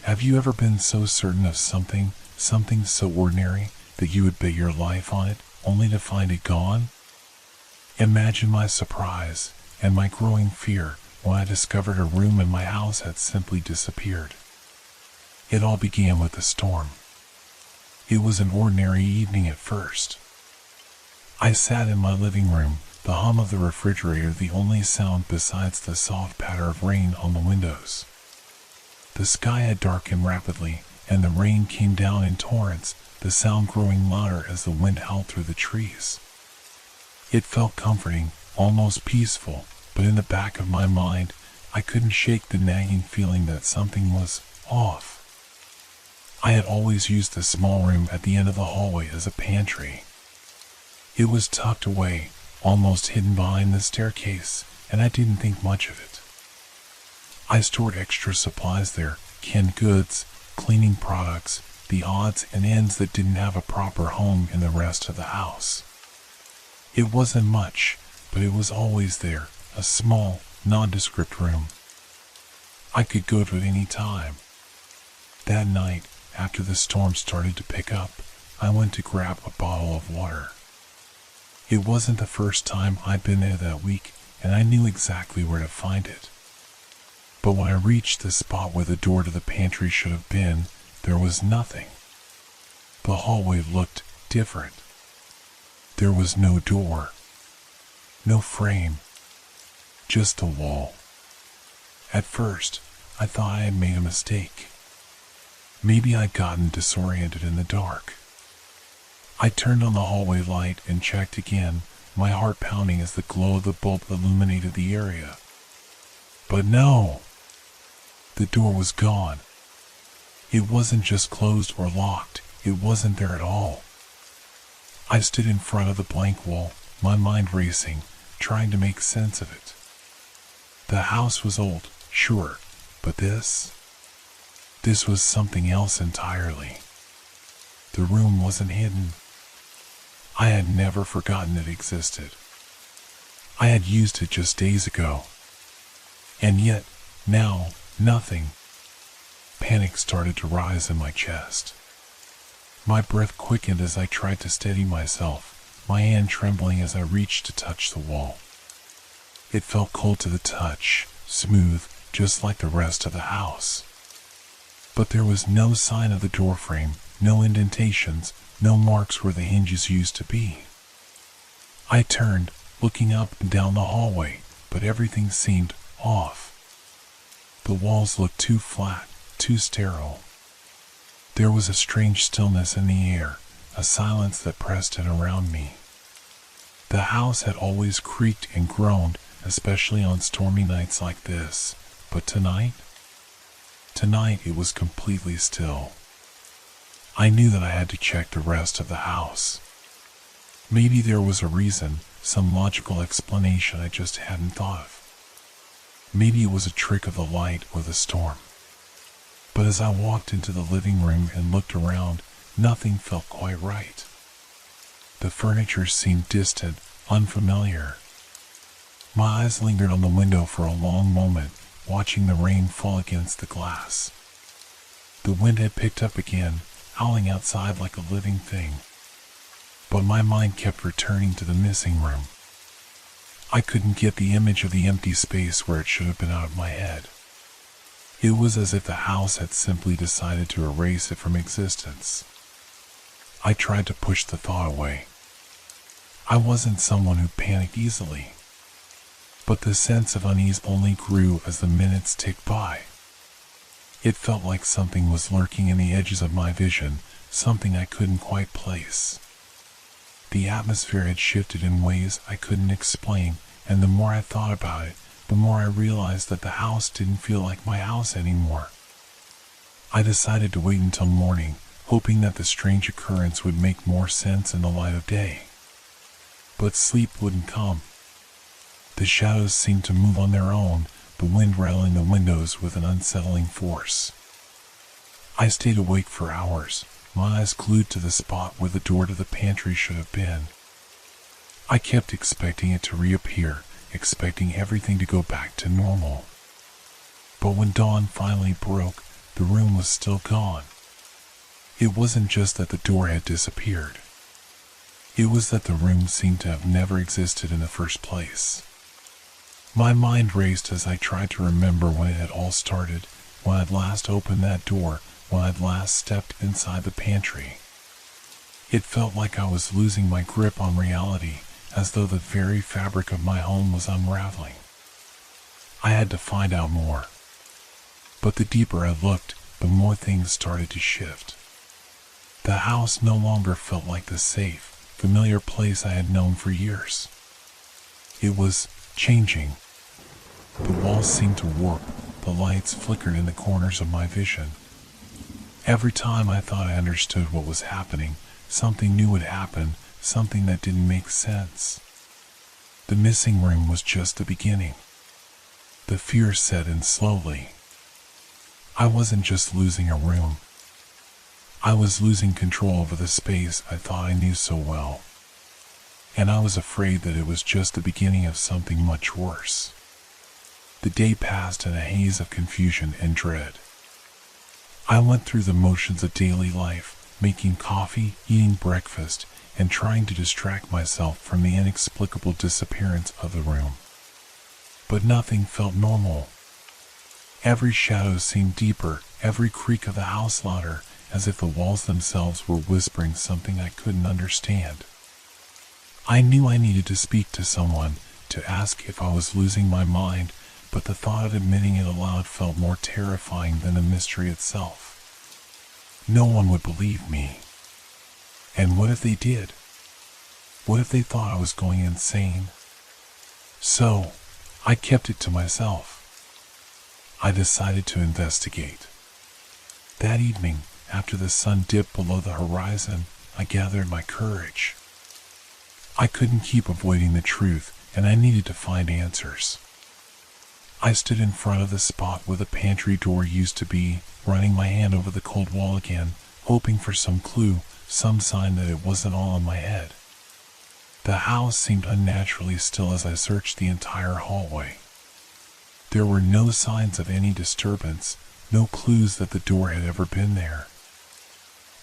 Have you ever been so certain of something Something so ordinary that you would bet your life on it, only to find it gone? Imagine my surprise and my growing fear when I discovered a room in my house had simply disappeared. It all began with a storm. It was an ordinary evening at first. I sat in my living room, the hum of the refrigerator the only sound besides the soft patter of rain on the windows. The sky had darkened rapidly, and the rain came down in torrents, the sound growing louder as the wind howled through the trees. It felt comforting, almost peaceful, but in the back of my mind, I couldn't shake the nagging feeling that something was off. I had always used the small room at the end of the hallway as a pantry. It was tucked away, almost hidden behind the staircase, and I didn't think much of it. I stored extra supplies there, canned goods, cleaning products, the odds and ends that didn't have a proper home in the rest of the house. It wasn't much, but it was always there, a small, nondescript room. I could go to it any time. That night, after the storm started to pick up, I went to grab a bottle of water. It wasn't the first time I'd been there that week, and I knew exactly where to find it. But when I reached the spot where the door to the pantry should have been, there was nothing. The hallway looked different. There was no door, no frame, just a wall. At first, I thought I had made a mistake. Maybe I'd gotten disoriented in the dark. I turned on the hallway light and checked again, my heart pounding as the glow of the bulb illuminated the area. But no! The door was gone. It wasn't just closed or locked, it wasn't there at all. I stood in front of the blank wall, my mind racing, trying to make sense of it. The house was old, sure, but this was something else entirely. The room wasn't hidden. I had never forgotten it existed. I had used it just days ago. And yet, now, nothing. Panic started to rise in my chest. My breath quickened as I tried to steady myself, my hand trembling as I reached to touch the wall. It felt cold to the touch, smooth, just like the rest of the house. But there was no sign of the doorframe, no indentations, no marks where the hinges used to be. I turned, looking up and down the hallway, but everything seemed off. The walls looked too flat, too sterile. There was a strange stillness in the air, a silence that pressed in around me. The house had always creaked and groaned, especially on stormy nights like this, but tonight it was completely still. I knew that I had to check the rest of the house. Maybe there was a reason, some logical explanation I just hadn't thought of. Maybe it was a trick of the light or the storm. But as I walked into the living room and looked around, nothing felt quite right. The furniture seemed distant, unfamiliar. My eyes lingered on the window for a long moment, watching the rain fall against the glass. The wind had picked up again, howling outside like a living thing. But my mind kept returning to the missing room. I couldn't get the image of the empty space where it should have been out of my head. It was as if the house had simply decided to erase it from existence. I tried to push the thought away. I wasn't someone who panicked easily. But the sense of unease only grew as the minutes ticked by. It felt like something was lurking in the edges of my vision, something I couldn't quite place. The atmosphere had shifted in ways I couldn't explain, and the more I thought about it, the more I realized that the house didn't feel like my house anymore. I decided to wait until morning, hoping that the strange occurrence would make more sense in the light of day. But sleep wouldn't come. The shadows seemed to move on their own, the wind rattling the windows with an unsettling force. I stayed awake for hours, my eyes glued to the spot where the door to the pantry should have been. I kept expecting it to reappear, expecting everything to go back to normal. But when dawn finally broke, the room was still gone. It wasn't just that the door had disappeared. It was that the room seemed to have never existed in the first place. My mind raced as I tried to remember when it had all started, when I'd last opened that door, when I'd last stepped inside the pantry. It felt like I was losing my grip on reality, as though the very fabric of my home was unraveling. I had to find out more. But the deeper I looked, the more things started to shift. The house no longer felt like the safe, familiar place I had known for years. It was changing. The walls seemed to warp, the lights flickered in the corners of my vision. Every time I thought I understood what was happening, something new would happen, something that didn't make sense. The missing room was just the beginning. The fear set in slowly. I wasn't just losing a room. I was losing control over the space I thought I knew so well. And I was afraid that it was just the beginning of something much worse. The day passed in a haze of confusion and dread. I went through the motions of daily life, making coffee, eating breakfast, and trying to distract myself from the inexplicable disappearance of the room. But nothing felt normal. Every shadow seemed deeper, every creak of the house louder, as if the walls themselves were whispering something I couldn't understand. I knew I needed to speak to someone, to ask if I was losing my mind, but the thought of admitting it aloud felt more terrifying than the mystery itself. No one would believe me. And what if they did? What if they thought I was going insane? So, I kept it to myself. I decided to investigate. That evening, after the sun dipped below the horizon, I gathered my courage. I couldn't keep avoiding the truth, and I needed to find answers. I stood in front of the spot where the pantry door used to be, running my hand over the cold wall again, hoping for some clue, some sign that it wasn't all in my head. The house seemed unnaturally still as I searched the entire hallway. There were no signs of any disturbance, no clues that the door had ever been there.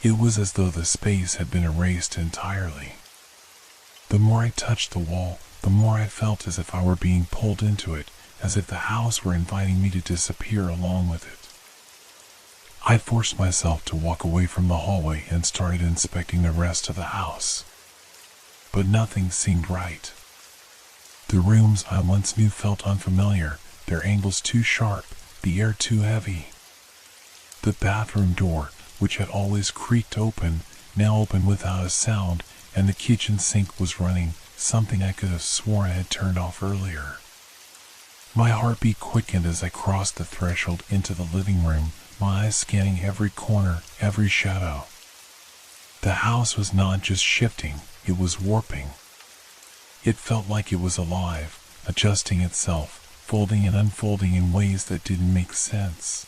It was as though the space had been erased entirely. The more I touched the wall, the more I felt as if I were being pulled into it, as if the house were inviting me to disappear along with it. I forced myself to walk away from the hallway and started inspecting the rest of the house. But nothing seemed right. The rooms I once knew felt unfamiliar, their angles too sharp, the air too heavy. The bathroom door, which had always creaked open, now opened without a sound, and the kitchen sink was running, something I could have sworn I had turned off earlier. My heartbeat quickened as I crossed the threshold into the living room, my eyes scanning every corner, every shadow. The house was not just shifting, it was warping. It felt like it was alive, adjusting itself, folding and unfolding in ways that didn't make sense.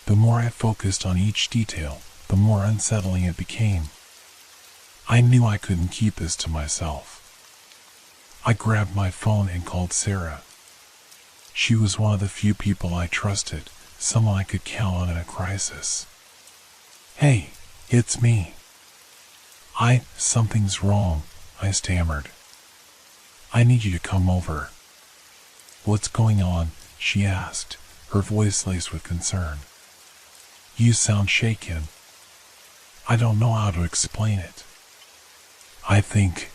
The more I focused on each detail, the more unsettling it became. I knew I couldn't keep this to myself. I grabbed my phone and called Sarah. She was one of the few people I trusted, someone I could count on in a crisis. "Hey, it's me." Something's wrong," I stammered. "I need you to come over." "What's going on?" she asked, her voice laced with concern. "You sound shaken." "I don't know how to explain it. I think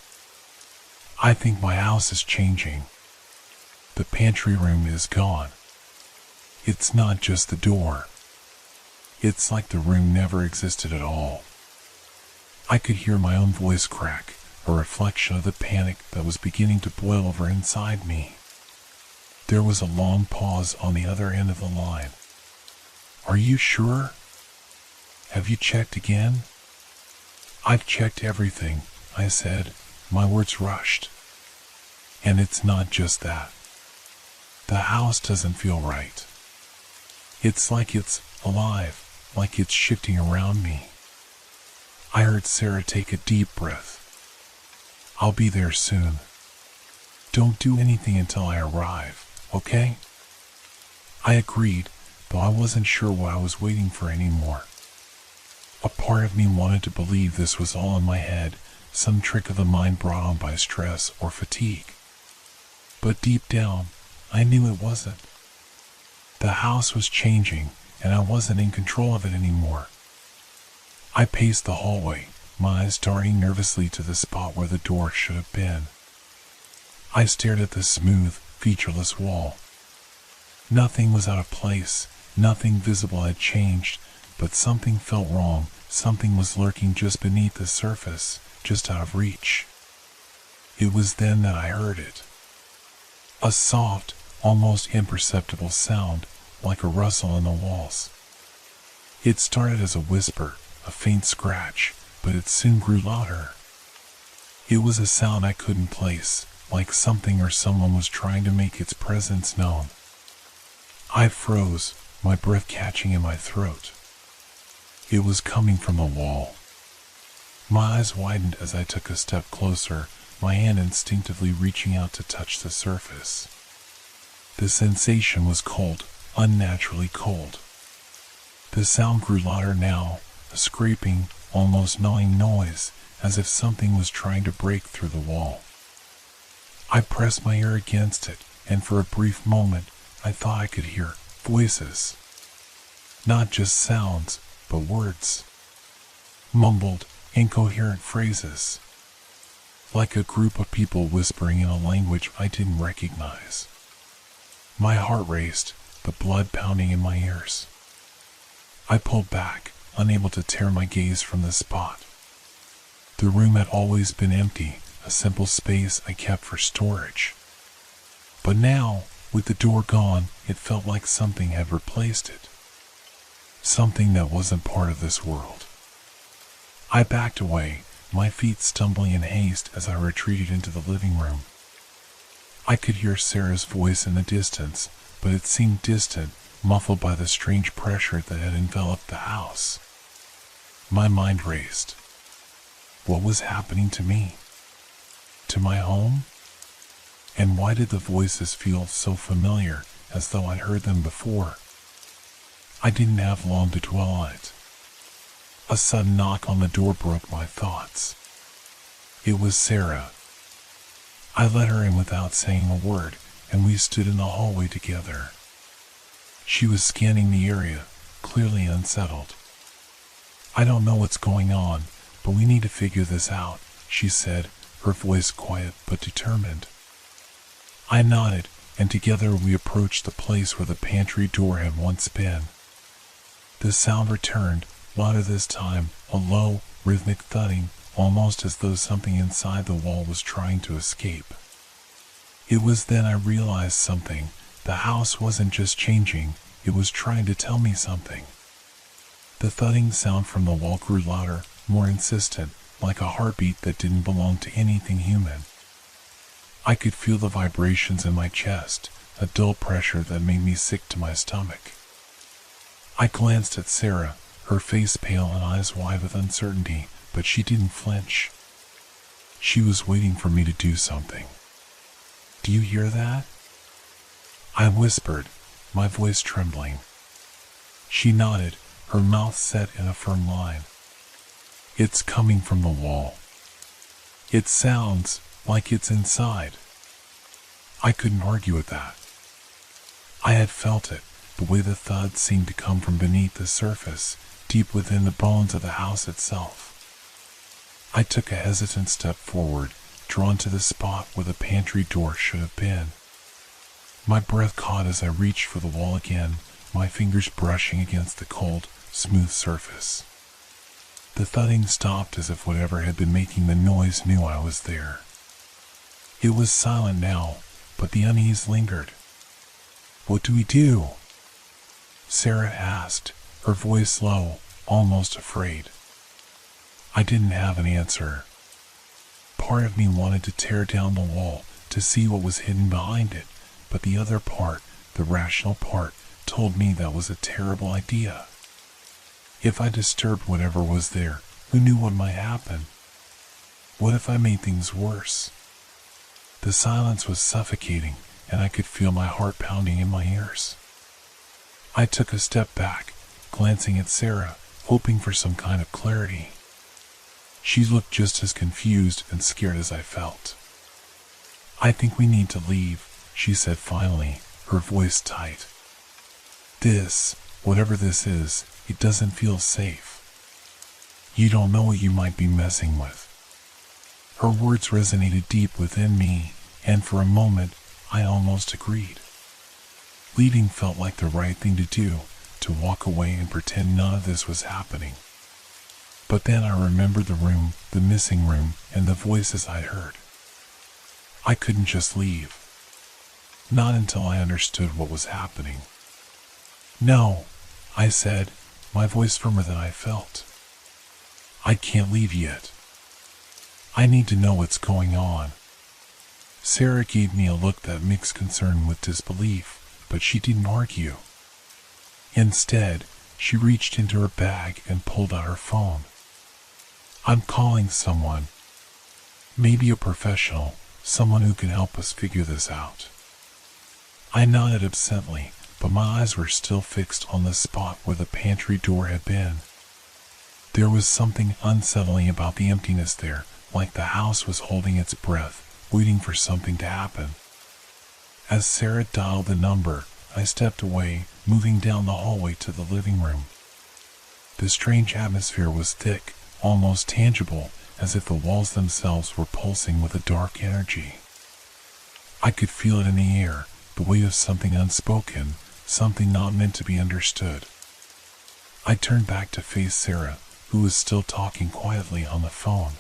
my house is changing. The pantry room is gone. It's not just the door. It's like the room never existed at all." I could hear my own voice crack, a reflection of the panic that was beginning to boil over inside me. There was a long pause on the other end of the line. "Are you sure? Have you checked again?" "I've checked everything," I said, my words rushed. "And it's not just that. The house doesn't feel right. It's like it's alive, like it's shifting around me." I heard Sarah take a deep breath. "I'll be there soon. Don't do anything until I arrive, okay?" I agreed, though I wasn't sure what I was waiting for anymore. A part of me wanted to believe this was all in my head, some trick of the mind brought on by stress or fatigue. But deep down, I knew it wasn't. The house was changing, and I wasn't in control of it anymore. I paced the hallway, my eyes darting nervously to the spot where the door should have been. I stared at the smooth, featureless wall. Nothing was out of place, nothing visible had changed, but something felt wrong, something was lurking just beneath the surface, just out of reach. It was then that I heard it. A soft, almost imperceptible sound, like a rustle in the walls. It started as a whisper, a faint scratch, but it soon grew louder. It was a sound I couldn't place, like something or someone was trying to make its presence known. I froze, my breath catching in my throat. It was coming from the wall. My eyes widened as I took a step closer, my hand instinctively reaching out to touch the surface. The sensation was cold, unnaturally cold. The sound grew louder now, a scraping, almost gnawing noise, as if something was trying to break through the wall. I pressed my ear against it, and for a brief moment, I thought I could hear voices. Not just sounds, but words. Mumbled, incoherent phrases. Like a group of people whispering in a language I didn't recognize. My heart raced, the blood pounding in my ears. I pulled back, unable to tear my gaze from the spot. The room had always been empty, a simple space I kept for storage. But now, with the door gone, it felt like something had replaced it. Something that wasn't part of this world. I backed away, my feet stumbling in haste as I retreated into the living room. I could hear Sarah's voice in the distance, but it seemed distant, muffled by the strange pressure that had enveloped the house. My mind raced. What was happening to me? To my home? And why did the voices feel so familiar, as though I'd heard them before? I didn't have long to dwell on it. A sudden knock on the door broke my thoughts. It was Sarah. I let her in without saying a word, and we stood in the hallway together. She was scanning the area, clearly unsettled. "I don't know what's going on, but we need to figure this out," she said, her voice quiet but determined. I nodded, and together we approached the place where the pantry door had once been. The sound returned, louder this time, a low, rhythmic thudding, almost as though something inside the wall was trying to escape. It was then I realized something. The house wasn't just changing, it was trying to tell me something. The thudding sound from the wall grew louder, more insistent, like a heartbeat that didn't belong to anything human. I could feel the vibrations in my chest, a dull pressure that made me sick to my stomach. I glanced at Sarah, her face pale and eyes wide with uncertainty, but she didn't flinch. She was waiting for me to do something. "Do you hear that?" I whispered, my voice trembling. She nodded, her mouth set in a firm line. "It's coming from the wall. It sounds like it's inside." I couldn't argue with that. I had felt it, the way the thud seemed to come from beneath the surface, deep within the bones of the house itself. I took a hesitant step forward, drawn to the spot where the pantry door should have been. My breath caught as I reached for the wall again, my fingers brushing against the cold, smooth surface. The thudding stopped as if whatever had been making the noise knew I was there. It was silent now, but the unease lingered. "What do we do?" Sarah asked, her voice low, almost afraid. I didn't have an answer. Part of me wanted to tear down the wall, to see what was hidden behind it, but the other part, the rational part, told me that was a terrible idea. If I disturbed whatever was there, who knew what might happen? What if I made things worse? The silence was suffocating, and I could feel my heart pounding in my ears. I took a step back, glancing at Sarah, hoping for some kind of clarity. She looked just as confused and scared as I felt. "I think we need to leave," she said finally, her voice tight. Whatever this is, it doesn't feel safe. You don't know what you might be messing with." Her words resonated deep within me, and for a moment, I almost agreed. Leaving felt like the right thing to do, to walk away and pretend none of this was happening. But then I remembered the room, the missing room, and the voices I'd heard. I couldn't just leave. Not until I understood what was happening. "No," I said, my voice firmer than I felt. "I can't leave yet. I need to know what's going on." Sarah gave me a look that mixed concern with disbelief, but she didn't argue. Instead, she reached into her bag and pulled out her phone. "I'm calling someone. Maybe a professional, someone who can help us figure this out." I nodded absently, but my eyes were still fixed on the spot where the pantry door had been. There was something unsettling about the emptiness there, like the house was holding its breath, waiting for something to happen. As Sarah dialed the number, I stepped away, moving down the hallway to the living room. The strange atmosphere was thick, almost tangible, as if the walls themselves were pulsing with a dark energy. I could feel it in the air, the weight of something unspoken, something not meant to be understood. I turned back to face Sarah, who was still talking quietly on the phone.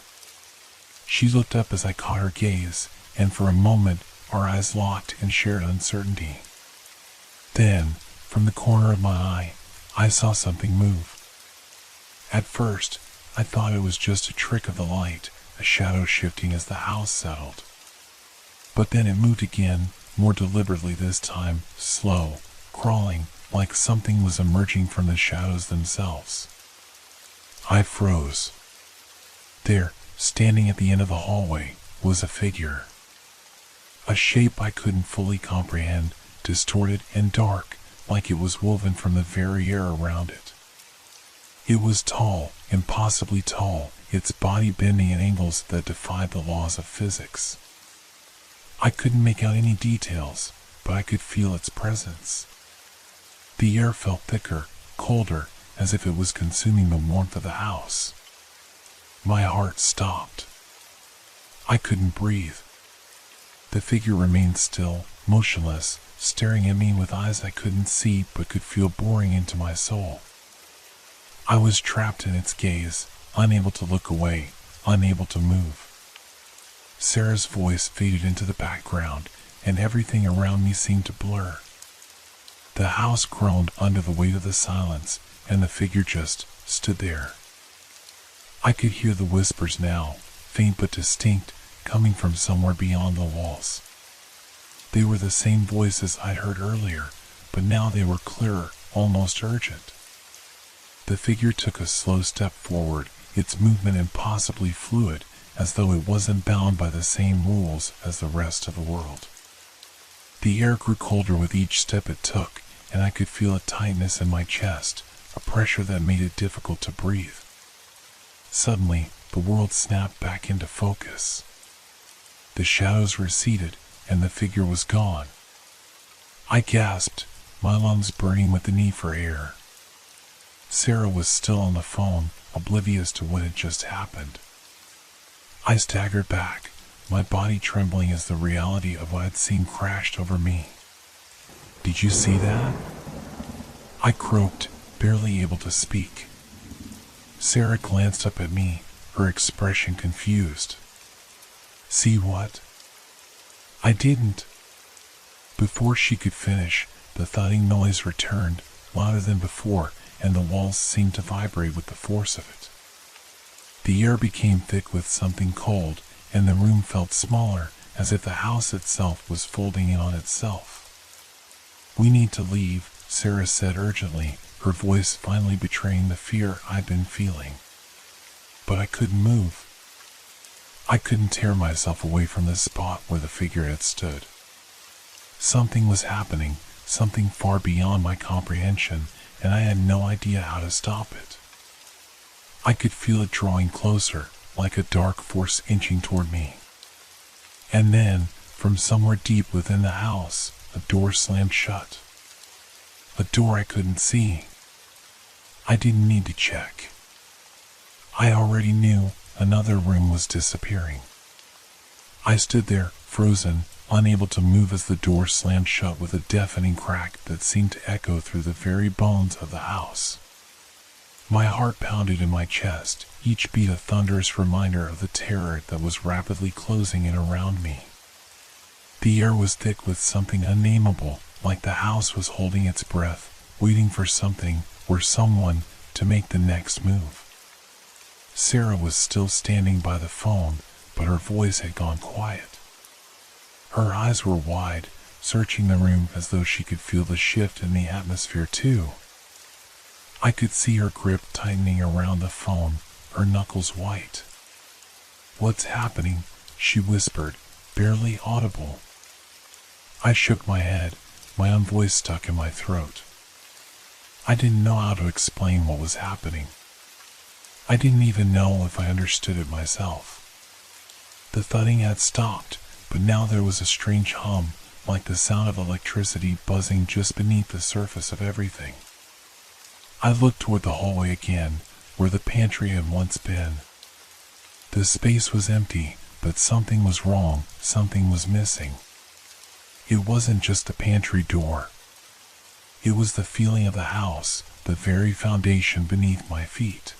She looked up as I caught her gaze, and for a moment our eyes locked in shared uncertainty. Then, from the corner of my eye, I saw something move. At first, I thought it was just a trick of the light, a shadow shifting as the house settled. But then it moved again, more deliberately this time, slow, crawling, like something was emerging from the shadows themselves. I froze. There, standing at the end of the hallway, was a figure. A shape I couldn't fully comprehend, distorted and dark, like it was woven from the very air around it. It was tall, impossibly tall, its body bending at angles that defied the laws of physics. I couldn't make out any details, but I could feel its presence. The air felt thicker, colder, as if it was consuming the warmth of the house. My heart stopped. I couldn't breathe. The figure remained still, motionless, staring at me with eyes I couldn't see but could feel boring into my soul. I was trapped in its gaze, unable to look away, unable to move. Sarah's voice faded into the background, and everything around me seemed to blur. The house groaned under the weight of the silence, and the figure just stood there. I could hear the whispers now, faint but distinct, coming from somewhere beyond the walls. They were the same voices I'd heard earlier, but now they were clearer, almost urgent. The figure took a slow step forward, its movement impossibly fluid, as though it wasn't bound by the same rules as the rest of the world. The air grew colder with each step it took, and I could feel a tightness in my chest, a pressure that made it difficult to breathe. Suddenly, the world snapped back into focus. The shadows receded, and the figure was gone. I gasped, my lungs burning with the need for air. Sarah was still on the phone, oblivious to what had just happened. I staggered back, my body trembling as the reality of what I'd seen crashed over me. "Did you see that?" I croaked, barely able to speak. Sarah glanced up at me, her expression confused. "See what?" I didn't. Before she could finish, the thudding noise returned, louder than before, and the walls seemed to vibrate with the force of it. The air became thick with something cold, and the room felt smaller, as if the house itself was folding in on itself. "We need to leave," Sarah said urgently, her voice finally betraying the fear I'd been feeling. But I couldn't move. I couldn't tear myself away from the spot where the figure had stood. Something was happening, something far beyond my comprehension, and I had no idea how to stop it. I could feel it drawing closer, like a dark force inching toward me. And then, from somewhere deep within the house, a door slammed shut. A door I couldn't see. I didn't need to check. I already knew another room was disappearing. I stood there, frozen, unable to move as the door slammed shut with a deafening crack that seemed to echo through the very bones of the house. My heart pounded in my chest, each beat a thunderous reminder of the terror that was rapidly closing in around me. The air was thick with something unnameable, like the house was holding its breath, waiting for something or someone to make the next move. Sarah was still standing by the phone, but her voice had gone quiet. Her eyes were wide, searching the room as though she could feel the shift in the atmosphere too. I could see her grip tightening around the phone, her knuckles white. "What's happening?" she whispered, barely audible. I shook my head, my own voice stuck in my throat. I didn't know how to explain what was happening. I didn't even know if I understood it myself. The thudding had stopped, but now there was a strange hum, like the sound of electricity buzzing just beneath the surface of everything. I looked toward the hallway again, where the pantry had once been. The space was empty, but something was wrong, something was missing. It wasn't just the pantry door. It was the feeling of the house, the very foundation beneath my feet.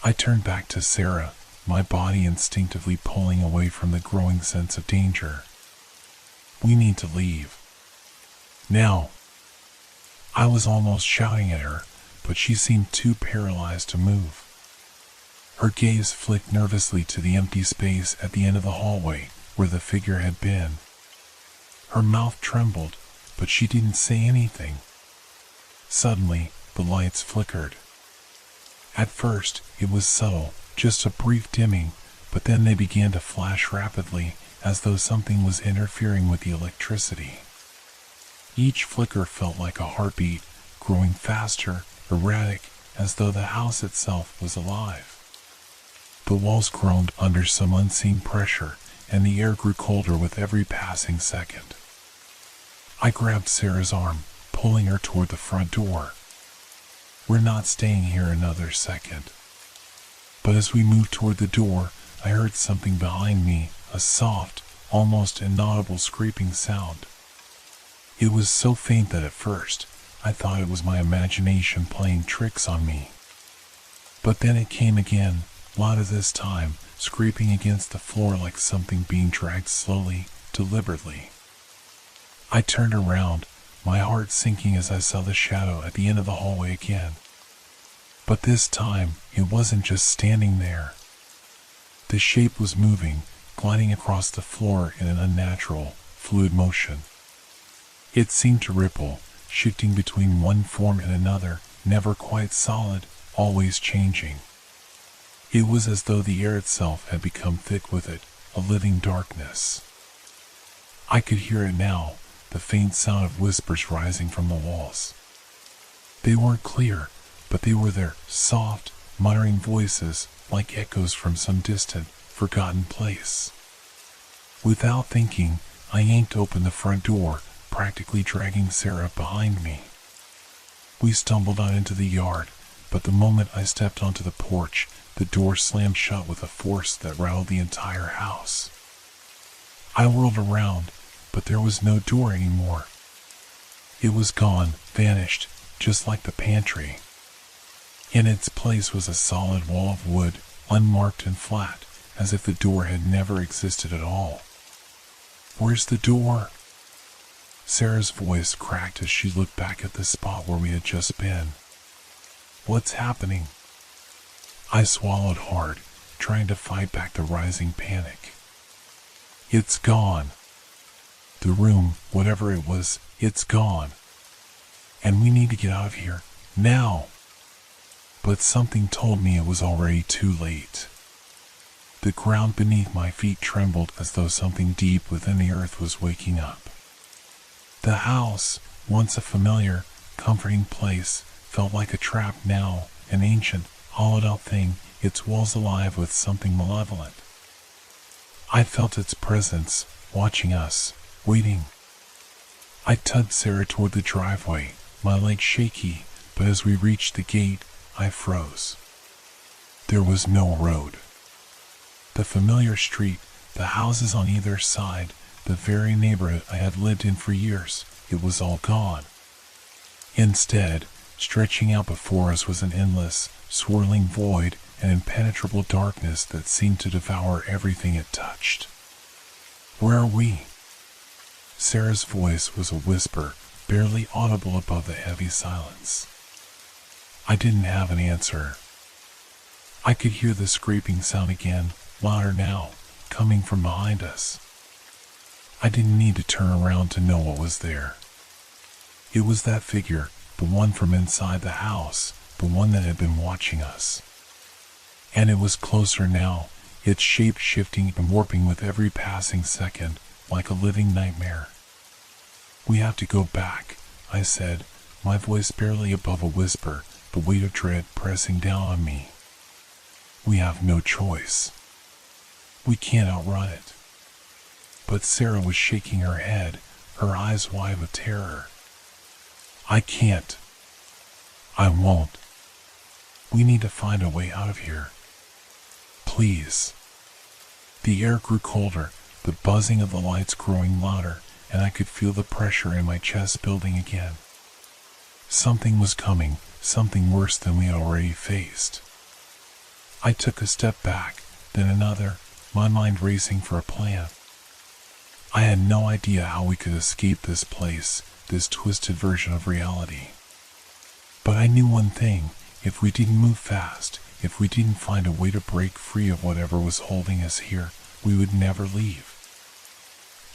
I turned back to Sarah, my body instinctively pulling away from the growing sense of danger. "We need to leave. Now." I was almost shouting at her, but she seemed too paralyzed to move. Her gaze flicked nervously to the empty space at the end of the hallway where the figure had been. Her mouth trembled, but she didn't say anything. Suddenly, the lights flickered. At first, it was subtle, just a brief dimming, but then they began to flash rapidly, as though something was interfering with the electricity. Each flicker felt like a heartbeat, growing faster, erratic, as though the house itself was alive. The walls groaned under some unseen pressure, and the air grew colder with every passing second. I grabbed Sarah's arm, pulling her toward the front door. "We're not staying here another second." But as we moved toward the door, I heard something behind me, a soft, almost inaudible scraping sound. It was so faint that at first, I thought it was my imagination playing tricks on me. But then it came again, louder this time, scraping against the floor like something being dragged slowly, deliberately. I turned around, my heart sinking as I saw the shadow at the end of the hallway again. But this time, it wasn't just standing there. The shape was moving, gliding across the floor in an unnatural, fluid motion. It seemed to ripple, shifting between one form and another, never quite solid, always changing. It was as though the air itself had become thick with it, a living darkness. I could hear it now, the faint sound of whispers rising from the walls. They weren't clear, but they were there, soft, muttering voices, like echoes from some distant, forgotten place. Without thinking, I yanked open the front door, practically dragging Sarah behind me. We stumbled out into the yard, but the moment I stepped onto the porch, the door slammed shut with a force that rattled the entire house. I whirled around, but there was no door anymore. It was gone, vanished, just like the pantry. In its place was a solid wall of wood, unmarked and flat, as if the door had never existed at all. "Where's the door?" Sarah's voice cracked as she looked back at the spot where we had just been. "What's happening?" I swallowed hard, trying to fight back the rising panic. "It's gone. The room, whatever it was, it's gone. And we need to get out of here, now." But something told me it was already too late. The ground beneath my feet trembled as though something deep within the earth was waking up. The house, once a familiar, comforting place, felt like a trap now, an ancient, hollowed-out thing, its walls alive with something malevolent. I felt its presence, watching us, waiting. I tugged Sarah toward the driveway, my legs shaky, but as we reached the gate, I froze. There was no road. The familiar street, the houses on either side, the very neighborhood I had lived in for years, it was all gone. Instead, stretching out before us was an endless, swirling void, an impenetrable darkness that seemed to devour everything it touched. Where are we? Sarah's voice was a whisper, barely audible above the heavy silence. I didn't have an answer. I could hear the scraping sound again, louder now, coming from behind us. I didn't need to turn around to know what was there. It was that figure, the one from inside the house, the one that had been watching us. And it was closer now, its shape shifting and warping with every passing second, like a living nightmare. We have to go back, I said, my voice barely above a whisper, the weight of dread pressing down on me. We have no choice. We can't outrun it. But Sarah was shaking her head, her eyes wide with terror. I can't. I won't. We need to find a way out of here. Please. The air grew colder, the buzzing of the lights growing louder, and I could feel the pressure in my chest building again. Something was coming, something worse than we had already faced. I took a step back, then another, my mind racing for a plan. I had no idea how we could escape this place, this twisted version of reality. But I knew one thing, if we didn't move fast, if we didn't find a way to break free of whatever was holding us here, we would never leave.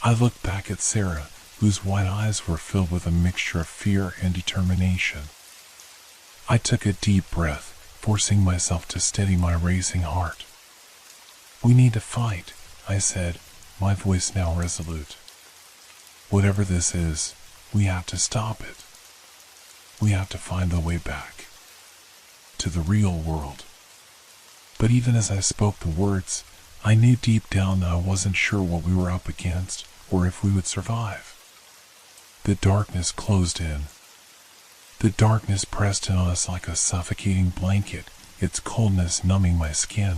I looked back at Sarah, whose wide eyes were filled with a mixture of fear and determination. I took a deep breath, forcing myself to steady my racing heart. We need to fight, I said, my voice now resolute. Whatever this is, we have to stop it. We have to find the way back to the real world. But even as I spoke the words, I knew deep down that I wasn't sure what we were up against or if we would survive. The darkness closed in. The darkness pressed in on us like a suffocating blanket, its coldness numbing my skin.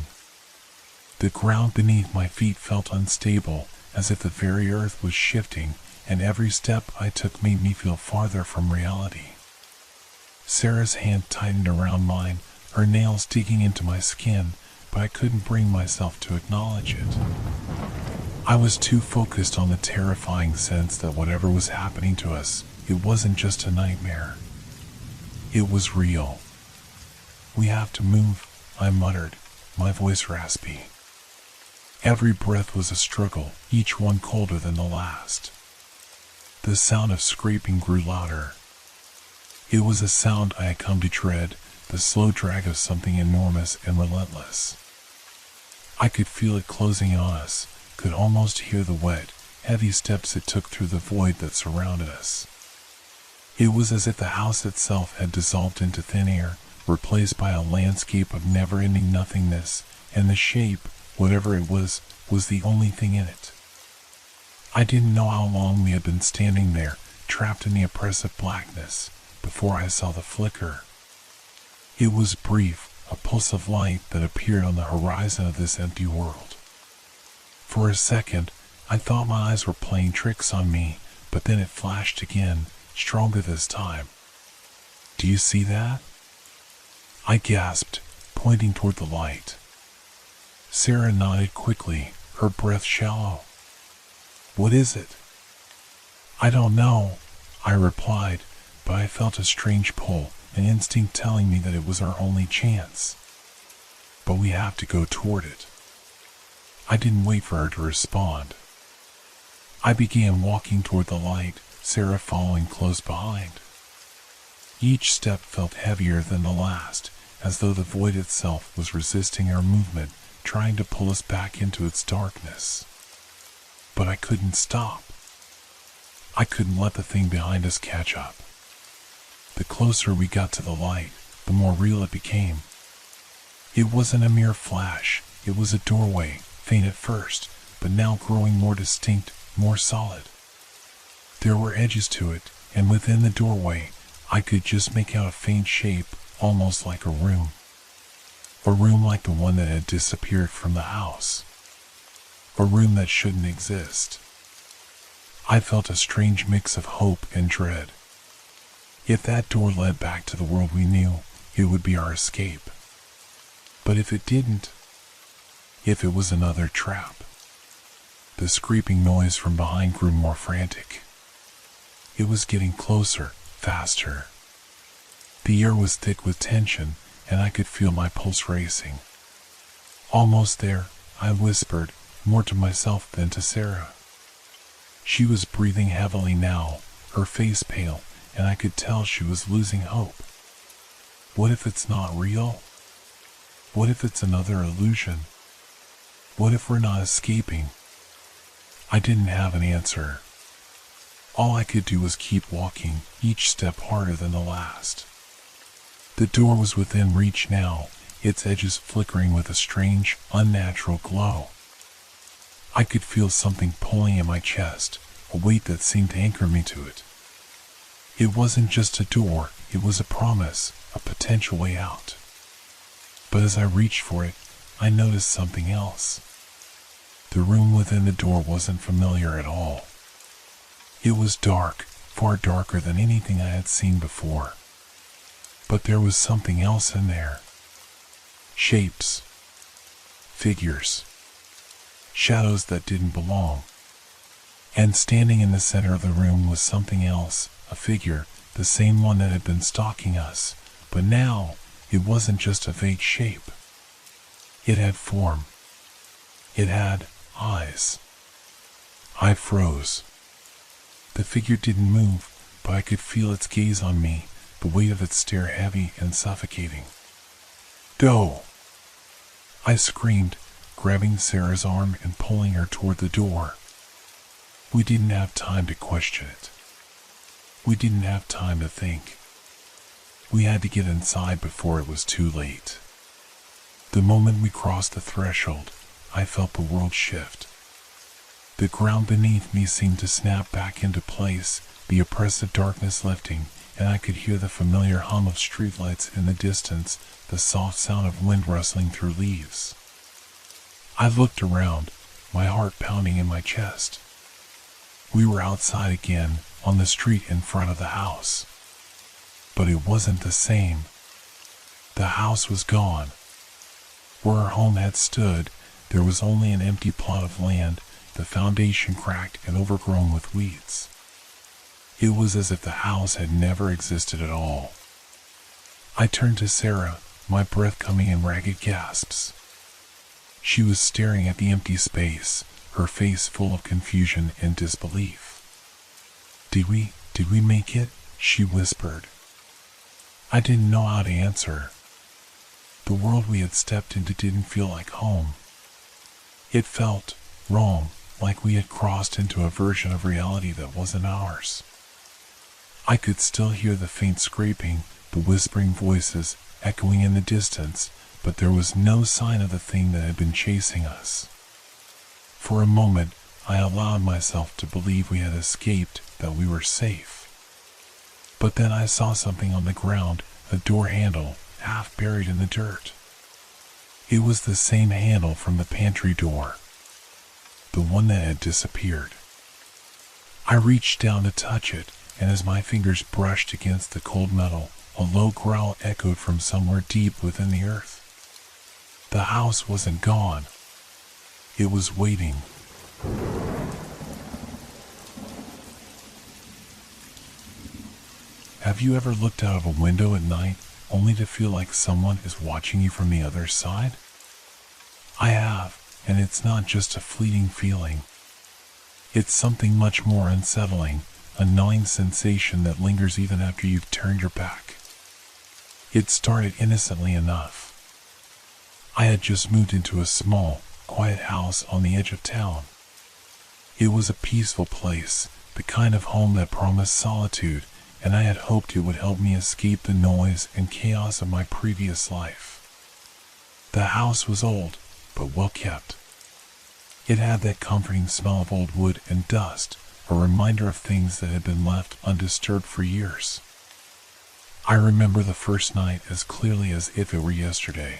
The ground beneath my feet felt unstable, as if the very earth was shifting, and every step I took made me feel farther from reality. Sarah's hand tightened around mine, her nails digging into my skin, but I couldn't bring myself to acknowledge it. I was too focused on the terrifying sense that whatever was happening to us, it wasn't just a nightmare. It was real. We have to move, I muttered, my voice raspy. Every breath was a struggle, each one colder than the last. The sound of scraping grew louder. It was a sound I had come to dread, the slow drag of something enormous and relentless. I could feel it closing in on us, could almost hear the wet, heavy steps it took through the void that surrounded us. It was as if the house itself had dissolved into thin air, replaced by a landscape of never-ending nothingness, and the shape, whatever it was the only thing in it. I didn't know how long we had been standing there, trapped in the oppressive blackness, before I saw the flicker. It was brief, a pulse of light that appeared on the horizon of this empty world. For a second, I thought my eyes were playing tricks on me, but then it flashed again, stronger this time. Do you see that? I gasped, pointing toward the light. Sarah nodded quickly, her breath shallow. What is it? I don't know, I replied, but I felt a strange pull, an instinct telling me that it was our only chance. But we have to go toward it. I didn't wait for her to respond. I began walking toward the light, Sarah following close behind. Each step felt heavier than the last, as though the void itself was resisting our movement, trying to pull us back into its darkness. But I couldn't stop. I couldn't let the thing behind us catch up. The closer we got to the light, the more real it became. It wasn't a mere flash, it was a doorway, faint at first, but now growing more distinct, more solid. There were edges to it, and within the doorway, I could just make out a faint shape, almost like a room. A room like the one that had disappeared from the house. A room that shouldn't exist. I felt a strange mix of hope and dread. If that door led back to the world we knew, it would be our escape. But if it didn't, if it was another trap. The scraping noise from behind grew more frantic. It was getting closer, faster. The air was thick with tension, and I could feel my pulse racing. Almost there, I whispered, more to myself than to Sarah. She was breathing heavily now, her face pale, and I could tell she was losing hope. What if it's not real? What if it's another illusion? What if we're not escaping? I didn't have an answer. All I could do was keep walking, each step harder than the last. The door was within reach now, its edges flickering with a strange, unnatural glow. I could feel something pulling in my chest, a weight that seemed to anchor me to it. It wasn't just a door, it was a promise, a potential way out. But as I reached for it, I noticed something else. The room within the door wasn't familiar at all. It was dark, far darker than anything I had seen before. But there was something else in there. Shapes. Figures. Shadows that didn't belong. And standing in the center of the room was something else, a figure, the same one that had been stalking us, but now it wasn't just a vague shape. It had form. It had eyes. I froze. The figure didn't move, but I could feel its gaze on me, the weight of its stare heavy and suffocating. "Go!" I screamed, grabbing Sarah's arm and pulling her toward the door. We didn't have time to question it. We didn't have time to think. We had to get inside before it was too late. The moment we crossed the threshold, I felt the world shift. The ground beneath me seemed to snap back into place, the oppressive darkness lifting, and I could hear the familiar hum of streetlights in the distance, the soft sound of wind rustling through leaves. I looked around, my heart pounding in my chest. We were outside again, on the street in front of the house. But it wasn't the same. The house was gone. Where our home had stood, there was only an empty plot of land, the foundation cracked and overgrown with weeds. It was as if the house had never existed at all. I turned to Sarah, my breath coming in ragged gasps. She was staring at the empty space, her face full of confusion and disbelief. Did we make it?" she whispered. I didn't know how to answer. The world we had stepped into didn't feel like home. It felt wrong, like we had crossed into a version of reality that wasn't ours. I could still hear the faint scraping, the whispering voices echoing in the distance, but there was no sign of the thing that had been chasing us. For a moment, I allowed myself to believe we had escaped, that we were safe. But then I saw something on the ground, a door handle, half buried in the dirt. It was the same handle from the pantry door, the one that had disappeared. I reached down to touch it, and as my fingers brushed against the cold metal, a low growl echoed from somewhere deep within the earth. The house wasn't gone. It was waiting. Have you ever looked out of a window at night only to feel like someone is watching you from the other side? I have, and it's not just a fleeting feeling. It's something much more unsettling, a gnawing sensation that lingers even after you've turned your back. It started innocently enough. I had just moved into a small, quiet house on the edge of town. It was a peaceful place, the kind of home that promised solitude, and I had hoped it would help me escape the noise and chaos of my previous life. The house was old, but well kept. It had that comforting smell of old wood and dust, a reminder of things that had been left undisturbed for years. I remember the first night as clearly as if it were yesterday.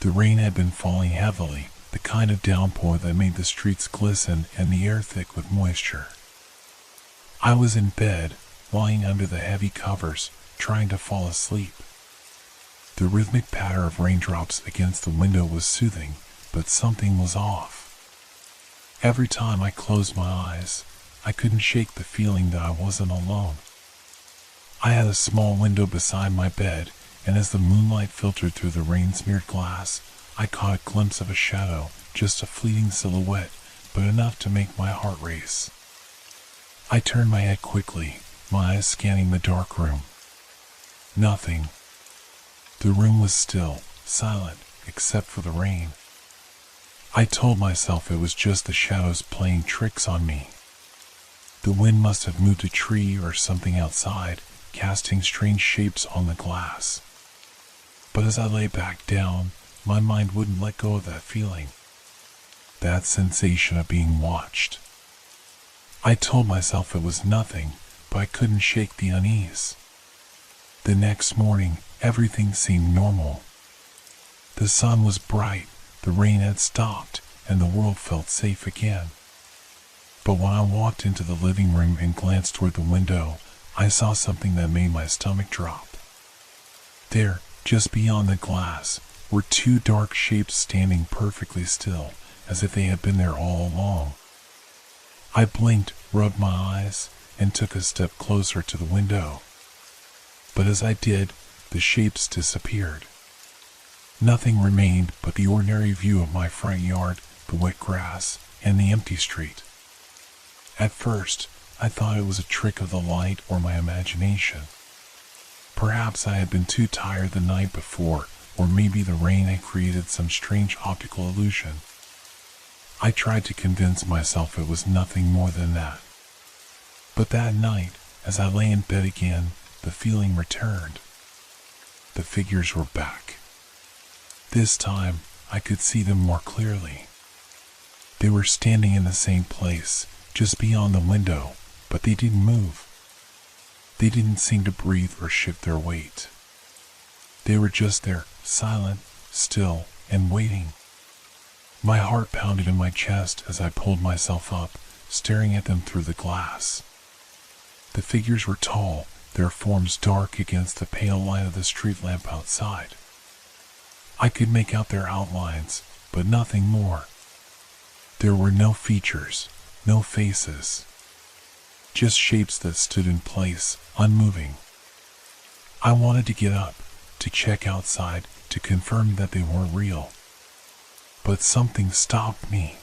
The rain had been falling heavily, the kind of downpour that made the streets glisten and the air thick with moisture. I was in bed, lying under the heavy covers, trying to fall asleep. The rhythmic patter of raindrops against the window was soothing, but something was off. Every time I closed my eyes, I couldn't shake the feeling that I wasn't alone. I had a small window beside my bed, and as the moonlight filtered through the rain-smeared glass, I caught a glimpse of a shadow, just a fleeting silhouette, but enough to make my heart race. I turned my head quickly, my eyes scanning the dark room. Nothing. The room was still, silent, except for the rain. I told myself it was just the shadows playing tricks on me. The wind must have moved a tree or something outside, casting strange shapes on the glass. But as I lay back down, my mind wouldn't let go of that feeling. That sensation of being watched. I told myself it was nothing, but I couldn't shake the unease. The next morning, everything seemed normal. The sun was bright, the rain had stopped, and the world felt safe again. But when I walked into the living room and glanced toward the window, I saw something that made my stomach drop. There, just beyond the glass, were two dark shapes standing perfectly still, as if they had been there all along. I blinked, rubbed my eyes, and took a step closer to the window. But as I did, the shapes disappeared. Nothing remained but the ordinary view of my front yard, the wet grass, and the empty street. At first, I thought it was a trick of the light or my imagination. Perhaps I had been too tired the night before, or maybe the rain had created some strange optical illusion. I tried to convince myself it was nothing more than that. But that night, as I lay in bed again, the feeling returned. The figures were back. This time, I could see them more clearly. They were standing in the same place, just beyond the window, but they didn't move. They didn't seem to breathe or shift their weight. They were just there, silent, still, and waiting. My heart pounded in my chest as I pulled myself up, staring at them through the glass. The figures were tall, their forms dark against the pale light of the street lamp outside. I could make out their outlines, but nothing more. There were no features, no faces. Just shapes that stood in place, unmoving. I wanted to get up, to check outside, to confirm that they weren't real. But something stopped me.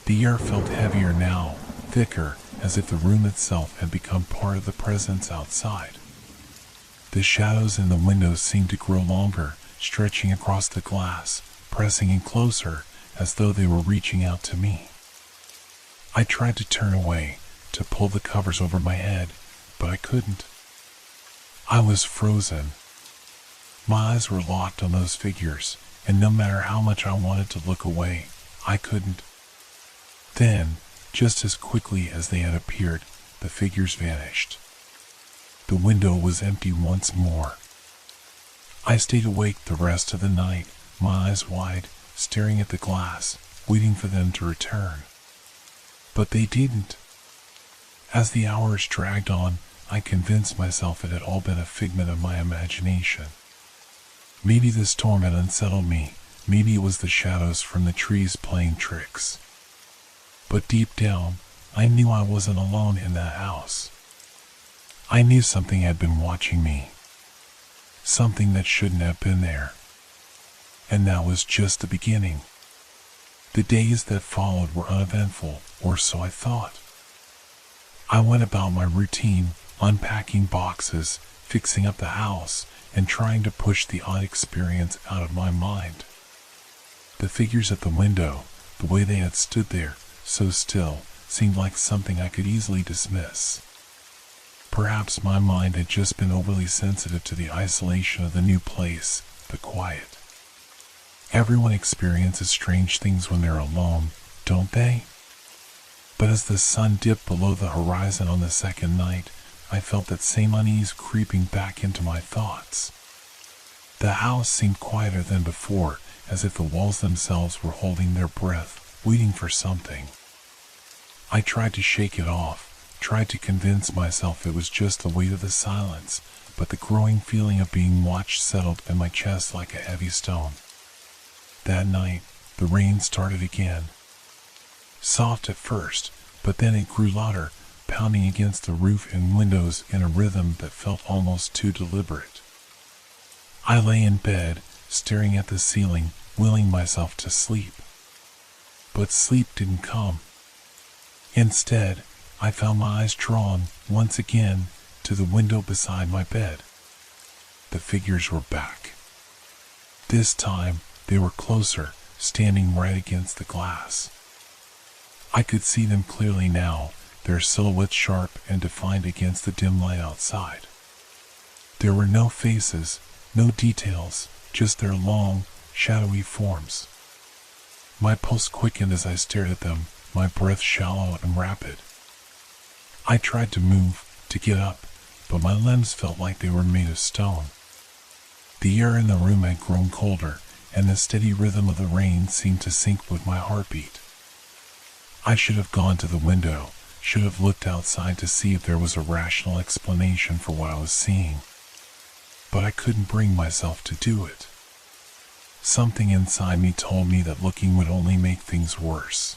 The air felt heavier now, thicker, as if the room itself had become part of the presence outside. The shadows in the windows seemed to grow longer, stretching across the glass, pressing in closer, as though they were reaching out to me. I tried to turn away, to pull the covers over my head, but I couldn't. I was frozen. My eyes were locked on those figures, and no matter how much I wanted to look away, I couldn't. Then, just as quickly as they had appeared, the figures vanished. The window was empty once more. I stayed awake the rest of the night, my eyes wide, staring at the glass, waiting for them to return. But they didn't. As the hours dragged on, I convinced myself it had all been a figment of my imagination. Maybe the storm had unsettled me, maybe it was the shadows from the trees playing tricks. But deep down, I knew I wasn't alone in that house. I knew something had been watching me. Something that shouldn't have been there. And that was just the beginning. The days that followed were uneventful, or so I thought. I went about my routine, unpacking boxes, fixing up the house, and trying to push the odd experience out of my mind. The figures at the window, the way they had stood there, so still, seemed like something I could easily dismiss. Perhaps my mind had just been overly sensitive to the isolation of the new place, the quiet. Everyone experiences strange things when they're alone, don't they? But as the sun dipped below the horizon on the second night, I felt that same unease creeping back into my thoughts. The house seemed quieter than before, as if the walls themselves were holding their breath, waiting for something. I tried to shake it off, tried to convince myself it was just the weight of the silence, but the growing feeling of being watched settled in my chest like a heavy stone. That night, the rain started again. Soft at first, but then it grew louder, pounding against the roof and windows in a rhythm that felt almost too deliberate. I lay in bed, staring at the ceiling, willing myself to sleep. But sleep didn't come. Instead, I found my eyes drawn, once again, to the window beside my bed. The figures were back. This time, they were closer, standing right against the glass. I could see them clearly now, their silhouettes sharp and defined against the dim light outside. There were no faces, no details, just their long, shadowy forms. My pulse quickened as I stared at them, my breath shallow and rapid. I tried to move, to get up, but my limbs felt like they were made of stone. The air in the room had grown colder, and the steady rhythm of the rain seemed to sync with my heartbeat. I should have gone to the window, should have looked outside to see if there was a rational explanation for what I was seeing. But I couldn't bring myself to do it. Something inside me told me that looking would only make things worse,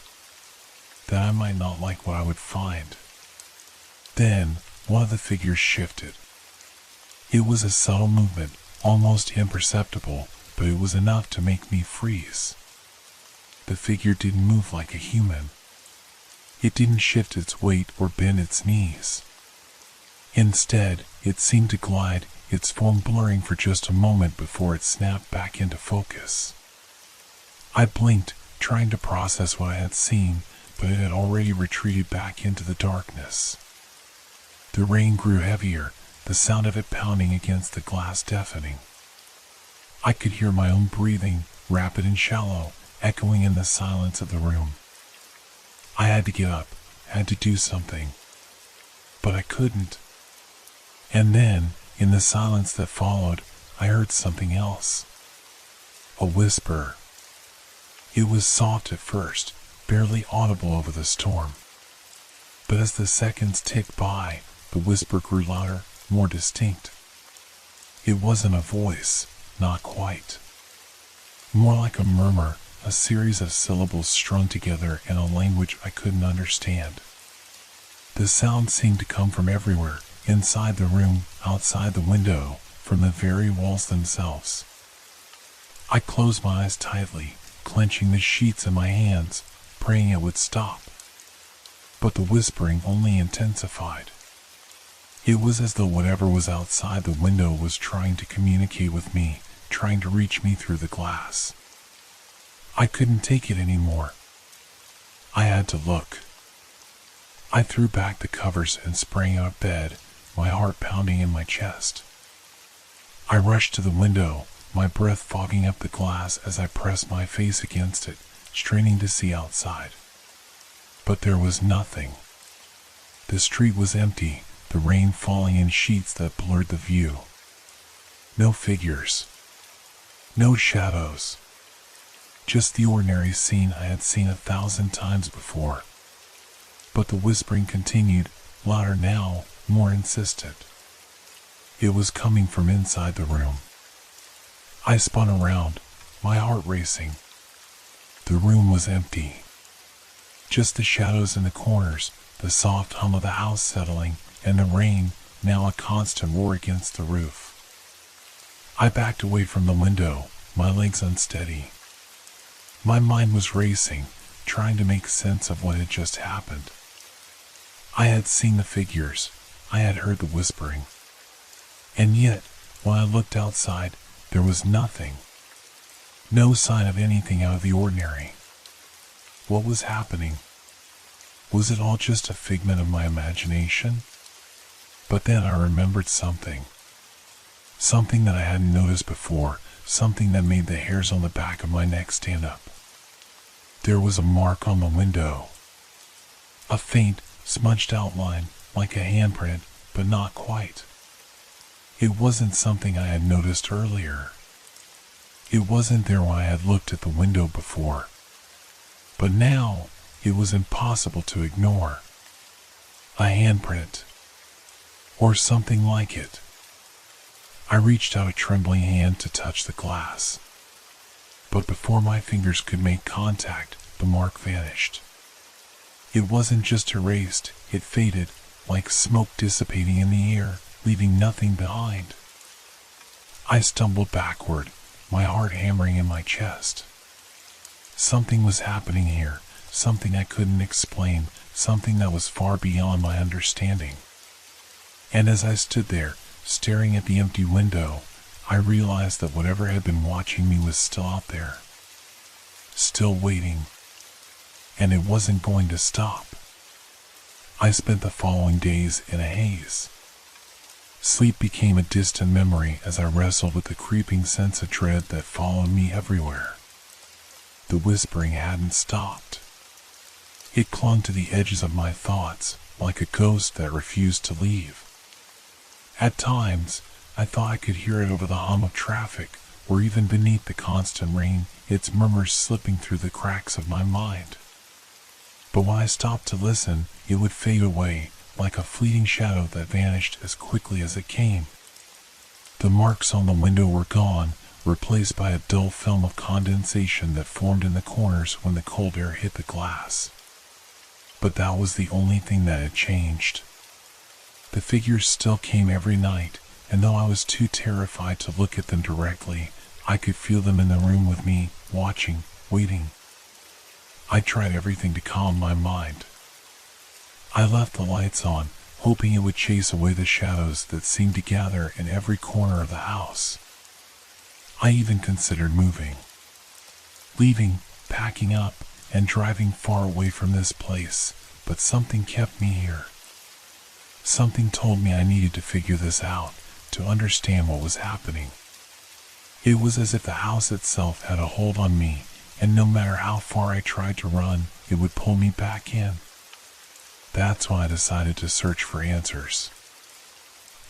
that I might not like what I would find. Then, one of the figures shifted. It was a subtle movement, almost imperceptible, but it was enough to make me freeze. The figure didn't move like a human. It didn't shift its weight or bend its knees. Instead, it seemed to glide, its form blurring for just a moment before it snapped back into focus. I blinked, trying to process what I had seen, but it had already retreated back into the darkness. The rain grew heavier, the sound of it pounding against the glass deafening. I could hear my own breathing, rapid and shallow, echoing in the silence of the room. I had to get up, had to do something. But I couldn't. And then, in the silence that followed, I heard something else. A whisper. It was soft at first, barely audible over the storm. But as the seconds ticked by, the whisper grew louder, more distinct. It wasn't a voice, not quite. More like a murmur, a series of syllables strung together in a language I couldn't understand. The sound seemed to come from everywhere, inside the room, outside the window, from the very walls themselves. I closed my eyes tightly, clenching the sheets in my hands, praying it would stop. But the whispering only intensified. It was as though whatever was outside the window was trying to communicate with me, trying to reach me through the glass. I couldn't take it anymore. I had to look. I threw back the covers and sprang out of bed, my heart pounding in my chest. I rushed to the window, my breath fogging up the glass as I pressed my face against it, straining to see outside. But there was nothing. The street was empty, the rain falling in sheets that blurred the view. No figures. No shadows. Just the ordinary scene I had seen 1,000 times before. But the whispering continued, louder now, more insistent. It was coming from inside the room. I spun around, my heart racing. The room was empty. Just the shadows in the corners, the soft hum of the house settling, and the rain, now a constant roar against the roof. I backed away from the window, my legs unsteady. My mind was racing, trying to make sense of what had just happened. I had seen the figures, I had heard the whispering. And yet, when I looked outside, there was nothing. No sign of anything out of the ordinary. What was happening? Was it all just a figment of my imagination? But then I remembered something. Something that I hadn't noticed before, something that made the hairs on the back of my neck stand up. There was a mark on the window. A faint, smudged outline, like a handprint, but not quite. It wasn't something I had noticed earlier. It wasn't there when I had looked at the window before. But now, it was impossible to ignore. A handprint. Or something like it. I reached out a trembling hand to touch the glass. But before my fingers could make contact, the mark vanished. It wasn't just erased, it faded, like smoke dissipating in the air, leaving nothing behind. I stumbled backward, my heart hammering in my chest. Something was happening here, something I couldn't explain, something that was far beyond my understanding. And as I stood there, staring at the empty window, I realized that whatever had been watching me was still out there. Still waiting. And it wasn't going to stop. I spent the following days in a haze. Sleep became a distant memory as I wrestled with the creeping sense of dread that followed me everywhere. The whispering hadn't stopped. It clung to the edges of my thoughts, like a ghost that refused to leave. At times, I thought I could hear it over the hum of traffic, or even beneath the constant rain, its murmurs slipping through the cracks of my mind. But when I stopped to listen, it would fade away, like a fleeting shadow that vanished as quickly as it came. The marks on the window were gone, replaced by a dull film of condensation that formed in the corners when the cold air hit the glass. But that was the only thing that had changed. The figures still came every night, and though I was too terrified to look at them directly, I could feel them in the room with me, watching, waiting. I tried everything to calm my mind. I left the lights on, hoping it would chase away the shadows that seemed to gather in every corner of the house. I even considered moving. Leaving, packing up, and driving far away from this place, but something kept me here. Something told me I needed to figure this out, to understand what was happening. It was as if the house itself had a hold on me, and no matter how far I tried to run, it would pull me back in. That's why I decided to search for answers.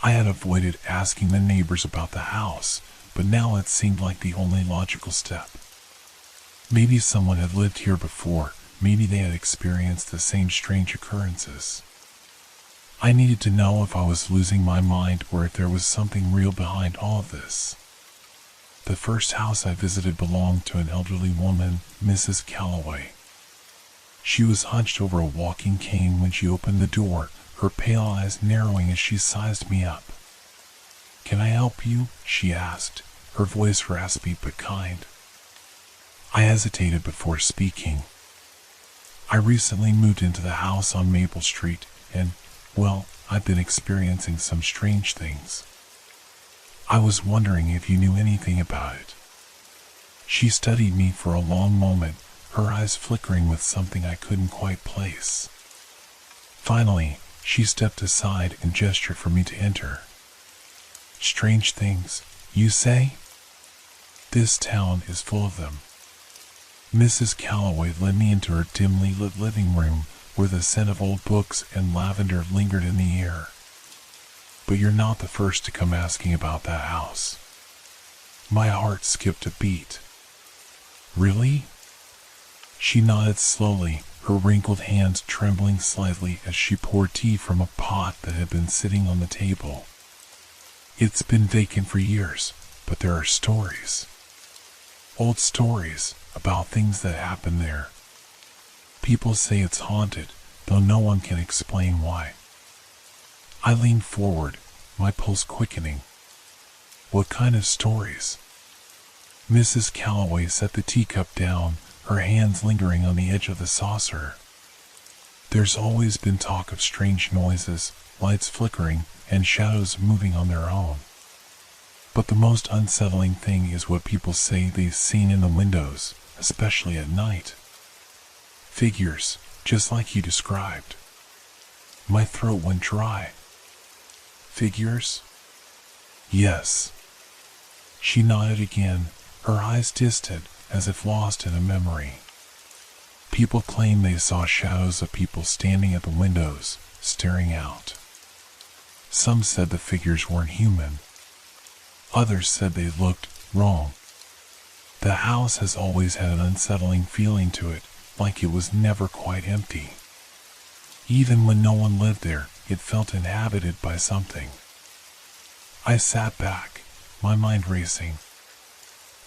I had avoided asking the neighbors about the house, but now it seemed like the only logical step. Maybe someone had lived here before, maybe they had experienced the same strange occurrences. I needed to know if I was losing my mind or if there was something real behind all of this. The first house I visited belonged to an elderly woman, Mrs. Calloway. She was hunched over a walking cane when she opened the door, her pale eyes narrowing as she sized me up. "Can I help you?" she asked, her voice raspy but kind. I hesitated before speaking. I recently moved into the house on Maple Street, and, well, I've been experiencing some strange things. I was wondering if you knew anything about it. She studied me for a long moment, her eyes flickering with something I couldn't quite place. Finally, she stepped aside and gestured for me to enter. "Strange things, you say? This town is full of them." Mrs. Calloway led me into her dimly lit living room, where the scent of old books and lavender lingered in the air. "But you're not the first to come asking about that house." My heart skipped a beat. "Really?" She nodded slowly, her wrinkled hands trembling slightly as she poured tea from a pot that had been sitting on the table. "It's been vacant for years, but there are stories. Old stories about things that happened there. People say it's haunted, though no one can explain why." I leaned forward, my pulse quickening. "What kind of stories?" Mrs. Calloway set the teacup down, her hands lingering on the edge of the saucer. "There's always been talk of strange noises, lights flickering, and shadows moving on their own. But the most unsettling thing is what people say they've seen in the windows, especially at night. Figures, just like you described." My throat went dry. "Figures?" "Yes, She nodded again, her eyes distant, as if lost in a memory. People claimed they saw shadows of people standing at the windows, staring out. Some said the figures weren't human. Others said they looked wrong. The house has always had an unsettling feeling to it, like it was never quite empty. Even when no one lived there, it felt inhabited by something. I sat back, my mind racing.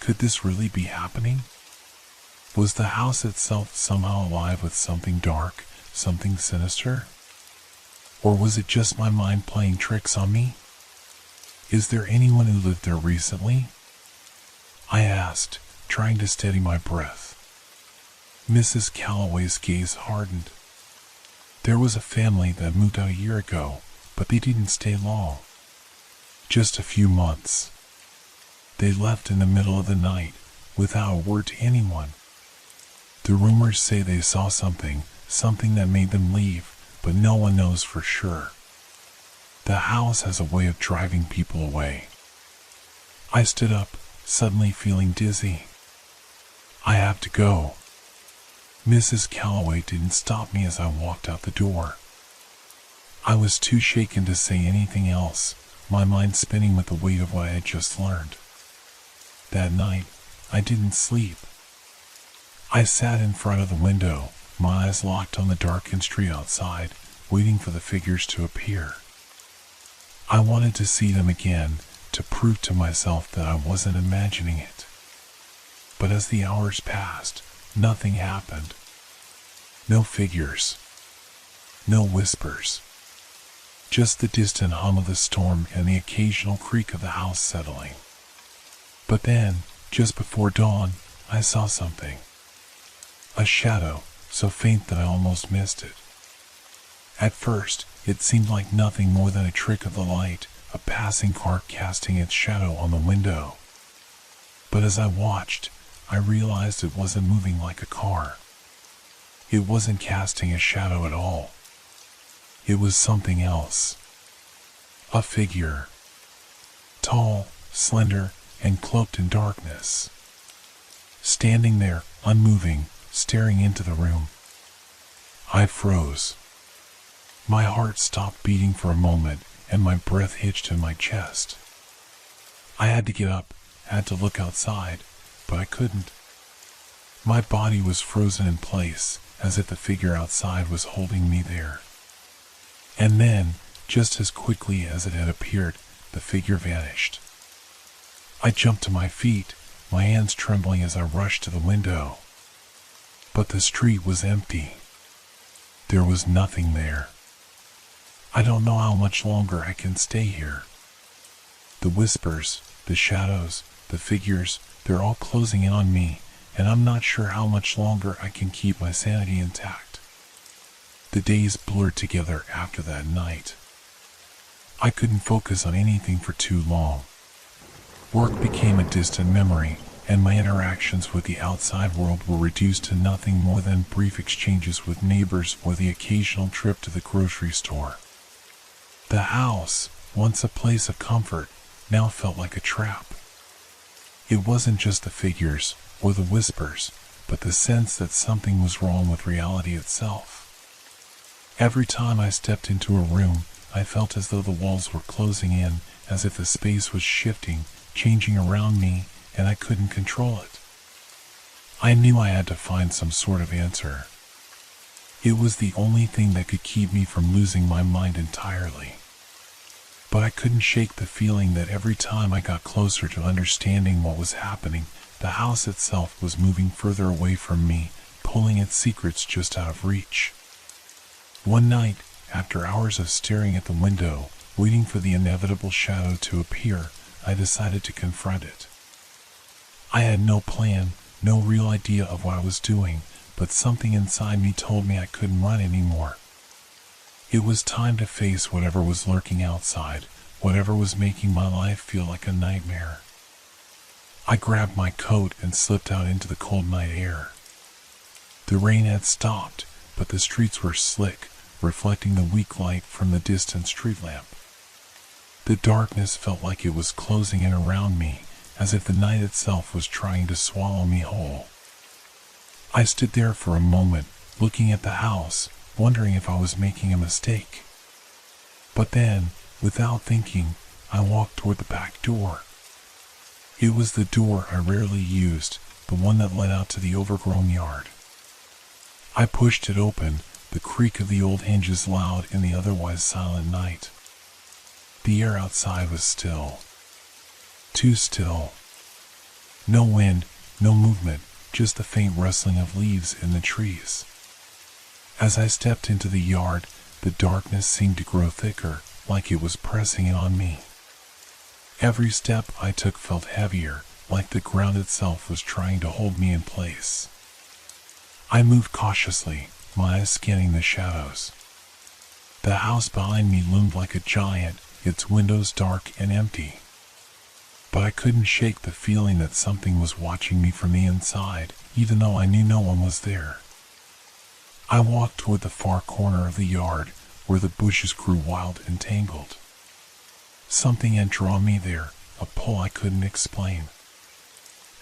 Could this really be happening? Was the house itself somehow alive with something dark, something sinister? Or was it just my mind playing tricks on me? Is there anyone who lived there recently? I asked, trying to steady my breath. Mrs. Calloway's gaze hardened. There was a family that moved out a year ago, but they didn't stay long. Just a few months. They left in the middle of the night, without a word to anyone. The rumors say they saw something that made them leave, but no one knows for sure. The house has a way of driving people away. I stood up, suddenly feeling dizzy. I have to go. Mrs. Calloway didn't stop me as I walked out the door. I was too shaken to say anything else, my mind spinning with the weight of what I had just learned. That night, I didn't sleep. I sat in front of the window, my eyes locked on the darkened street outside, waiting for the figures to appear. I wanted to see them again, to prove to myself that I wasn't imagining it. But as the hours passed, nothing happened. No figures. No whispers. Just the distant hum of the storm and the occasional creak of the house settling. But then, just before dawn, I saw something. A shadow, so faint that I almost missed it. At first, it seemed like nothing more than a trick of the light, a passing car casting its shadow on the window. But as I watched, I realized it wasn't moving like a car. It wasn't casting a shadow at all. It was something else. A figure. Tall, slender, and cloaked in darkness. Standing there, unmoving, staring into the room. I froze. My heart stopped beating for a moment, and my breath hitched in my chest. I had to get up, had to look outside, but I couldn't. My body was frozen in place, as if the figure outside was holding me there. And then, just as quickly as it had appeared, the figure vanished. I jumped to my feet, my hands trembling as I rushed to the window. But the street was empty. There was nothing there. I don't know how much longer I can stay here. The whispers, the shadows, the figures, they're all closing in on me, and I'm not sure how much longer I can keep my sanity intact. The days blurred together after that night. I couldn't focus on anything for too long. Work became a distant memory, and my interactions with the outside world were reduced to nothing more than brief exchanges with neighbors or the occasional trip to the grocery store. The house, once a place of comfort, now felt like a trap. It wasn't just the figures or the whispers, but the sense that something was wrong with reality itself. Every time I stepped into a room, I felt as though the walls were closing in, as if the space was shifting, changing around me, and I couldn't control it. I knew I had to find some sort of answer. It was the only thing that could keep me from losing my mind entirely. But I couldn't shake the feeling that every time I got closer to understanding what was happening, the house itself was moving further away from me, pulling its secrets just out of reach. One night, after hours of staring at the window, waiting for the inevitable shadow to appear, I decided to confront it. I had no plan, no real idea of what I was doing, but something inside me told me I couldn't run anymore. It was time to face whatever was lurking outside, whatever was making my life feel like a nightmare. I grabbed my coat and slipped out into the cold night air. The rain had stopped, but the streets were slick, reflecting the weak light from the distant street lamp. The darkness felt like it was closing in around me, as if the night itself was trying to swallow me whole. I stood there for a moment, looking at the house, wondering if I was making a mistake. But then, without thinking, I walked toward the back door. It was the door I rarely used, the one that led out to the overgrown yard. I pushed it open, the creak of the old hinges loud in the otherwise silent night. The air outside was still. Too still. No wind, no movement, just the faint rustling of leaves in the trees. As I stepped into the yard, the darkness seemed to grow thicker, like it was pressing in on me. Every step I took felt heavier, like the ground itself was trying to hold me in place. I moved cautiously, my eyes scanning the shadows. The house behind me loomed like a giant, its windows dark and empty. But I couldn't shake the feeling that something was watching me from the inside, even though I knew no one was there. I walked toward the far corner of the yard, where the bushes grew wild and tangled. Something had drawn me there, a pull I couldn't explain.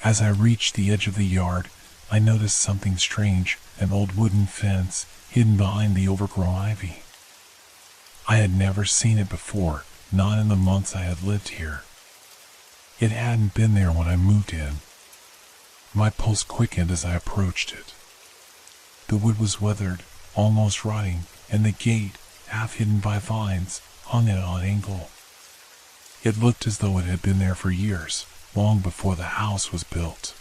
As I reached the edge of the yard, I noticed something strange, an old wooden fence hidden behind the overgrown ivy. I had never seen it before, not in the months I had lived here. It hadn't been there when I moved in. My pulse quickened as I approached it. The wood was weathered, almost rotting, and the gate, half hidden by vines, hung at an odd angle. It looked as though it had been there for years, long before the house was built.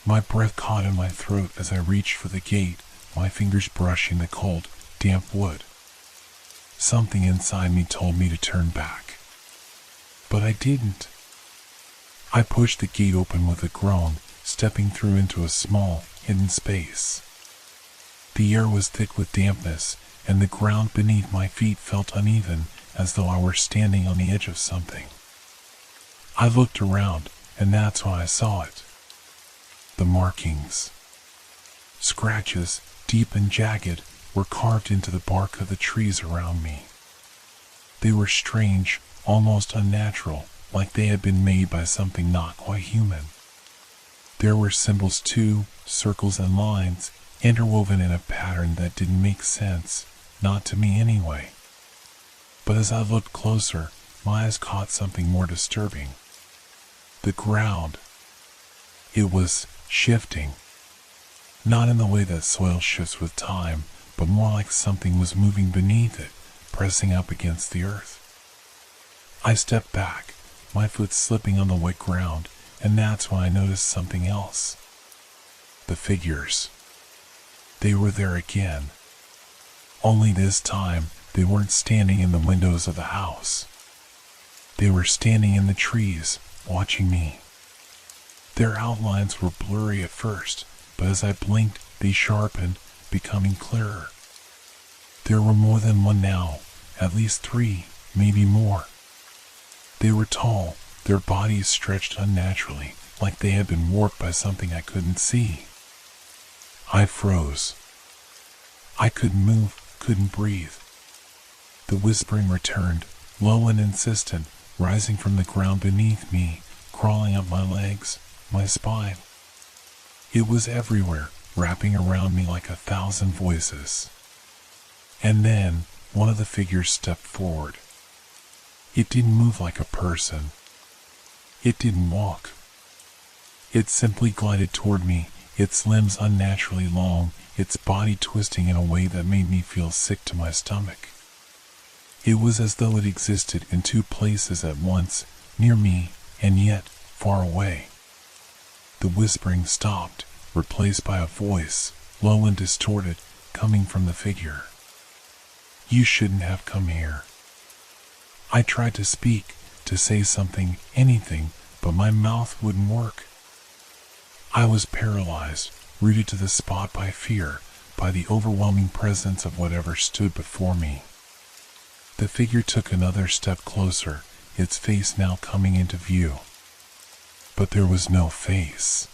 My breath caught in my throat as I reached for the gate, my fingers brushing the cold, damp wood. Something inside me told me to turn back. But I didn't. I pushed the gate open with a groan, stepping through into a small, hidden space. The air was thick with dampness, and the ground beneath my feet felt uneven, as though I were standing on the edge of something. I looked around, and that's when I saw it. The markings. Scratches, deep and jagged, were carved into the bark of the trees around me. They were strange, almost unnatural, like they had been made by something not quite human. There were symbols too, circles and lines, interwoven in a pattern that didn't make sense, not to me anyway. But as I looked closer, my eyes caught something more disturbing. The ground. It was shifting. Not in the way that soil shifts with time, but more like something was moving beneath it, pressing up against the earth. I stepped back, my foot slipping on the wet ground, and that's when I noticed something else. The figures. They were there again. Only this time, they weren't standing in the windows of the house. They were standing in the trees, watching me. Their outlines were blurry at first, but as I blinked, they sharpened, becoming clearer. There were more than one now, at least 3, maybe more. They were tall, their bodies stretched unnaturally, like they had been warped by something I couldn't see. I froze. I couldn't move, couldn't breathe. The whispering returned, low and insistent, rising from the ground beneath me, crawling up my legs, my spine. It was everywhere, wrapping around me like 1,000 voices. And then, one of the figures stepped forward. It didn't move like a person. It didn't walk. It simply glided toward me, its limbs unnaturally long, its body twisting in a way that made me feel sick to my stomach. It was as though it existed in 2 places at once, near me, and yet far away. The whispering stopped, replaced by a voice, low and distorted, coming from the figure. "You shouldn't have come here." I tried to speak, to say something, anything, but my mouth wouldn't work. I was paralyzed, rooted to the spot by fear, by the overwhelming presence of whatever stood before me. The figure took another step closer, its face now coming into view. But there was no face.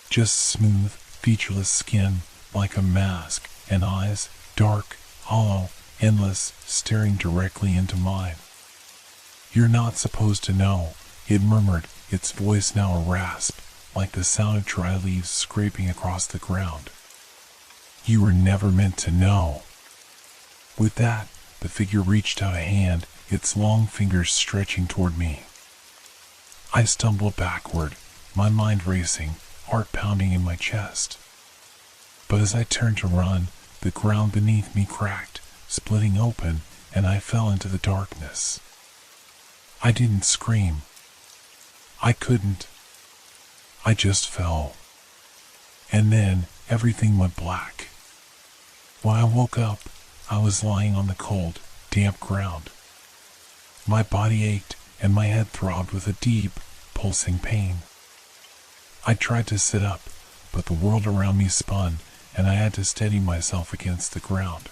Just smooth, featureless skin, like a mask, and eyes, dark, hollow, endless, staring directly into mine. "You're not supposed to know," it murmured, its voice now a rasp, like the sound of dry leaves scraping across the ground. You were never meant to know. With that, the figure reached out a hand, its long fingers stretching toward me. I stumbled backward, my mind racing, heart pounding in my chest. But as I turned to run, the ground beneath me cracked, splitting open, and I fell into the darkness. I didn't scream. I couldn't. I just fell. And then everything went black. When I woke up, I was lying on the cold, damp ground. My body ached and my head throbbed with a deep, pulsing pain. I tried to sit up, but the world around me spun, and I had to steady myself against the ground.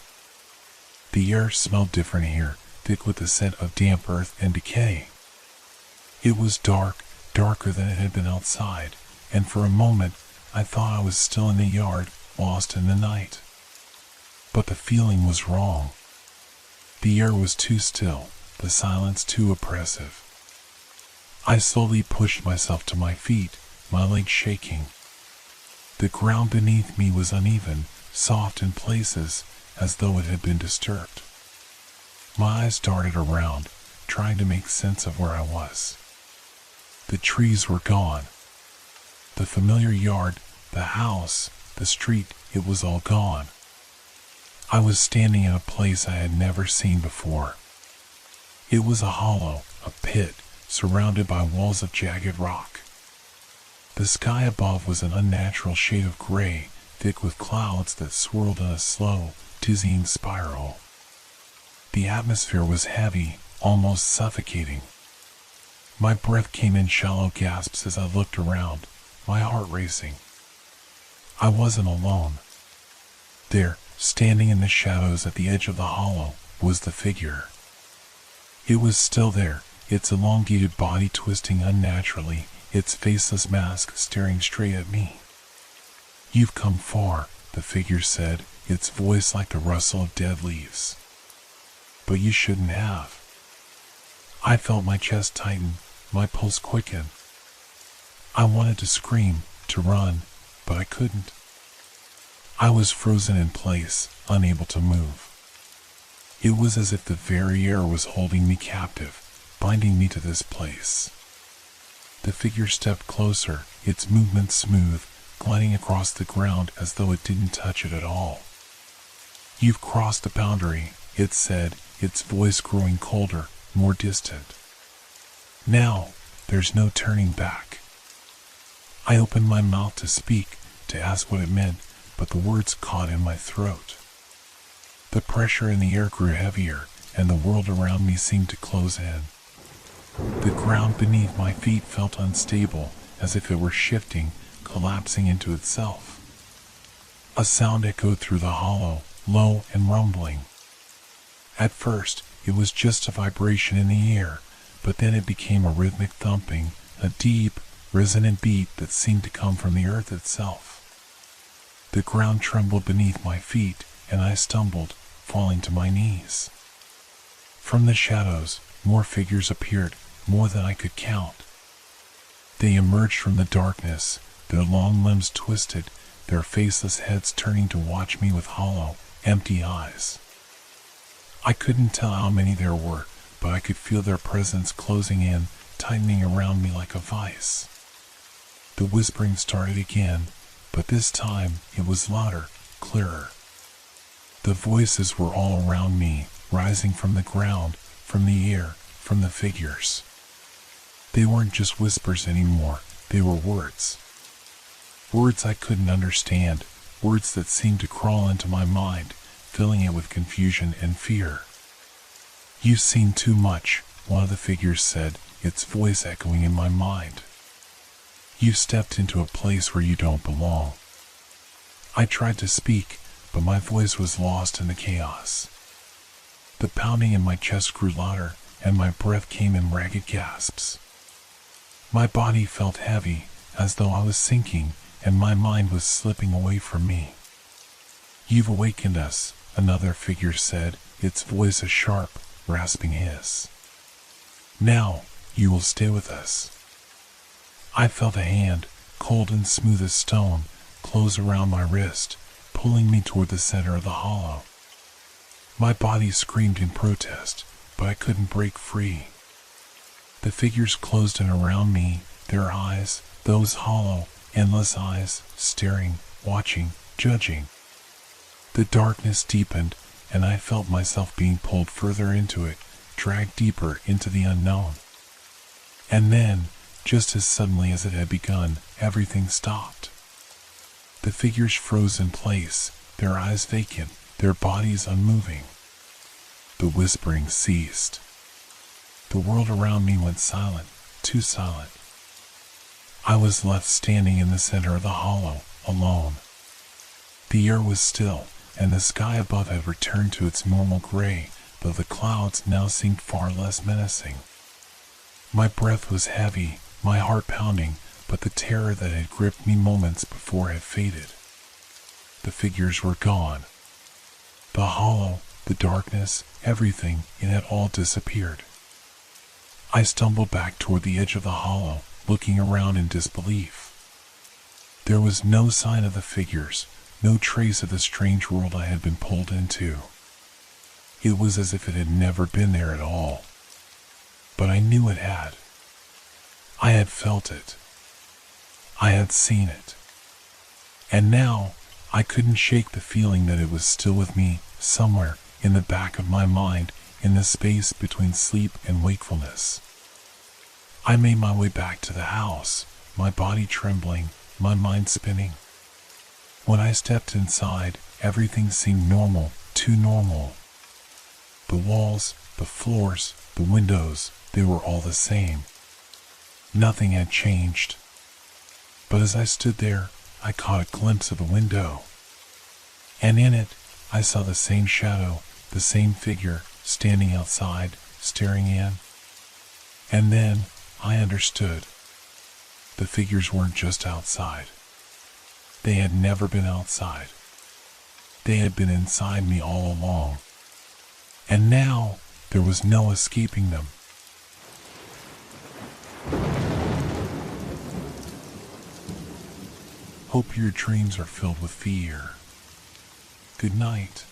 The air smelled different here, thick with the scent of damp earth and decay. It was dark, darker than it had been outside, and for a moment I thought I was still in the yard, lost in the night. But the feeling was wrong. The air was too still, the silence too oppressive. I slowly pushed myself to my feet, my legs shaking. The ground beneath me was uneven, soft in places, as though it had been disturbed. My eyes darted around, trying to make sense of where I was. The trees were gone. The familiar yard, the house, the street, it was all gone. I was standing in a place I had never seen before. It was a hollow, a pit, surrounded by walls of jagged rock. The sky above was an unnatural shade of gray, thick with clouds that swirled in a slow, dizzying spiral. The atmosphere was heavy, almost suffocating. My breath came in shallow gasps as I looked around, my heart racing. I wasn't alone. There, standing in the shadows at the edge of the hollow, was the figure. It was still there, its elongated body twisting unnaturally, its faceless mask staring straight at me. "You've come far," the figure said, its voice like the rustle of dead leaves. "But you shouldn't have." I felt my chest tighten, my pulse quicken. I wanted to scream, to run, but I couldn't. I was frozen in place, unable to move. It was as if the very air was holding me captive, binding me to this place. The figure stepped closer, its movements smooth, gliding across the ground as though it didn't touch it at all. "You've crossed the boundary," it said, its voice growing colder, more distant. "Now, there's no turning back." I opened my mouth to speak, to ask what it meant, but the words caught in my throat. The pressure in the air grew heavier, and the world around me seemed to close in. The ground beneath my feet felt unstable, as if it were shifting, collapsing into itself. A sound echoed through the hollow, low and rumbling. At first, it was just a vibration in the air, but then it became a rhythmic thumping, a deep, resonant beat that seemed to come from the earth itself. The ground trembled beneath my feet, and I stumbled, falling to my knees. From the shadows, more figures appeared, more than I could count. They emerged from the darkness, their long limbs twisted, their faceless heads turning to watch me with hollow, empty eyes. I couldn't tell how many there were, but I could feel their presence closing in, tightening around me like a vice. The whispering started again, but this time it was louder, clearer. The voices were all around me, rising from the ground, from the air, from the figures. They weren't just whispers anymore, they were words. Words I couldn't understand, words that seemed to crawl into my mind, filling it with confusion and fear. "You've seen too much," one of the figures said, its voice echoing in my mind. "You've stepped into a place where you don't belong." I tried to speak, but my voice was lost in the chaos. The pounding in my chest grew louder, and my breath came in ragged gasps. My body felt heavy, as though I was sinking, and my mind was slipping away from me. "You've awakened us," another figure said, its voice a sharp, rasping hiss. "Now, you will stay with us." I felt a hand, cold and smooth as stone, close around my wrist, pulling me toward the center of the hollow. My body screamed in protest, but I couldn't break free. The figures closed in around me, their eyes, those hollow, endless eyes, staring, watching, judging. The darkness deepened, and I felt myself being pulled further into it, dragged deeper into the unknown. And then, just as suddenly as it had begun, everything stopped. The figures froze in place, their eyes vacant, their bodies unmoving. The whispering ceased. The world around me went silent, too silent. I was left standing in the center of the hollow, alone. The air was still, and the sky above had returned to its normal gray, though the clouds now seemed far less menacing. My breath was heavy, my heart pounding, but the terror that had gripped me moments before had faded. The figures were gone. The hollow, the darkness, everything, it had all disappeared. I stumbled back toward the edge of the hollow, looking around in disbelief. There was no sign of the figures, no trace of the strange world I had been pulled into. It was as if it had never been there at all. But I knew it had. I had felt it. I had seen it. And now, I couldn't shake the feeling that it was still with me, somewhere, in the back of my mind, in the space between sleep and wakefulness. I made my way back to the house, my body trembling, my mind spinning. When I stepped inside, everything seemed normal, too normal. The walls, the floors, the windows, they were all the same. Nothing had changed. But as I stood there, I caught a glimpse of a window. And in it, I saw the same shadow, the same figure, standing outside, staring in. And then, I understood. The figures weren't just outside. They had never been outside. They had been inside me all along. And now, there was no escaping them. Hope your dreams are filled with fear. Good night.